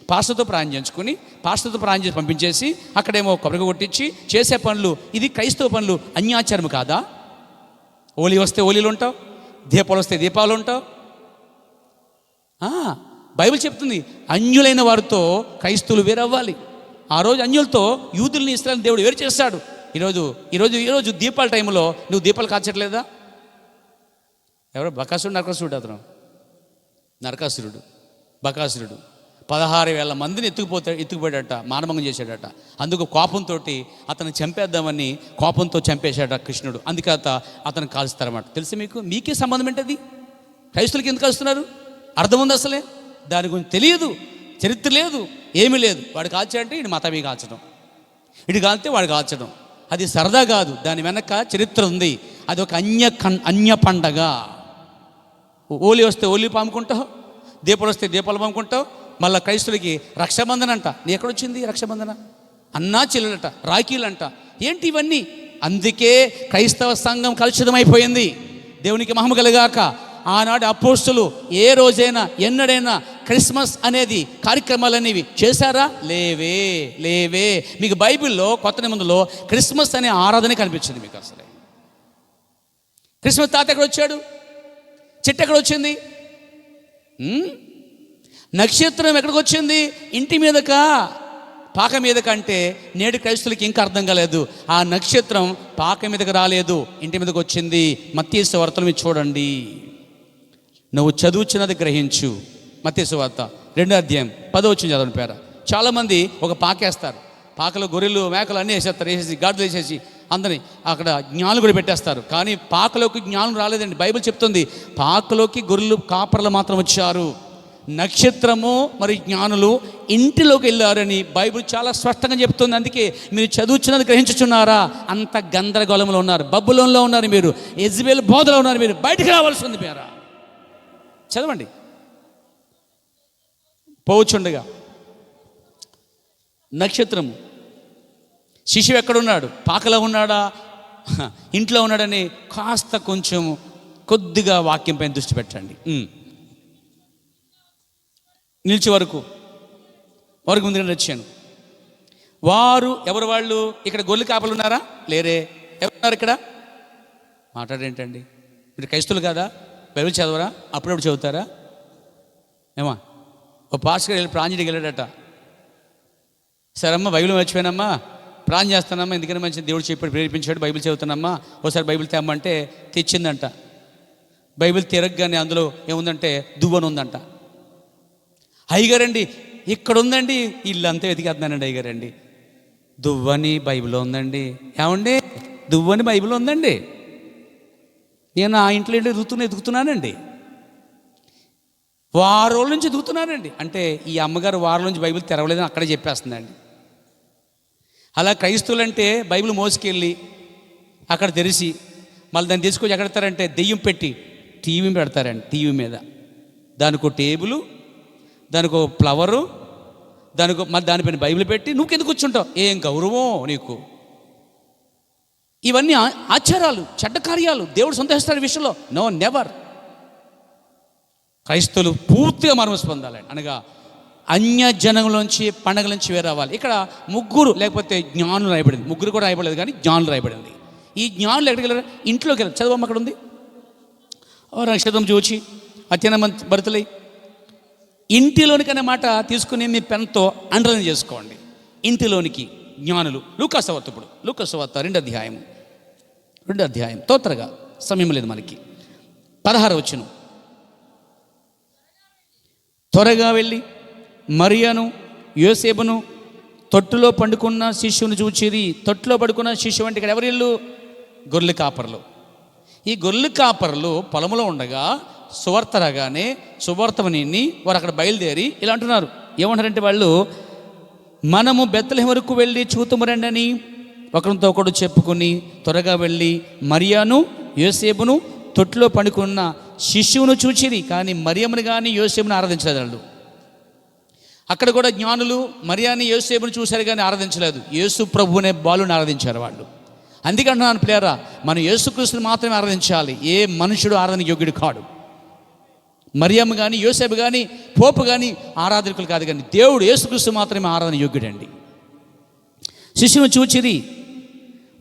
S1: పాస్టర్తో ప్రార్థన చేయించుకుని, పాస్టర్తో ప్రార్థన చేసి పంపించేసి అక్కడేమో కొబ్బరి కొట్టించి చేసే పనులు, ఇది క్రైస్తవ పనులు. అన్యాచారం కాదా? ఓలి వస్తే ఓలీలు ఉంటావు, దీపాలు వస్తే దీపాలు ఉంటావు. బైబిల్ చెప్తుంది అన్యులైన వారితో క్రైస్తవులు వేరవ్వాలి. ఆ రోజు అన్యులతో యూదుల్ని, ఇశ్రాయేలుని దేవుడు వేరు చేస్తాడు. ఈరోజు దీపాల టైంలో నువ్వు దీపాలు కాల్చట్లేదా? ఎవరో నరకాసురుడు అతను నరకాసురుడు, బకాసురుడు 16,000 మందిని ఎత్తుకుపోయాడట, మానభంగం చేశాడట. అందుకు కోపంతో అతను చంపేద్దామని కోపంతో చంపేశాడట కృష్ణుడు. అందుకే అతను కాల్స్తారన్నమాట. తెలుసు మీకు? మీకే సంబంధం ఏంటది? క్రైస్తువులకి ఎందుకు కాలుస్తున్నారు? అర్థం ఉంది అసలే? దాని గురించి తెలియదు, చరిత్ర లేదు, ఏమీ లేదు. వాడు కాల్చాడంటే ఇటు మతమీ కాల్చడం, ఇటు కాల్తే వాడు కాల్చడం. అది సరదా కాదు, దాని వెనక చరిత్ర ఉంది. అది ఒక అన్య పండగ. ఓలి వస్తే ఓలి పాముకుంటావు, దీపాలు వస్తే దీపాలు పాముకుంటావు. మళ్ళీ క్రైస్తులకి రక్షాబంధన అంట. నీ ఎక్కడొచ్చింది రక్షాబంధన? అన్నా చెల్లెలట, రాఖీలంట. ఏంటి ఇవన్నీ? అందుకే క్రైస్తవ సంఘం కలుషితమైపోయింది. దేవునికి మహిమ కలుగాక. ఆనాడు అపోస్తులు ఏ రోజైనా ఎన్నడైనా క్రిస్మస్ అనేది కార్యక్రమాలు అనేవి చేశారా? లేవే. మీకు బైబిల్లో కొత్త నిబంధనలో క్రిస్మస్ అనే ఆరాధన కనిపించింది మీకు అసలే. క్రిస్మస్ తాత ఎక్కడ వచ్చాడు? చెట్టు ఎక్కడ వచ్చింది? నక్షత్రం ఎక్కడికి వచ్చింది? ఇంటి మీదకా? పాక మీద కంటే నేడు క్రైస్తవులకి ఇంకా అర్థం కాలేదు. ఆ నక్షత్రం పాక మీదకి రాలేదు, ఇంటి మీదకి వచ్చింది. మత్తయి సువార్తలో మీరు చూడండి, నువ్వు చదువుచున్నది గ్రహించు. మత్తయి సువార్త 2వ అధ్యాయం 10వ వచనం చదవని పేర. చాలామంది ఒక పాకేస్తారు, పాకలో గొర్రెలు మేకలు అన్నీ వేసేస్తారు, వేసేసి గాడిదలు వేసేసి అందరినీ అక్కడ జ్ఞానులు కూడా పెట్టేస్తారు. కానీ పాకలోకి జ్ఞానం రాలేదండి. బైబిల్ చెప్తుంది పాకలోకి గొర్రెలు కాపర్లు మాత్రం వచ్చారు, నక్షత్రము మరి జ్ఞానులు ఇంటిలోకి వెళ్ళారని బైబిల్ చాలా స్పష్టంగా చెప్తుంది. అందుకే మీరు చదువుచున్నది గ్రహించుచున్నారా? అంత గందరగోళంలో ఉన్నారు, బబులోన్లో ఉన్నారు మీరు, యెజబెల్ బోధలో ఉన్నారు మీరు. బయటికి రావాల్సి ఉంది పేరా. చదవండి. పోవచ్చుండగా నక్షత్రము, శిశువు ఎక్కడున్నాడు? పాకలో ఉన్నాడా, ఇంట్లో ఉన్నాడని కాస్త కొంచెం కొద్దిగా వాక్యం పైన దృష్టి పెట్టండి. నిలిచే వరకు ముందుగా వచ్చాను. వారు ఎవరు? వాళ్ళు ఇక్కడ గొర్రెలు కాపలు ఉన్నారా? లేరే. ఎవరున్నారు ఇక్కడ? మాట్లాడేంటండి, మీరు క్రైస్తవులు కాదా? బైబిల్ చదవరా? అప్పుడప్పుడు చదువుతారా? ఏమా ఓ పాస్టర్ వెళ్ళి ప్రాంజీకి వెళ్ళాడట. సరే అమ్మ, బైబిల్ మర్చిపోయానమ్మా, ప్రార్థన చేస్తానమ్మా, ఎందుకని మంచి దేవుడు చెప్పాడు, ప్రేరేపించాడు, బైబిల్ చదువుతానమ్మా, ఒకసారి బైబిల్ తెమ్మంటే తెచ్చిందంట. బైబిల్ తిరగగానే అందులో ఏముందంటే దువ్వని ఉందంట. అయ్యగారండి ఇక్కడ ఉందండి, ఇల్లంతా వెతికేస్తున్నానండి. అయ్యగారండి దువ్వని బైబిల్లో ఉందండి. ఏమండి దువ్వని బైబిల్లో ఉందండి. నేను ఆ ఇంట్లో ఎదుగుతున్నానండి, వారం రోజుల నుంచి ఎదుగుతున్నానండి. అంటే ఈ అమ్మగారు వారం నుంచి బైబిల్ తెరవలేదని అక్కడే చెప్పేస్తుందండి. అలా క్రైస్తవులు అంటే బైబిల్ మోసుకెళ్ళి అక్కడ తెరిచి మళ్ళీ దాన్ని తీసుకొచ్చి ఎక్కడతారంటే దెయ్యం పెట్టి టీవీ పెడతారండి. టీవీ మీద దానికో టేబుల్, దానికో ఫ్లవరు, మళ్ళీ దానిపైన బైబిల్ పెట్టి నువ్వు కింద కూర్చుంటావు. ఏం గౌరవం నీకు! ఇవన్నీ ఆచారాలు, చెడ్డ కార్యాలు. దేవుడు సంతోషిస్తాడు విషయంలో? No, never. క్రైస్తవులు పూర్తిగా మనసు పొందాలండి. అనగా అన్య జనంలోంచి, పండగల నుంచి వేరే రావాలి. ఇక్కడ ముగ్గురు లేకపోతే జ్ఞానులు రాయబడింది. ముగ్గురు కూడా రాయబడలేదు, కానీ జ్ఞానులు రాయబడింది. ఈ జ్ఞానులు ఎక్కడికి వెళ్ళారు? ఇంట్లోకి వెళ్ళారు. చదవమ్మ, అక్కడ ఉంది. నక్షత్రం చూచి అత్యన భరితులై ఇంటిలోనికి అనే మాట తీసుకుని మీ పెన్తో అండర్లైన్ చేసుకోండి. ఇంటిలోనికి జ్ఞానులు. లూకా సువార్త, ఇప్పుడు లూకా సువార్త 2వ అధ్యాయం తోత్రగా సమయం లేదు మనకి. 16వ వచనం. త్వరగా వెళ్ళి మరియను యోసేపును తొట్టులో పండుకున్న శిష్యుని చూచిరి. తొట్టులో పడుకున్న శిష్యు అంటే ఇక్కడ ఎవరి ఇల్లు? గొర్రెల కాపర్లు. ఈ గొర్రెల కాపర్లు పొలంలో ఉండగా సువార్త రాగానే సువార్తని వారు అక్కడ బయలుదేరి ఇలా అంటున్నారు. ఏమంటారంటే వాళ్ళు, మనము బెత్లెహేము వరకు వెళ్ళి చూతుమరండి అని ఒకరితో ఒకడు చెప్పుకుని త్వరగా వెళ్ళి మరియను యోసేపును తొట్టులో పండుకున్న శిష్యువును చూచిరి. కానీ మరియమ్మను కానీ యోసేపును ఆరాధించలేదు వాళ్ళు. అక్కడ కూడా జ్ఞానులు మరియాని యోసేపును చూశారు కానీ ఆరాధించలేదు. యేసు ప్రభువునే బాలుని ఆరాధించారు వాళ్ళు. అందుకంటున్నాను ప్రియరా, మనం యేసుక్రీస్తుని మాత్రమే ఆరాధించాలి. ఏ మనుషుడు ఆరాధన యోగ్యుడు కాడు. మరియమ్మ కానీ యోసేపు కానీ పోపు కానీ ఆరాధకులు కాదు, కానీ దేవుడు యేసుక్రీస్తు మాత్రమే ఆరాధన యోగ్యుడండి. శిష్యుని చూచిరి.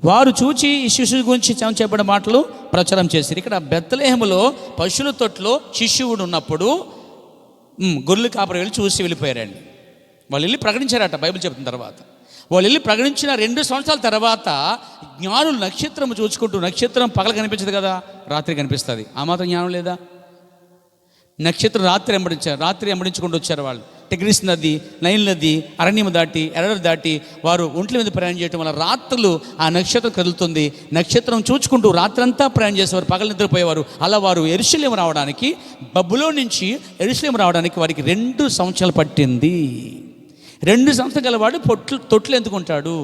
S1: వారు చూచి ఈ శిష్యుడి గురించి చెప్పబడిన మాటలు ప్రచారం చేసిరి. ఇక్కడ బెత్లెహేములో పశువుల తొట్టులో శిష్యుడు ఉన్నప్పుడు గొర్రెల కాపరి వెళ్ళి చూసి వెళ్ళిపోయారండి. వాళ్ళు వెళ్ళి ప్రకటించారట. బైబిల్ చెప్తున్న తర్వాత వాళ్ళు వెళ్ళి ప్రకటించిన 2 సంవత్సరాల తర్వాత జ్ఞానులు నక్షత్రం చూసుకుంటూ, నక్షత్రం పగల కనిపించదు కదా, రాత్రి కనిపిస్తుంది. ఆ మాత్రం జ్ఞానం లేదా? నక్షత్రం రాత్రి వెంబడించుకుంటూ వచ్చారు వాళ్ళు. టిగ్రిస్ నది, నైల్ నది, అరణ్యం దాటి, ఎర్రర్ దాటి వారు ఒంట్ల మీద ప్రయాణం చేయడం వల్ల రాత్రులు ఆ నక్షత్రం కదులుతుంది. నక్షత్రం చూచుకుంటూ రాత్రంతా ప్రయాణం చేసేవారు, పగలు నిద్రపోయేవారు. అలా వారు యెరూషలేము రావడానికి, బబులోను నుంచి యెరూషలేము రావడానికి వారికి 2 సంవత్సరాలు పట్టింది. 2 సంవత్సరాలు గలవాడు తొట్లు ఎందుకుంటాడు?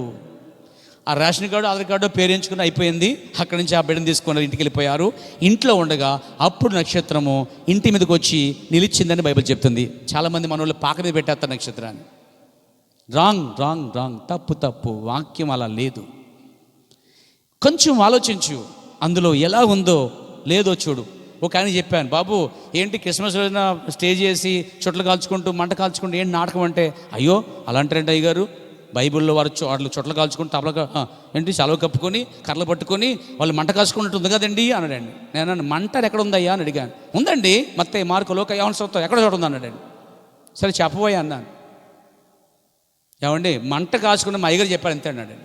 S1: ఆ రేషన్ కార్డు, ఆధార్ కార్డు పేరు ఎంచుకుని అయిపోయింది. అక్కడి నుంచి ఆ బిడ్డను తీసుకుని ఇంటికి వెళ్ళిపోయారు. ఇంట్లో ఉండగా అప్పుడు నక్షత్రము ఇంటి మీదకి వచ్చి నిలిచిందని బైబిల్ చెప్తుంది. చాలామంది మన వాళ్ళు పాక మీద పెట్టేస్తారు నక్షత్రాన్ని. రాంగ్ రాంగ్ రాంగ్, తప్పు. వాక్యం అలా లేదు. కొంచెం ఆలోచించు, అందులో ఎలా ఉందో లేదో చూడు. ఒక ఆయన చెప్పాను, బాబు ఏంటి క్రిస్మస్ రోజున స్టేజ్ చేసి చుట్టలు కాల్చుకుంటూ మంట కాల్చుకుంటూ ఏంటి నాటకం అంటే, అయ్యో అలాంటారంటే అయ్యగారు, బైబిల్లో వాళ్ళు చుట్టలు కాల్చుకుని తబలగా ఏంటి సెలవు కప్పుకొని కర్రలు పట్టుకొని వాళ్ళు మంట కాల్చుకున్నట్టు ఉంది కదండి అన్నాడండి. నేను మంట ఎక్కడ ఉందయ్యా అని అడిగాను. ఉందండి, మత్తయి, మార్కు, లూకా, యోహాను సువార్త ఎక్కడ చోట ఉంది అన్నాడండి. సరే చెప్పబోయా అన్నాను. ఏమండి మంట కాచుకున్న మా అయ్యగారు చెప్పారు అంతే అన్నాడు.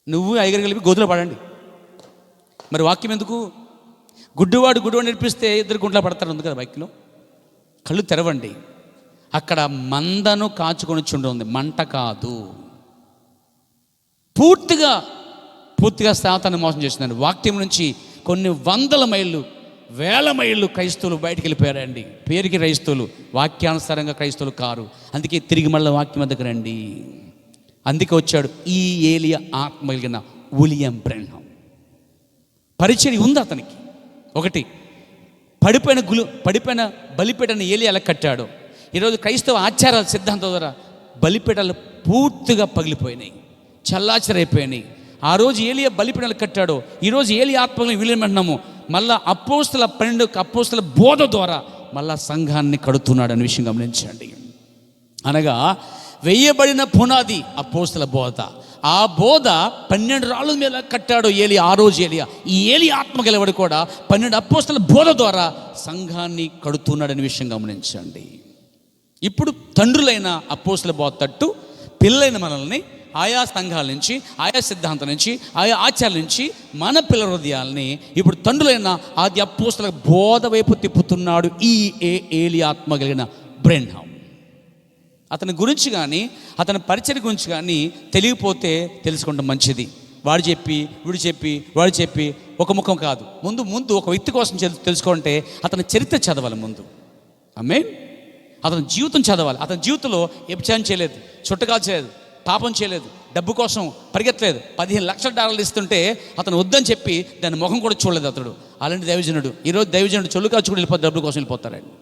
S1: నువ్వు అయ్యగారు కలిపి గోతులో పడండి. మరి వాక్యం ఎందుకు? గుడ్డివాడు నేర్పిస్తే ఇద్దరు గుంట్లో పడతారు ఉంది కదా వాక్యంలో. కళ్ళు తెరవండి. అక్కడ మందను కాచుకొని చుండి మంట కాదు. పూర్తిగా సాతాను మోసం చేసిందండి. వాక్యం నుంచి కొన్ని వందల మైళ్ళు, వేల మైళ్ళు క్రైస్తవులు బయటికి వెళ్ళిపోయారండి. పేరుకి క్రైస్తవులు, వాక్యానుసారంగా క్రైస్తవులు కారు. అందుకే తిరిగి మళ్ళీ వాక్యం దగ్గర రండి. అందుకే వచ్చాడు ఈ ఏలియా ఆత్మ కలిగిన విలియం బ్రెన్హామ్. పరిచర్య ఉంది అతనికి. ఒకటి, పడిపోయిన బలిపీఠాన్ని ఏలియా ఎలా కట్టాడు. ఈరోజు క్రైస్తవ ఆచారాల సిద్ధాంతం ద్వారా బలిపీఠాలు పూర్తిగా పగిలిపోయినాయి, చల్లాచరైపోయినాయి. ఆ రోజు ఏలియా బలిపీఠాలు కట్టాడో, ఈరోజు ఏలియా ఆత్మలను విలీనమంటున్నాము. మళ్ళా అపోస్తల 12 అపోస్తల బోధ ద్వారా మళ్ళా సంఘాన్ని కడుతున్నాడు అనే విషయం గమనించండి. అనగా వేయబడిన పునాది అపోస్తల బోధ. ఆ బోధ 12 రాళ్ళ మీద కట్టాడు ఏలియా. ఆ రోజు ఈ ఏలియా ఆత్మ గలవాడు కూడా 12 అపోస్తల బోధ ద్వారా సంఘాన్ని కడుతున్నాడనే విషయం గమనించండి. ఇప్పుడు తండ్రులైన అపోస్తల బోధ తట్టు పిల్లలైన మనల్ని ఆయా సంఘాల నుంచి, ఆయా సిద్ధాంతం నుంచి, ఆయా ఆచారాల నుంచి మన పిల్లల హృదయాల్ని ఇప్పుడు తండ్రులైన ఆది అపోస్తల బోధ వైపు తిప్పుతున్నాడు ఈ ఏలియా ఆత్మ కలిగిన బ్రెన్హామ్. అతని గురించి కానీ, అతని పరిచర్య గురించి కానీ తెలియకపోతే తెలుసుకోవడం మంచిది. వాడు చెప్పి వాడు చెప్పి ఒక ముఖం కాదు. ముందు ఒక వ్యక్తి కోసం తెలుసుకోవాలంటే అతని చరిత్ర చదవాలి ముందు. ఆమేన్. అతని జీవితం చదవాలి. అతని జీవితంలో వ్యభిచారం చేయలేదు, చుట్టకాలు చేయలేదు, పాపం చేయలేదు, డబ్బు కోసం పరిగెత్తలేదు. $15,00,000 ఇస్తుంటే అతను వద్దని చెప్పి దాని ముఖం కూడా చూడలేదు అతడు. అలాంటి దైవజనుడు. ఈరోజు దైవజనుడు చొల్లు కాచుకుని వెళ్ళిపోతే డబ్బుల కోసం వెళ్ళిపోతారండి.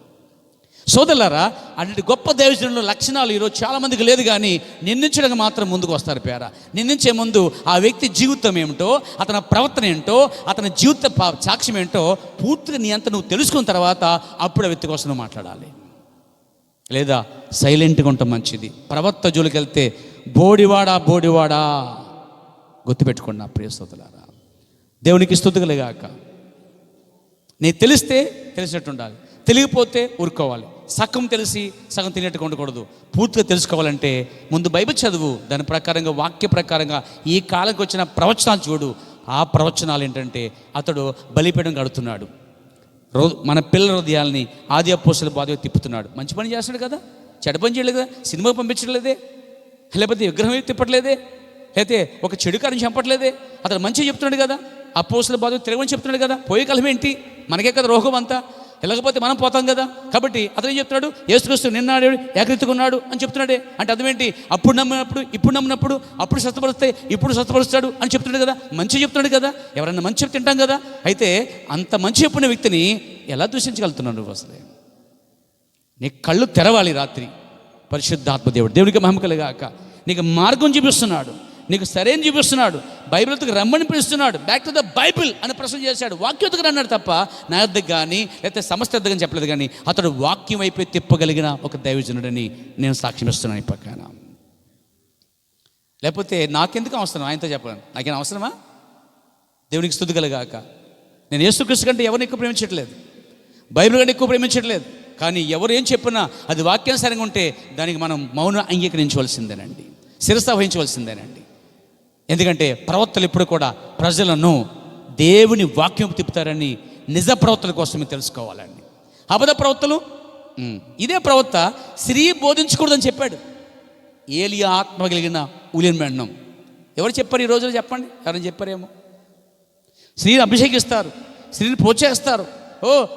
S1: సోదరులారా, అలాంటి గొప్ప దైవజనుల లక్షణాలు ఈరోజు చాలామందికి లేదు. కానీ నిందించడానికి మాత్రం ముందుకు వస్తారు. పేర నిందించే ముందు ఆ వ్యక్తి జీవితం ఏమిటో, అతని ప్రవర్తన ఏంటో, అతని జీవిత సాక్ష్యం ఏంటో పూర్తిగా నీ అంత నువ్వు తెలుసుకున్న తర్వాత అప్పుడు ఆ వ్యక్తి కోసం నువ్వు మాట్లాడాలి. లేదా సైలెంట్గా ఉంటాం మంచిది. ప్రవక్త జోలికి వెళ్తే బోడివాడా గుర్తుపెట్టుకోండి నా ప్రియ సోదరులారా. దేవునికి స్తుతి కలుగాక. నీకు తెలిస్తే తెలిసినట్టు ఉండాలి, తెలియకపోతే ఊరుకోవాలి. సగం తెలిసి సగం తినేట్టుగా ఉండకూడదు. పూర్తిగా తెలుసుకోవాలంటే ముందు బైబిల్ చదువు, దాని ప్రకారంగా వాక్య ప్రకారంగా ఈ కాలంకి వచ్చిన ప్రవచనాలు చూడు. ఆ ప్రవచనాలు ఏంటంటే అతడు బలిపీఠం కడుతున్నాడు. మన పిల్లల హృదయాల్ని ఆది అపోస్తల బోధ తిప్పుతున్నాడు. మంచి పని చేస్తున్నాడు కదా, చెడ్డ పని చేయలేదు కదా, సినిమా పంపించట్లేదే, లేకపోతే విగ్రహం తిప్పట్లేదే, లేకపోతే ఒక చెడు కార్యం చంపట్లేదే. అతను మంచిగా చెప్తున్నాడు కదా, అపోస్తల బోధ తిరగమని చెప్తున్నాడు కదా. పోయే కాలం ఏంటి? మనకే కదా రోగం అంతా. వెళ్ళకపోతే మనం పోతాం కదా. కాబట్టి అతను చెప్తున్నాడు యేసుక్రీస్తు నిన్నాడు ఏకరీతిగా ఉన్నాడు అని చెప్తున్నాడే. అంటే అదేంటి? అప్పుడు నమ్మినప్పుడు ఇప్పుడు నమ్మినప్పుడు అప్పుడు స్వస్థపరుస్తాయి, ఇప్పుడు స్వస్థపరుస్తాడు అని చెప్తున్నాడు కదా. మంచి చెప్తున్నాడు కదా. ఎవరన్నా మంచి చెప్తే తింటాం కదా. అయితే అంత మంచి చెప్పిన వ్యక్తిని ఎలా దూషించగలుగుతున్నాడు నువ్వు? అసలే నీ కళ్ళు తెరవాలి రాత్రి. పరిశుద్ధాత్మ దేవుడికి మహిమ కలుగాక. నీకు మార్గం చూపిస్తున్నాడు, నీకు సరైన చూపిస్తున్నాడు, బైబిల్కి రమ్మని పిలుస్తున్నాడు. బ్యాక్ టు ద బైబిల్ అని ప్రశ్న చేశాడు. వాక్యోతకు అన్నాడు తప్ప నా యొద్దకు కానీ లేకపోతే సమస్త యొద్దకు కానీ చెప్పలేదు. కానీ అతడు వాక్యం వైపు తిప్పగలిగిన ఒక దైవజనుడని నేను సాక్ష్యం ఇస్తున్నాను ఈ పక్కన. లేకపోతే నాకెందుకు అవసరం ఆయనతో చెప్పాను? నాకేం అవసరమా? దేవునికి స్తుతి కలుగాక. నేను యేసుక్రీస్తు కంటే ఎవరిని ఎక్కువ ప్రేమించట్లేదు, బైబిల్ కంటే ఎక్కువ ప్రేమించట్లేదు. కానీ ఎవరు ఏం చెప్పినా అది వాక్యానుసారంగా ఉంటే దానికి మనం మౌనం అంగీకరించవలసిందేనండి, శిరస వహించవలసిందేనండి. ఎందుకంటే ప్రవక్తలు ఎప్పుడు కూడా ప్రజలను దేవుని వాక్యం తిప్పుతారని నిజ ప్రవక్తల కోసమే తెలుసుకోవాలండి. అబద్ధ ప్రవక్తలు, ఇదే ప్రవక్త స్త్రీ బోధించకూడదని చెప్పాడు. ఏలియా ఆత్మ కలిగిన విలియం బ్రెన్హామ్. ఎవరు చెప్పారు ఈ రోజులో? చెప్పండి, ఎవరైనా చెప్పారేమో. స్త్రీని అభిషేకిస్తారు, స్త్రీని ప్రోత్సహిస్తారు,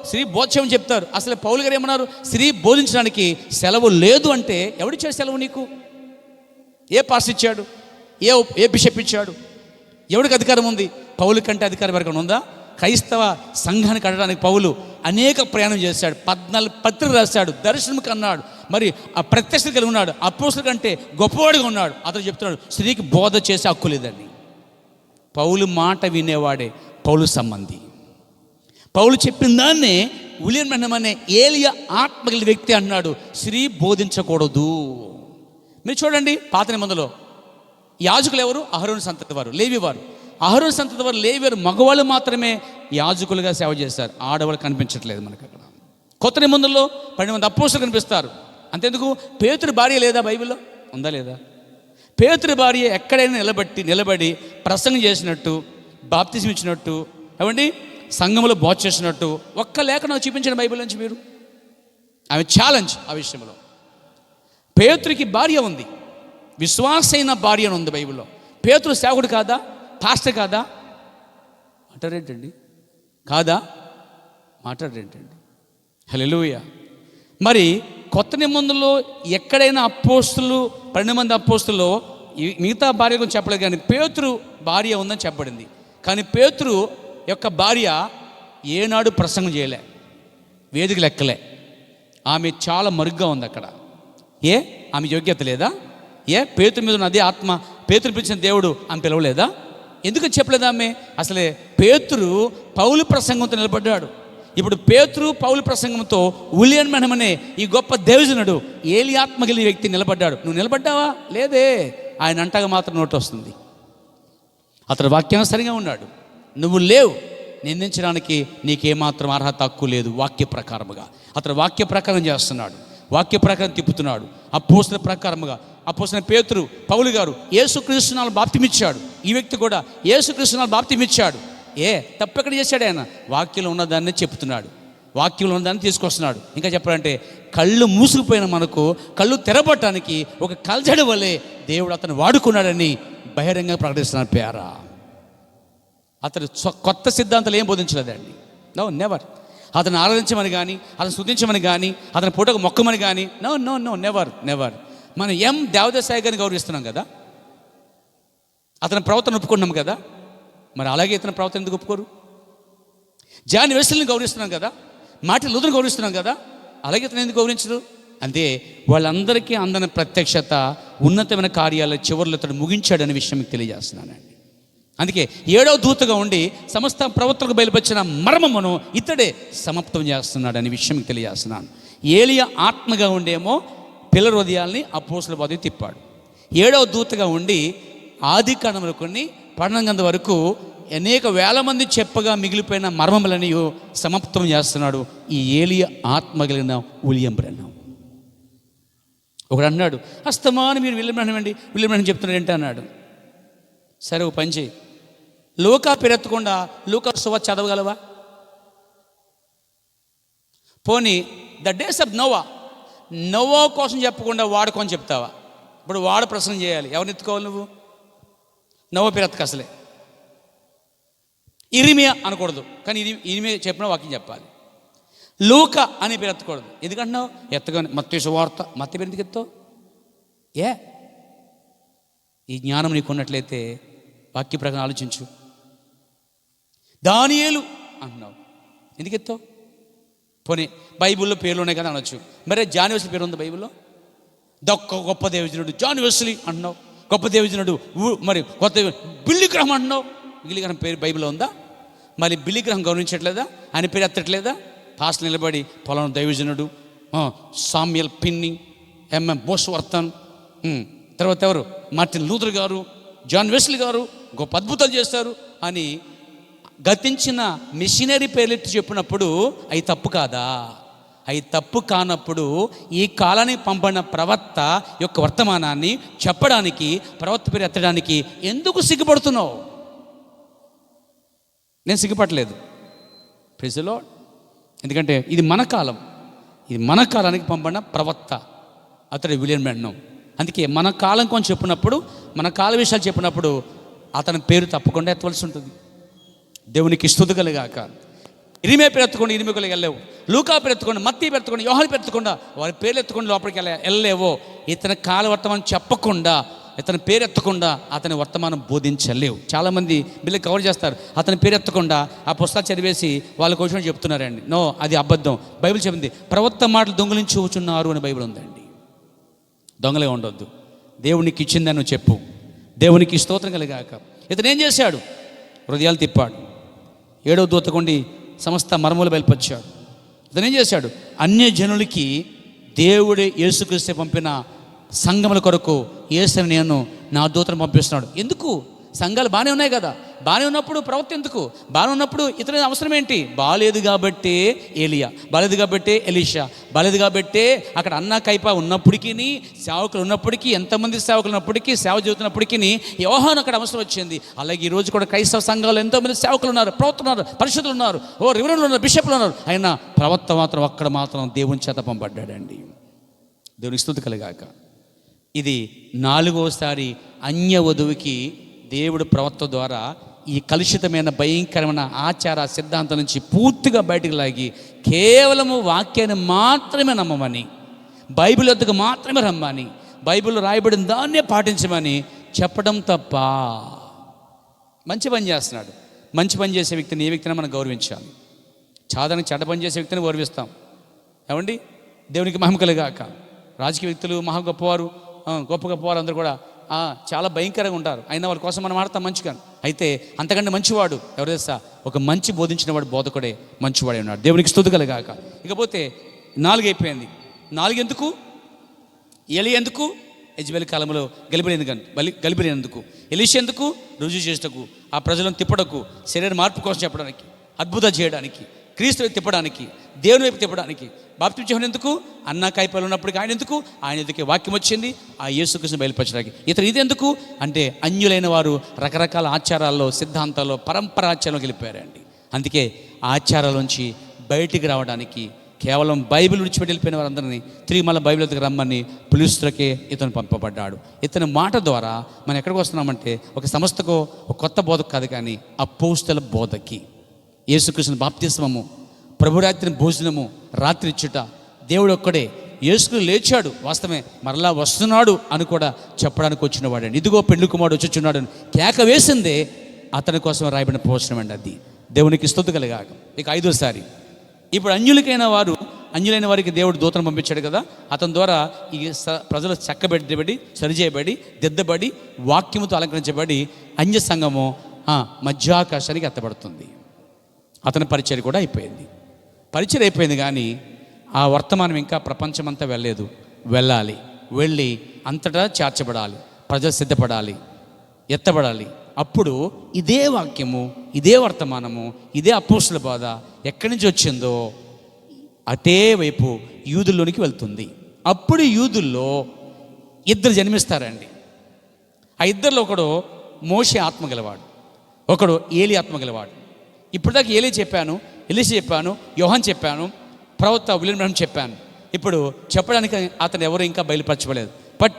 S1: స్త్రీ బోధ్యం చెప్తారు. అసలు పౌలు గారు ఏమన్నారు? స్త్రీ బోధించడానికి సెలవు లేదు అంటే ఎవడిచ్చాడు సెలవు నీకు? ఏ పాస్ ఇచ్చాడు? ఏ బిషప్ ఇచ్చాడు? ఎవరికి అధికారం ఉంది? పౌలు కంటే అధికారం వరకు ఉందా? క్రైస్తవ సంఘాన్ని కట్టడానికి పౌలు అనేక ప్రయాణం చేశాడు, 14 పత్రికలు రాశాడు, దర్శనం కన్నాడు, మరి ఆ ప్రత్యక్షత కలిగి ఉన్నాడు, అపోస్తలుల కంటే గొప్పవాడిగా ఉన్నాడు. అతను చెప్తున్నాడు స్త్రీకి బోధ చేసే హక్కు లేదని. పౌలు మాట వినేవాడే పౌలు సంబంధి. పౌలు చెప్పిన దాన్నే విలియం బ్రెన్హామ్ అనే ఏలియా ఆత్మ కలిగిన వ్యక్తి అన్నాడు స్త్రీ బోధించకూడదు. మీరు చూడండి, పాత నిబంధనలో యాజకులు ఎవరు? అహరోను సంతతి వారు, లేవి వారు. అహరోను సంతతి వారు, లేవి వారు మగవాళ్ళు మాత్రమే యాజకులుగా సేవ చేస్తారు. ఆడవాళ్ళు కనిపించట్లేదు మనకు అక్కడ. కొత్త నిబంధనలో 12 మంది అపోస్తలులు కనిపిస్తారు. అంతెందుకు, పేతురు భార్య లేదా బైబిల్లో? ఉందా లేదా? పేతురు భార్య ఎక్కడైనా నిలబడి ప్రసంగం చేసినట్టు, బాప్తిజం ఇచ్చినట్టు, ఏమండి సంఘంలో బోధ చేసినట్టు ఒక్క లేఖనం చూపించిన బైబిల్ నుంచి మీరు. ఆమె ఛాలెంజ్ ఆ విషయంలో. పేతురికి భార్య ఉంది, విశ్వాసైన భార్య అని ఉంది బైబిల్లో. పేతురు సేవకుడు కాదా? పాస్టర్ కాదా? మాట్లాడేంటండి? కాదా? మాట్లాడేంటండి? హల్లెలూయా. మరి కొత్త నిబంధనలో ఎక్కడైనా అపోస్తులు 12 మంది అపోస్తుల్లో మిగతా భార్య గురించి చెప్పలేదు, కానీ పేతురు భార్య ఉందని చెప్పబడింది. కానీ పేతురు యొక్క భార్య ఏనాడు ప్రసంగం చేయలే, వేదిక లెక్కలే. ఆమె చాలా మరుగ్గా ఉంది అక్కడ. ఆమె యోగ్యత లేదా? పేతురు మీద ఉన్న అదే ఆత్మ పేతురు పిలిచిన దేవుడు ఆమె పిలవలేదా? ఎందుకు చెప్పలేదు ఆమె? అసలే పేతురు పౌలు ప్రసంగంతో నిలబడ్డాడు. ఇప్పుడు పేతురు పౌలు ప్రసంగంతో విలియం బ్రన్హాం అనే ఈ గొప్ప దేవజనుడు, ఏలి ఆత్మ కలిగిన వ్యక్తి నిలబడ్డాడు. నువ్వు నిలబడ్డావా? లేదే. ఆయన అంటగా మాత్రం నోటు వస్తుంది. అతడు వాక్యానుసారంగా ఉన్నాడు. నువ్వు లేవు, నిందించడానికి నీకేమాత్రం అర్హత హక్కు లేదు. వాక్య ప్రకారముగా అతడు వాక్య ప్రకారం చేస్తున్నాడు, వాక్య ప్రకారం తిప్పుతున్నాడు. అపోస్తలుల ప్రకారముగా అపోస్తలుడైన పేతురు, పౌలు గారు యేసుక్రీస్తునాలు బాప్తిమిచ్చాడు. ఈ వ్యక్తి కూడా యేసుక్రీస్తునాలు బాప్తిమిచ్చాడు. తప్పెక్కడ చేశాడు? ఆయన వాక్యంలో ఉన్నదాన్ని చెప్తున్నాడు, వాక్యంలో ఉన్నదాన్ని తీసుకొస్తున్నాడు. ఇంకా చెప్పాలంటే కళ్ళు మూసుకుపోయిన మనకు కళ్ళు తెరబట్టడానికి ఒక కల్జడి వలె దేవుడు అతను వాడుకున్నాడని బహిరంగంగా ప్రకటిస్తున్నాడు. పేరా అతను కొత్త సిద్ధాంతాలు ఏం బోధించలేదండి. No, never. అతను ఆరాధించమని కానీ, అతను స్తుతించమని కానీ, అతని పూటకు మొక్కమని కానీ, no no no, never never. మనం దేవదాసాయి గారిని గౌరవిస్తున్నాం కదా, అతని ప్రవర్తన ఒప్పుకున్నాం కదా, మరి అలాగే ఇతని ప్రవర్తన ఎందుకు ఒప్పుకోరు? జాన్ వెస్లీని గౌరవిస్తున్నాం కదా, మార్టిన్ లూథర్ని గౌరవిస్తున్నాం కదా, అలాగే ఇతను ఎందుకు గౌరవించరు? అంతే. వాళ్ళందరికీ అందని ప్రత్యక్షత, ఉన్నతమైన కార్యాలు చివరిలో ఇతడు ముగించాడనే విషయం మీకు తెలియజేస్తున్నానండి. అందుకే 7వ దూతగా ఉండి సమస్త ప్రవర్తనకు బయలుపరిచిన మర్మమును ఇతడే సమాప్తం చేస్తున్నాడు అనే విషయం మీకు తెలియజేస్తున్నాను. ఏలియా ఆత్మగా ఉండేమో పిల్లల హృదయాల్ని అపోస్తలుల బోధకు తిప్పాడు. 7వ దూతగా ఉండి ఆది కాండములో కొన్ని 12 వరకు అనేక వేల మంది చెప్పగా మిగిలిపోయిన మర్మములని సమాప్తం చేస్తున్నాడు ఈ ఏలియా ఆత్మ కలిగిన విలియం బ్రన్హాం. ఒకడు అన్నాడు, అస్తమాను మీరు విలియం బ్రన్హాం అండి, విలియం బ్రన్హాం చెప్తున్నాడు ఏంటి అన్నాడు. సరే, ఒక పని చేయి, లూకా పెరెత్తకుండా లూకా సువార్త చదవగలవా? పోనీ ద డేస్ ఆఫ్ నోవా కోసం చెప్పకుండా వాడుకొని చెప్తావా? ఇప్పుడు వాడు ప్రసంగం చేయాలి, ఎవరిని ఎత్తుకోవాలి నువ్వు? నోవా పెరెత్తకు అసలే. ఇరిమియా అనకూడదు, కానీ ఇరిమియా చెప్పిన వాక్యం చెప్పాలి. లూకా అని పేరు ఎత్తకూడదు, ఎందుకంటున్నావు? ఎత్తగానే మత్తయి సువార్త, మత్తయి పేరు ఎందుకు ఎత్తావు? ఈ జ్ఞానం నీకు ఉన్నట్లయితే వాక్య ప్రకారం ఆలోచించు. దానియేలు అంటున్నావు, ఎందుకు ఎత్తావు? పోనీ బైబిల్లో పేర్లు ఉన్నాయి కదా అనొచ్చు. మరే జాన్ వెస్లీ పేరు ఉంది బైబిల్లో? గొప్ప దేవజనుడు జాన్ వెస్లీ అంటున్నావు, గొప్ప దేవజనుడు. మరి కొత్త బిల్లీ గ్రహం అంటున్నావు, బిల్లీ గ్రహం పేరు బైబిల్లో ఉందా? మరి బిల్లీ గ్రహం గౌరవించట్లేదా? ఆయన పేరు ఎత్తట్లేదా? పాస్టర్ నిలబడి పొలం దైవజనుడు సామ్యల్ పిన్ని, ఎంఎం బోస్వర్తన్, తర్వాత ఎవరు మార్టిన్ లూథర్ గారు, జాన్ వెస్లీ గారు గొప్ప అద్భుతాలు చేస్తారు అని గతించిన మిషనరీ పేర్లెత్తి చెప్పినప్పుడు అవి తప్పు కాదా? అవి తప్పు కానప్పుడు ఈ కాలానికి పంపడిన ప్రవక్త యొక్క వర్తమానాన్ని చెప్పడానికి, ప్రవక్త పేరు ఎత్తడానికి ఎందుకు సిగ్గుపడుతున్నావు? నేను సిగ్గుపడలేదు, ప్రైజ్ ది లార్డ్. ఎందుకంటే ఇది మన కాలం, ఇది మన కాలానికి పంపడిన ప్రవక్త, అతడు విలియం బ్రన్హాం. అందుకే మన కాలం కొంచెం చెప్పినప్పుడు, మన కాల విషయాలు చెప్పినప్పుడు అతని పేరు తప్పకుండా ఎత్తవలసి ఉంటుంది. దేవునికి స్తుతి కలుగాక. ఇరిమియా పేరు ఎత్తుకోండి, ఇరిమియా వెళ్ళలేవు. లూకా పేరు ఎత్తుకోండి, మత్తయి పేరు ఎత్తుకోండి, యోహాను పేరు ఎత్తుకుండా వారి పేర్లు ఎత్తుకోండి లోపలికి వెళ్ళలేవో. ఇతని కాల వర్తమానం చెప్పకుండా, ఇతని పేరు ఎత్తకుండా అతని వర్తమానం బోధించలేవు. చాలామంది బిల్లు కవర్ చేస్తారు, అతని పేరు ఎత్తకుండా ఆ పుస్తకాలు చదివేసి వాళ్ళకి వచ్చినట్టు చెప్తున్నారండి. నో, అది అబద్ధం. బైబిల్ చెప్పింది ప్రవక్త మాటలు దొంగిలించి కూర్చున్నారు అని బైబిల్ ఉందండి. దొంగలుగా ఉండొద్దు. దేవునికి ఇచ్చిందని నువ్వు చెప్పు. దేవునికి స్తోత్రం కలిగాక. ఇతను ఏం చేశాడు? హృదయాలు తిప్పాడు. 7వ దూతకుండి సమస్త మర్మములు బయలుపరిచాడు. ఇతను ఏం చేశాడు? అన్యజనులకి దేవుడే యేసుక్రీస్తు పంపిన సంఘముల కొరకు యేసుని నేను నా దూతను పంపిస్తున్నాడు. ఎందుకు? సంఘాలు బాగానే ఉన్నాయి కదా, బాగానే ఉన్నప్పుడు ప్రవక్త ఎందుకు? బాగానే ఉన్నప్పుడు ఇతని అవసరం ఏంటి? బాలేదు కాబట్టే ఏలియా, బాలేదు కాబట్టే ఎలీషా, బాలేదు కాబట్టే అక్కడ అన్నా కైపా ఉన్నప్పటికీ, సేవకులు ఉన్నప్పటికీ, ఎంతమంది సేవకులు ఉన్నప్పటికీ, సేవ చేస్తున్నప్పటికీ యోహాను అక్కడ అవసరం వచ్చింది. అలాగే ఈరోజు కూడా క్రైస్తవ సంఘాలు ఎంతోమంది సేవకులు ఉన్నారు, ప్రవక్తలు ఉన్నారు, పరిశుద్ధులు ఉన్నారు, రివరెండ్లు ఉన్నారు, బిషప్లు ఉన్నారు. అయినా ప్రవక్త మాత్రం అక్కడ మాత్రం దేవుని చేత పంపడ్డాడండి. దేవునికి స్తుతి కలుగాక. ఇది 4వసారి అన్య వధువుకి దేవుడు ప్రవక్త ద్వారా ఈ కలుషితమైన భయంకరమైన ఆచార సిద్ధాంతం నుంచి పూర్తిగా బయటకు లాగి కేవలము వాక్యాన్ని మాత్రమే నమ్మమని, బైబిల్ వద్దకు మాత్రమే రమ్మని, బైబిల్లో రాయబడిన దాన్నే పాటించమని చెప్పడం తప్ప. మంచి పని చేస్తున్నాడు. మంచి పని చేసే వ్యక్తిని, ఏ వ్యక్తిని మనం గౌరవించాలి. సాధారణ చెడ్డ పని చేసే వ్యక్తిని గౌరవిస్తాం. ఏమండి? దేవునికి మహిమ కలుగాక. రాజకీయ వ్యక్తులు మహా గొప్పవారు, గొప్ప గొప్పవారు అందరూ కూడా చాలా భయంకరంగా ఉంటారు. అయినా వాళ్ళ కోసం మనం ఆడతాం మంచిగా. అయితే అంతకంటే మంచివాడు ఎవరు తెలుసా? ఒక మంచి బోధించిన వాడు బోధకుడే మంచివాడే ఉన్నాడు. దేవునికి స్తుతి కలుగాక. ఇకపోతే 4 అయిపోయింది. 4 ఎందుకు? ఏలియా ఎందుకు? యెజబెల్ కాలంలో గలిబిలేందుకు. ఎలీషా ఎందుకు? రుజువు చేసేటకు, ఆ ప్రజలను తిప్పడకు, శరీర మార్పు కోసం చెప్పడానికి, అద్భుతాలు చేయడానికి, క్రీస్తు తిప్పడానికి, దేవుని వైపు తిప్పడానికి. బాప్తిసం ఇచ్చేవాడు ఎందుకు? అన్నా కైపాలు ఉన్నప్పటికీ ఆయన ఎందుకు? ఆయన ఎందుకే వాక్యం వచ్చింది, ఆ యేసుక్రీస్తుని బయలుపరచడానికి. ఇది ఎందుకు అంటే అన్యులైన వారు రకరకాల ఆచారాల్లో, సిద్ధాంతాల్లో, పరంపరాచారంలోకి వెళ్ళిపోయారండి. అందుకే ఆచారాల బయటికి రావడానికి కేవలం బైబిల్ విడిచిపెట్టి వెళ్ళిపోయిన వారందరినీ తిరిగి మళ్ళీ బైబిల్ దగ్గర రమ్మని పిలుస్తులకే ఇతను పంపబడ్డాడు. ఇతని మాట ద్వారా మనం ఎక్కడికి వస్తున్నామంటే ఒక సంస్థకో ఒక కొత్త బోధకు కాదు, కానీ అపోస్తల బోధకి. యేసుక్రీస్తుని బాప్తిస్మము, ప్రభురాత్రి భోజనము, రాత్రి ఇచ్చుట, దేవుడు ఒక్కడే. యేసుక్రీస్తు లేచాడు, వాస్తవమే, మరలా వస్తున్నాడు అని కూడా చెప్పడానికి వచ్చిన వాడండి. ఇదిగో పెండ్లి కుమారుడు వచ్చుచున్నాడు అని కేక వేసిందే అతని కోసం రాయబడిన ప్రవచనం అండి. అది దేవునికి స్తుతి కలుగాక. ఇక 5వసారి ఇప్పుడు అన్యులైన వారికి దేవుడు దూతను పంపించాడు కదా, అతని ద్వారా ఈ ప్రజలు చక్కబెట్టబడి, సరిచేయబడి, దిద్దబడి, వాక్యముతో అలంకరించబడి అన్య సంఘము మధ్యాకాశానికి ఎత్తబడుతుంది. అతని పరిచయం కూడా అయిపోయింది. పరిచయం అయిపోయింది, కానీ ఆ వర్తమానం ఇంకా ప్రపంచమంతా వెళ్ళాలి. వెళ్ళి అంతటా చేర్చబడాలి, ప్రజలు సిద్ధపడాలి, ఎత్తబడాలి. అప్పుడు ఇదే వాక్యము, ఇదే వర్తమానము, ఇదే అపోస్తల బోధ ఎక్కడి నుంచి వచ్చిందో అటే వైపు యూదుల్లోనికి వెళ్తుంది. అప్పుడు యూదుల్లో 2 జన్మిస్తారండి. ఆ 2లో ఒకడు మోషే ఆత్మ గలవాడు, ఒకడు ఏలి ఆత్మ గలవాడు. ఇప్పటిదాకా ఏలి చెప్పాను, ఎలీషా చెప్పాను, యోహాన్ చెప్పాను, ప్రవక్త విలియం బ్రహ్మ చెప్పాను. ఇప్పుడు చెప్పడానికి అతను ఎవరు ఇంకా బయలుపరచబడలేదు. బట్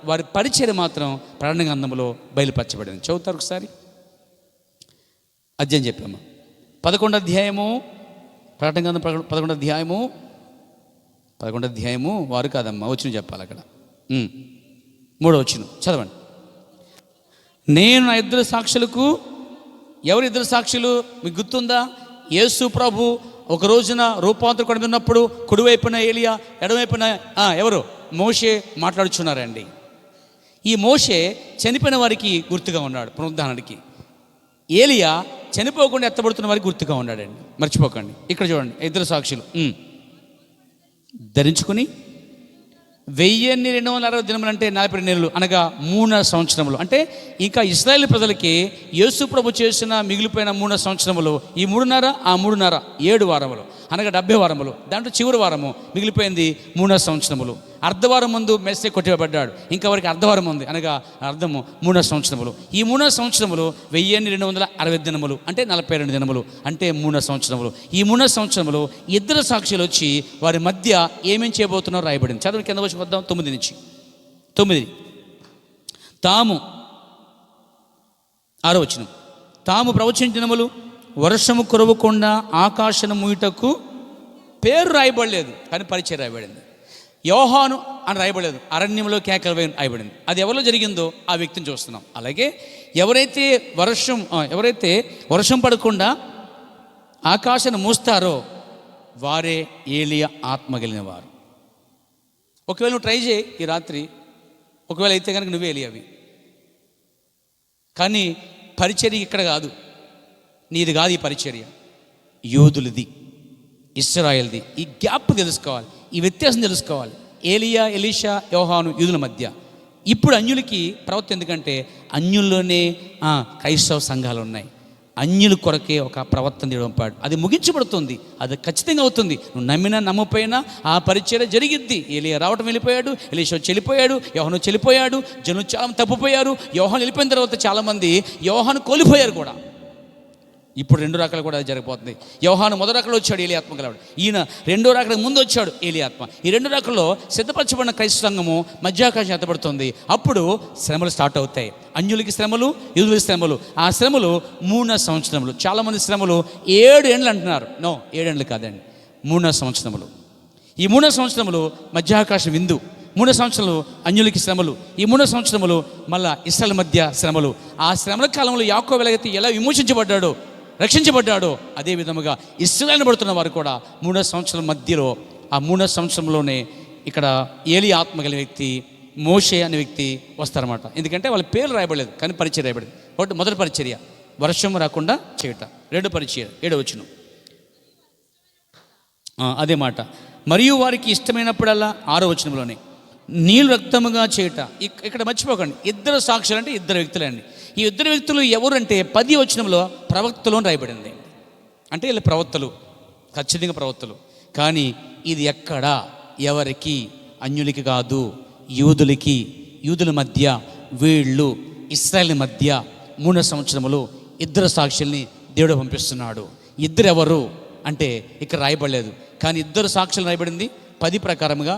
S1: వారి పరిచయం మాత్రం ప్రకటన గ్రంథంలో బయలుపరచబడింది. చదువుతారు ఒకసారి. అధ్యాయం చెప్పాము, 11వ అధ్యాయము, ప్రకటన గ్రంథం 11వ అధ్యాయము వారు కాదమ్మా, వచ్చిన చెప్పాలి అక్కడ. 3వ వచనం చదవండి. నేను నా 2 సాక్షులకు. ఎవరు 2 సాక్షులు? మీకు గుర్తుందా? యేసు ప్రభు ఒక రోజున రూపాంతరం ఉన్నప్పుడు కుడివైపున ఏలియా, ఎడవైపున ఎవరు? మోషే మాట్లాడుచున్నారండి. ఈ మోషే చనిపోయిన వారికి గుర్తుగా ఉన్నాడు పునరుద్ధానానికి. ఏలియా చనిపోకుండా ఎత్తబడుతున్న వారికి గుర్తుగా ఉన్నాడండి, మర్చిపోకండి. ఇక్కడ చూడండి, 2 సాక్షులు ధరించుకుని 1260 దినములు అంటే 42 నెలలు, అనగా 3 సంవత్సరములు. అంటే ఇంకా ఇశ్రాయేలు ప్రజలకి యేసు ప్రభు చేసిన మిగిలిపోయిన 3 సంవత్సరములు, ఈ 3.5 ఆ 3.5 7 వారములు, అనగా 70 వారములు. దాంట్లో చివరి వారము మిగిలిపోయింది 3 సంవత్సరములు. అర్ధవారం ముందు మెస్సే కొట్టివేయబడ్డాడు, ఇంకా వారికి అర్ధవారం ఉంది, అనగా అర్ధము 3 సంవత్సరములు. ఈ 3 సంవత్సరములు 1260 దినములు అంటే 42 దినములు, అంటే 3 సంవత్సరములు. ఈ 3 సంవత్సరములు 2 సాక్షులు వచ్చి వారి మధ్య ఏమేం చేయబోతున్నారో రాయబడింది. చదువు కింద వచ్చి వద్దాం, 9 నుంచి 9. తాము 6వ వచనం, తాము ప్రవచించిన దినములు వర్షము కురవకుండా ఆకాశను మూయుటకు పేరు రాయబడలేదు, కానీ పరిచయం రాయబడింది. యోహాను అని రాయబడలేదు, అరణ్యంలో కేకలు రాయబడింది. అది ఎవరిలో జరిగిందో ఆ వ్యక్తిని చూస్తున్నాం. అలాగే ఎవరైతే వర్షం పడకుండా ఆకాశాన్ని మూస్తారో వారే ఏలియా ఆత్మ కలిగిన వారు. ఒకవేళ నువ్వు ట్రై చేయి ఈ రాత్రి, ఒకవేళ అయితే కనుక నువ్వే ఏలియావి. కానీ పరిచర్య ఇక్కడ కాదు, నీది కాదు ఈ పరిచర్య, యూదులది, ఇశ్రాయేల్ది. ఈ గ్యాప్ తెలుసుకోవాలి, ఈ వ్యత్యాసం తెలుసుకోవాలి. ఏలియా, ఎలీషా, యోహాను యూదుల మధ్య ఇప్పుడు అన్యులకి ప్రవక్త, ఎందుకంటే అన్యుల్లోనే క్రైస్తవ సంఘాలు ఉన్నాయి. అన్యుల కొరకే ఒక ప్రవర్తన దేవుడు పంపాడు. అది ముగించబడుతుంది, అది ఖచ్చితంగా అవుతుంది. నువ్వు నమ్మినా నమ్మపోయినా ఆ పరిచర్య జరిగిద్ది. ఏలియా రావటం వెళ్ళిపోయాడు, ఎలీషా వచ్చి వెళ్ళిపోయాడు, యోహాను వచ్చి వెళ్ళిపోయాడు, జనులు చాలా తప్పిపోయారు. యోహాను వెళ్ళిపోయిన తర్వాత చాలామంది యోహాను కోల్పోయారు కూడా. ఇప్పుడు రెండో రకాలు కూడా అది జరిగిపోతుంది. యోహాను మొదటి రకంలో వచ్చాడు, ఏలి ఆత్మ గలవాడు. ఈయన రెండో రకాలకు ముందు వచ్చాడు, ఏలి ఆత్మ. ఈ రెండు రకాల్లో సిద్ధపరచబడిన క్రైస్తవ సంఘము మధ్యాకాశం ఎత్తబడుతుంది. అప్పుడు శ్రమలు స్టార్ట్ అవుతాయి. అన్యులకి శ్రమలు, యూదులకి శ్రమలు. ఆ శ్రమలు 3 సంవత్సరములు. చాలామంది శ్రమలు 7 ఏండ్లు అంటున్నారు. 7 ఏండ్లు కాదండి, 3 సంవత్సరములు. ఈ 3 సంవత్సరములు మధ్యాకాశం విందు. 3 సంవత్సరాలు అన్యులకి శ్రమలు. ఈ 3 సంవత్సరములు మళ్ళా ఇశ్రాయేలు మధ్య శ్రమలు. ఆ శ్రమల కాలంలో యాకోబు ఎలాగైతే ఎలా విమోచించబడ్డాడో, రక్షించబడ్డాడో, అదే విధముగా ఇశ్రాయేలు పడుతున్న వారు కూడా 3 సంవత్సరాల మధ్యలో, ఆ 3 సంవత్సరంలోనే ఇక్కడ ఏలి ఆత్మ కలిగిన వ్యక్తి, మోషే అనే వ్యక్తి వస్తారన్నమాట. ఎందుకంటే వాళ్ళ పేరు రాయబడలేదు, కానీ పరిచర్య రాయబడింది. ఒకటి మొదటి పరిచర్య వర్షం రాకుండా చేయట. 2 పరిచర్య 7వ వచనం అదే మాట. మరియు వారికి ఇష్టమైనప్పుడల్లా 6వ వచనంలోనే నీళ్ళు రక్తముగా చేయట. ఇక్కడ మర్చిపోకండి, 2 సాక్షులు అంటే 2 వ్యక్తులండి. ఈ 2 వ్యక్తులు ఎవరంటే 10వ వచనంలో ప్రవక్తలు అని రాయబడింది. అంటే వీళ్ళు ప్రవక్తలు, ఖచ్చితంగా ప్రవక్తలు. కానీ ఇది ఎక్కడ, ఎవరికి? అన్యులకి కాదు, యూదులకి. యూదుల మధ్య వీళ్ళు ఇశ్రాయేల్ మధ్య 3 సంవత్సరములు 2 సాక్షుల్ని దేవుడు పంపిస్తున్నాడు. 2 ఎవరు అంటే ఇక్కడ రాయబడలేదు, కానీ 2 సాక్షులు రాయబడింది. 10 ప్రకారంగా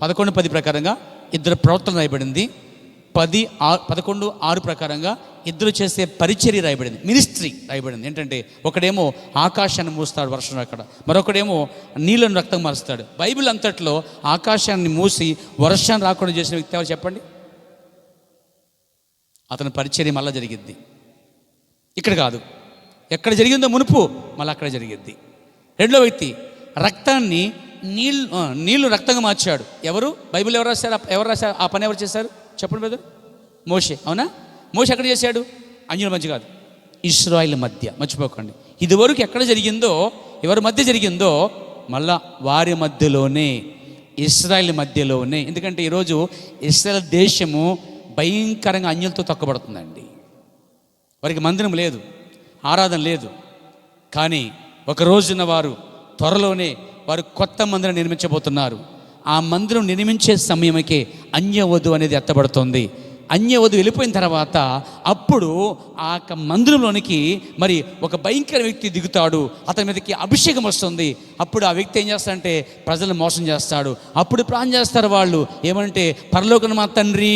S1: 11:10 ప్రకారంగా 2 ప్రవక్తలు రాయబడింది. 11:6 ప్రకారంగా 2 చేసే పరిచర్య రాయబడింది, మినిస్ట్రీ రాయబడింది. ఏంటంటే ఒకడేమో ఆకాశాన్ని మూస్తాడు వర్షం అక్కడ, మరొకడేమో నీళ్ళను రక్తం మారుస్తాడు. బైబిల్ అంతట్లో ఆకాశాన్ని మూసి వర్షాన్ని రాకుండా చేసిన వ్యక్తి ఎవరు చెప్పండి? అతని పరిచర్య మళ్ళీ జరిగిద్ది. ఇక్కడ కాదు, ఎక్కడ జరిగిందో మునుపు మళ్ళీ అక్కడ జరిగిద్ది. రెండో వ్యక్తి రక్తాన్ని నీళ్లు రక్తంగా మార్చాడు. ఎవరు? బైబిల్ ఎవరు రాశారు? ఆ పని ఎవరు చేశారు చెప్పండి బ్రదర్? మోషే. అవునా? మోషే ఎక్కడ చేశాడు? అన్యుల మధ్య కాదు, ఇశ్రాయేల్ మధ్య. మర్చిపోకండి, ఇదివరకు ఎక్కడ జరిగిందో, ఎవరి మధ్య జరిగిందో మళ్ళా వారి మధ్యలోనే, ఇశ్రాయేల్ మధ్యలోనే. ఎందుకంటే ఈరోజు ఇశ్రాయేల్ దేశము భయంకరంగా అన్యులతో తొక్కబడుతుందండి. వారికి మందిరం లేదు, ఆరాధన లేదు. కానీ ఒక రోజున వారు త్వరలోనే వారు కొత్త మందిరం నిర్మించబోతున్నారు. ఆ మందిరం నిర్మించే సమయంకే అన్యవధు అనేది ఎత్తబడుతుంది. అన్యవధు వెళ్ళిపోయిన తర్వాత అప్పుడు ఆ మందిరంలోనికి మరి ఒక భయంకర వ్యక్తి దిగుతాడు. అతని మీదకి అభిషేకం వస్తుంది. అప్పుడు ఆ వ్యక్తి ఏం చేస్తాడంటే ప్రజలను మోసం చేస్తాడు. అప్పుడు ప్రార్థన చేస్తారు వాళ్ళు, ఏమంటే పరలోకన మా తండ్రి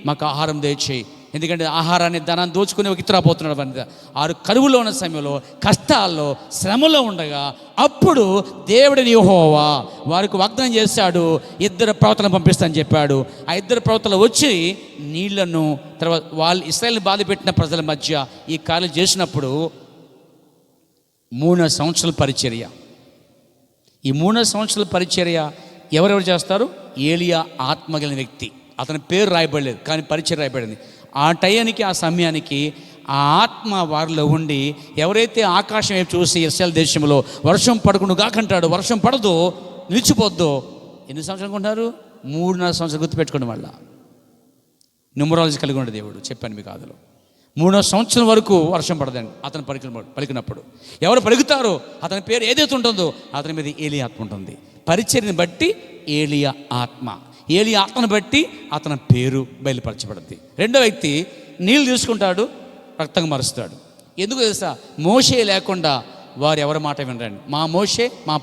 S1: మాకు ఆహారం దయచేయి. ఎందుకంటే ఆహారాన్ని ధనాన్ని దోచుకుని ఒక ఇతరపోతున్నాడు. ఆరు కరువులో ఉన్న సమయంలో, కష్టాల్లో, శ్రమలో ఉండగా అప్పుడు దేవుడిని యెహోవా వారికి వాగ్దానం చేశాడు, 2 ప్రవక్తలను పంపిస్తానని చెప్పాడు. ఆ 2 ప్రవక్తలు వచ్చి నీళ్లను, తర్వాత వాళ్ళు ఇశ్రాయేలు బాధ పెట్టిన ప్రజల మధ్య ఈ కార్యాలు చేసినప్పుడు 3 సంవత్సరాల పరిచర్య. ఈ 3 సంవత్సరాల పరిచర్య ఎవరెవరు చేస్తారు? ఏలియా ఆత్మగలిగిన వ్యక్తి. అతని పేరు రాయబడలేదు, కానీ పరిచర్య రాయబడింది. ఆ టయానికి, ఆ సమయానికి ఆ ఆత్మ వారిలో ఉండి ఎవరైతే ఆకాశం వైపు చూసి ఇశ్రాయేలు దేశంలో వర్షం పడకుండా గాకంటాడు, వర్షం పడదో, నిలిచిపోద్దో, ఎన్ని సంవత్సరాలు అనుకుంటున్నారు? 3.5 సంవత్సరాలు గుర్తుపెట్టుకోండి. మళ్ళా న్యూమరాలజీ కలిగి ఉండే దేవుడు, చెప్పాను మీకు ఆదిలో. 3వ సంవత్సరం వరకు వర్షం పడదండి అతను పలికినప్పుడు. ఎవరు పలుకుతారో అతని పేరు ఏదైతే ఉంటుందో అతని మీద ఏలియా ఆత్మ ఉంటుంది. పరిచర్యని బట్టి ఏలియా ఆత్మ, ఏలియా ఆత్మను బట్టి అతని పేరు బయలుపరచబడుద్ది. రెండో వ్యక్తి నీళ్ళు తీసుకుంటాడు, రక్తంగా మారుస్తాడు. ఎందుకు తెలుసా? మోషే లేకుండా వారు ఎవరి మాట వినరండి. మా మోషే, మా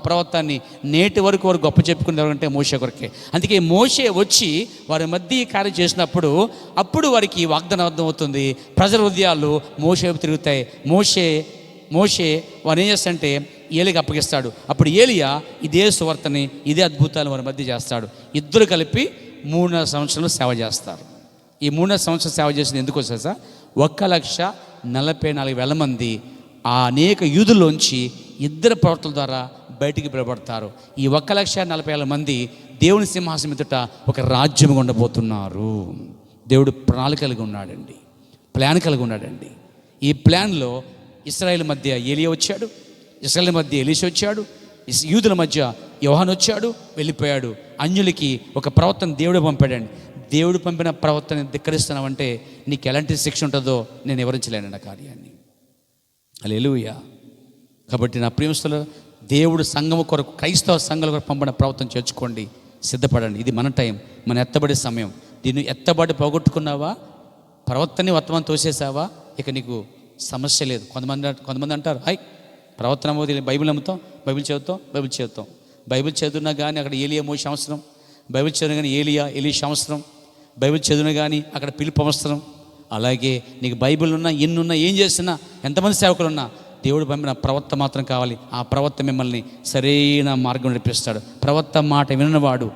S1: ప్రవక్తని నేటి వరకు వారు గొప్ప చెప్పుకునే ఎవరంటే మోషే కొరకే. అందుకే మోషే వచ్చి వారి మధ్య కార్యం చేసినప్పుడు అప్పుడు వారికి వాగ్దానం అర్థం అవుతుంది. ప్రజల హృదయాలు మోషే వైపు తిరుగుతాయి. మోషే వారు ఏం చేస్తాడంటే ఏలియాకి అప్పగిస్తాడు. అప్పుడు ఏలియా ఇదే సువార్తని, ఇదే అద్భుతాలు వారి మధ్య చేస్తాడు. 2 కలిపి 3 సంవత్సరాలు సేవ చేస్తారు. ఈ 3 సంవత్సరాలు సేవ చేసింది ఎందుకు వచ్చా సార్? 1,44,000 మంది ఆ అనేక యూదుల్లోంచి 2 ప్రవక్తల ద్వారా బయటికి పిలువబడతారు. ఈ 1,40,000 మంది దేవుని సింహాసనం ఎదుట ఒక రాజ్యం ఉండబోతున్నారు. దేవుడు ప్రణాళిక కలిగి ఉన్నాడండి, ప్లాన్ కలిగి ఉన్నాడండి. ఈ ప్లాన్లో ఇశ్రాయేల్ మధ్య ఏలియా వచ్చాడు, ఇశ్రాయేల్ మధ్య ఎలీషా వచ్చాడు, యూదుల మధ్య యోహాను వచ్చాడు, వెళ్ళిపోయాడు. అన్యులకి ఒక ప్రవక్తను దేవుడు పంపాడండి. దేవుడు పంపిన ప్రవర్తన ధిక్కరిస్తున్నావంటే నీకు ఎలాంటి శిక్ష ఉంటుందో నేను వివరించలేను ఆ కార్యాన్ని. హల్లెలూయా. కాబట్టి నా ప్రియస్తులు, దేవుడు సంఘము కొరకు, క్రైస్తవ సంఘాల కొరకు పంపిన ప్రవర్తన చేర్చుకోండి, సిద్ధపడండి. ఇది మన టైం, మన ఎత్తబడే సమయం. దీన్ని ఎత్తబడి పోగొట్టుకున్నావా, ప్రవర్తనని వర్తమానం తోసేసావా, ఇక నీకు సమస్య లేదు. కొంతమంది అంటారు, ప్రవర్తన బైబిల్ నమ్ముతాం, బైబిల్ చదువుతాం. బైబిల్ చదువునా కానీ అక్కడ ఏలియా మోషే అవసరం, బైబిల్ చదివిన కానీ ఎలీషా అవసరం, బైబిల్ చదివిన కానీ అక్కడ పిలుపు అవసరం. అలాగే నీకు బైబిల్ ఉన్నా, ఎన్నున్నా, ఏం చేస్తున్నా, ఎంతమంది సేవకులున్నా, దేవుడు పంపిన ప్రవక్త మాత్రం కావాలి. ఆ ప్రవక్త మిమ్మల్ని సరైన మార్గం నడిపిస్తాడు. ప్రవక్త మాట వినవాడు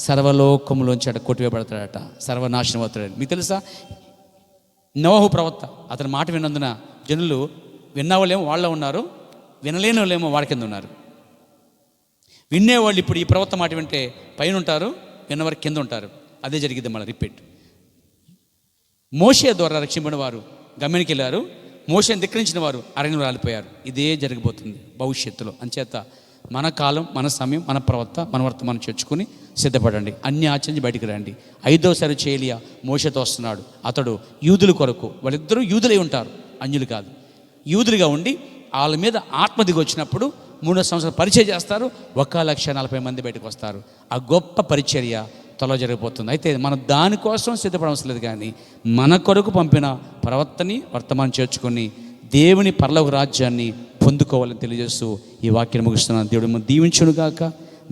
S1: సర్వలోకములోంచి అట కొట్టివేయబడతాడట, సర్వనాశనం అవుతాడు. మీకు తెలుసా, నోహు ప్రవక్త, అతని మాట విన్నందున జనులు విన్నవాళ్ళేమో వాళ్ళ ఉన్నారు, వినలేని వాళ్ళేమో వాడి కింద ఉన్నారు. వినేవాళ్ళు ఇప్పుడు ఈ ప్రవక్త మాట వింటే పైన ఉంటారు, విన్నవారు కింద ఉంటారు. అదే జరిగింది మళ్ళీ రిపీట్. మోషే ద్వారా రక్షింపడిన వారు గమ్యానికి వెళ్ళారు, మోషేని ధిక్కరించిన వారు అరణ్యంలో రాలిపోయారు. ఇదే జరగబోతుంది భవిష్యత్తులో. అంచేత మన కాలం, మన సమయం, మన ప్రవక్త, మన వర్తమానం చేర్చుకుని సిద్ధపడండి. అన్ని ఆచరించి బయటికి రండి. 5వసారి ఏలీయా మోషేతో వస్తున్నాడు. అతడు యూదుల కొరకు, వాళ్ళిద్దరూ యూదులై ఉంటారు, అన్యులు కాదు, యూదులుగా ఉండి వాళ్ళ మీద ఆత్మ దిగి వచ్చినప్పుడు 3 సంవత్సరాలు పరిచయం చేస్తారు. 1,40,000 మంది బయటకు వస్తారు. ఆ గొప్ప పరిచర్య త్వరలో జరిగిపోతుంది. అయితే మనం దానికోసం సిద్ధపడవలసిన లేదు, కానీ మన కొరకు పంపిన ప్రవక్తని వర్తమానం చేర్చుకొని దేవుని పరలోక రాజ్యాన్ని పొందుకోవాలని తెలియజేస్తూ ఈ వాక్యాన్ని ముగిస్తున్నాను. దేవుడు మిమ్మల్ని దీవించునుగాక.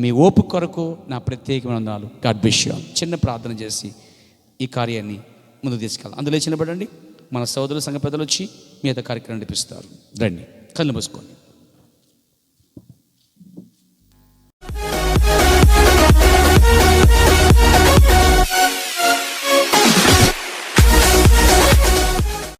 S1: మీ ఓపిక కొరకు నా ప్రత్యేకమైన వందనాలు. God bless you. చిన్న ప్రార్థన చేసి ఈ కార్యాన్ని ముందుకు తీసుకెళ్ళాలి. అందులో చిన్నపడండి. మన సోదరుల సంఘ పెద్దలు వచ్చి మీద కార్యక్రమం నడిపిస్తారు. రండి, కళ్ళు మూసుకోండి.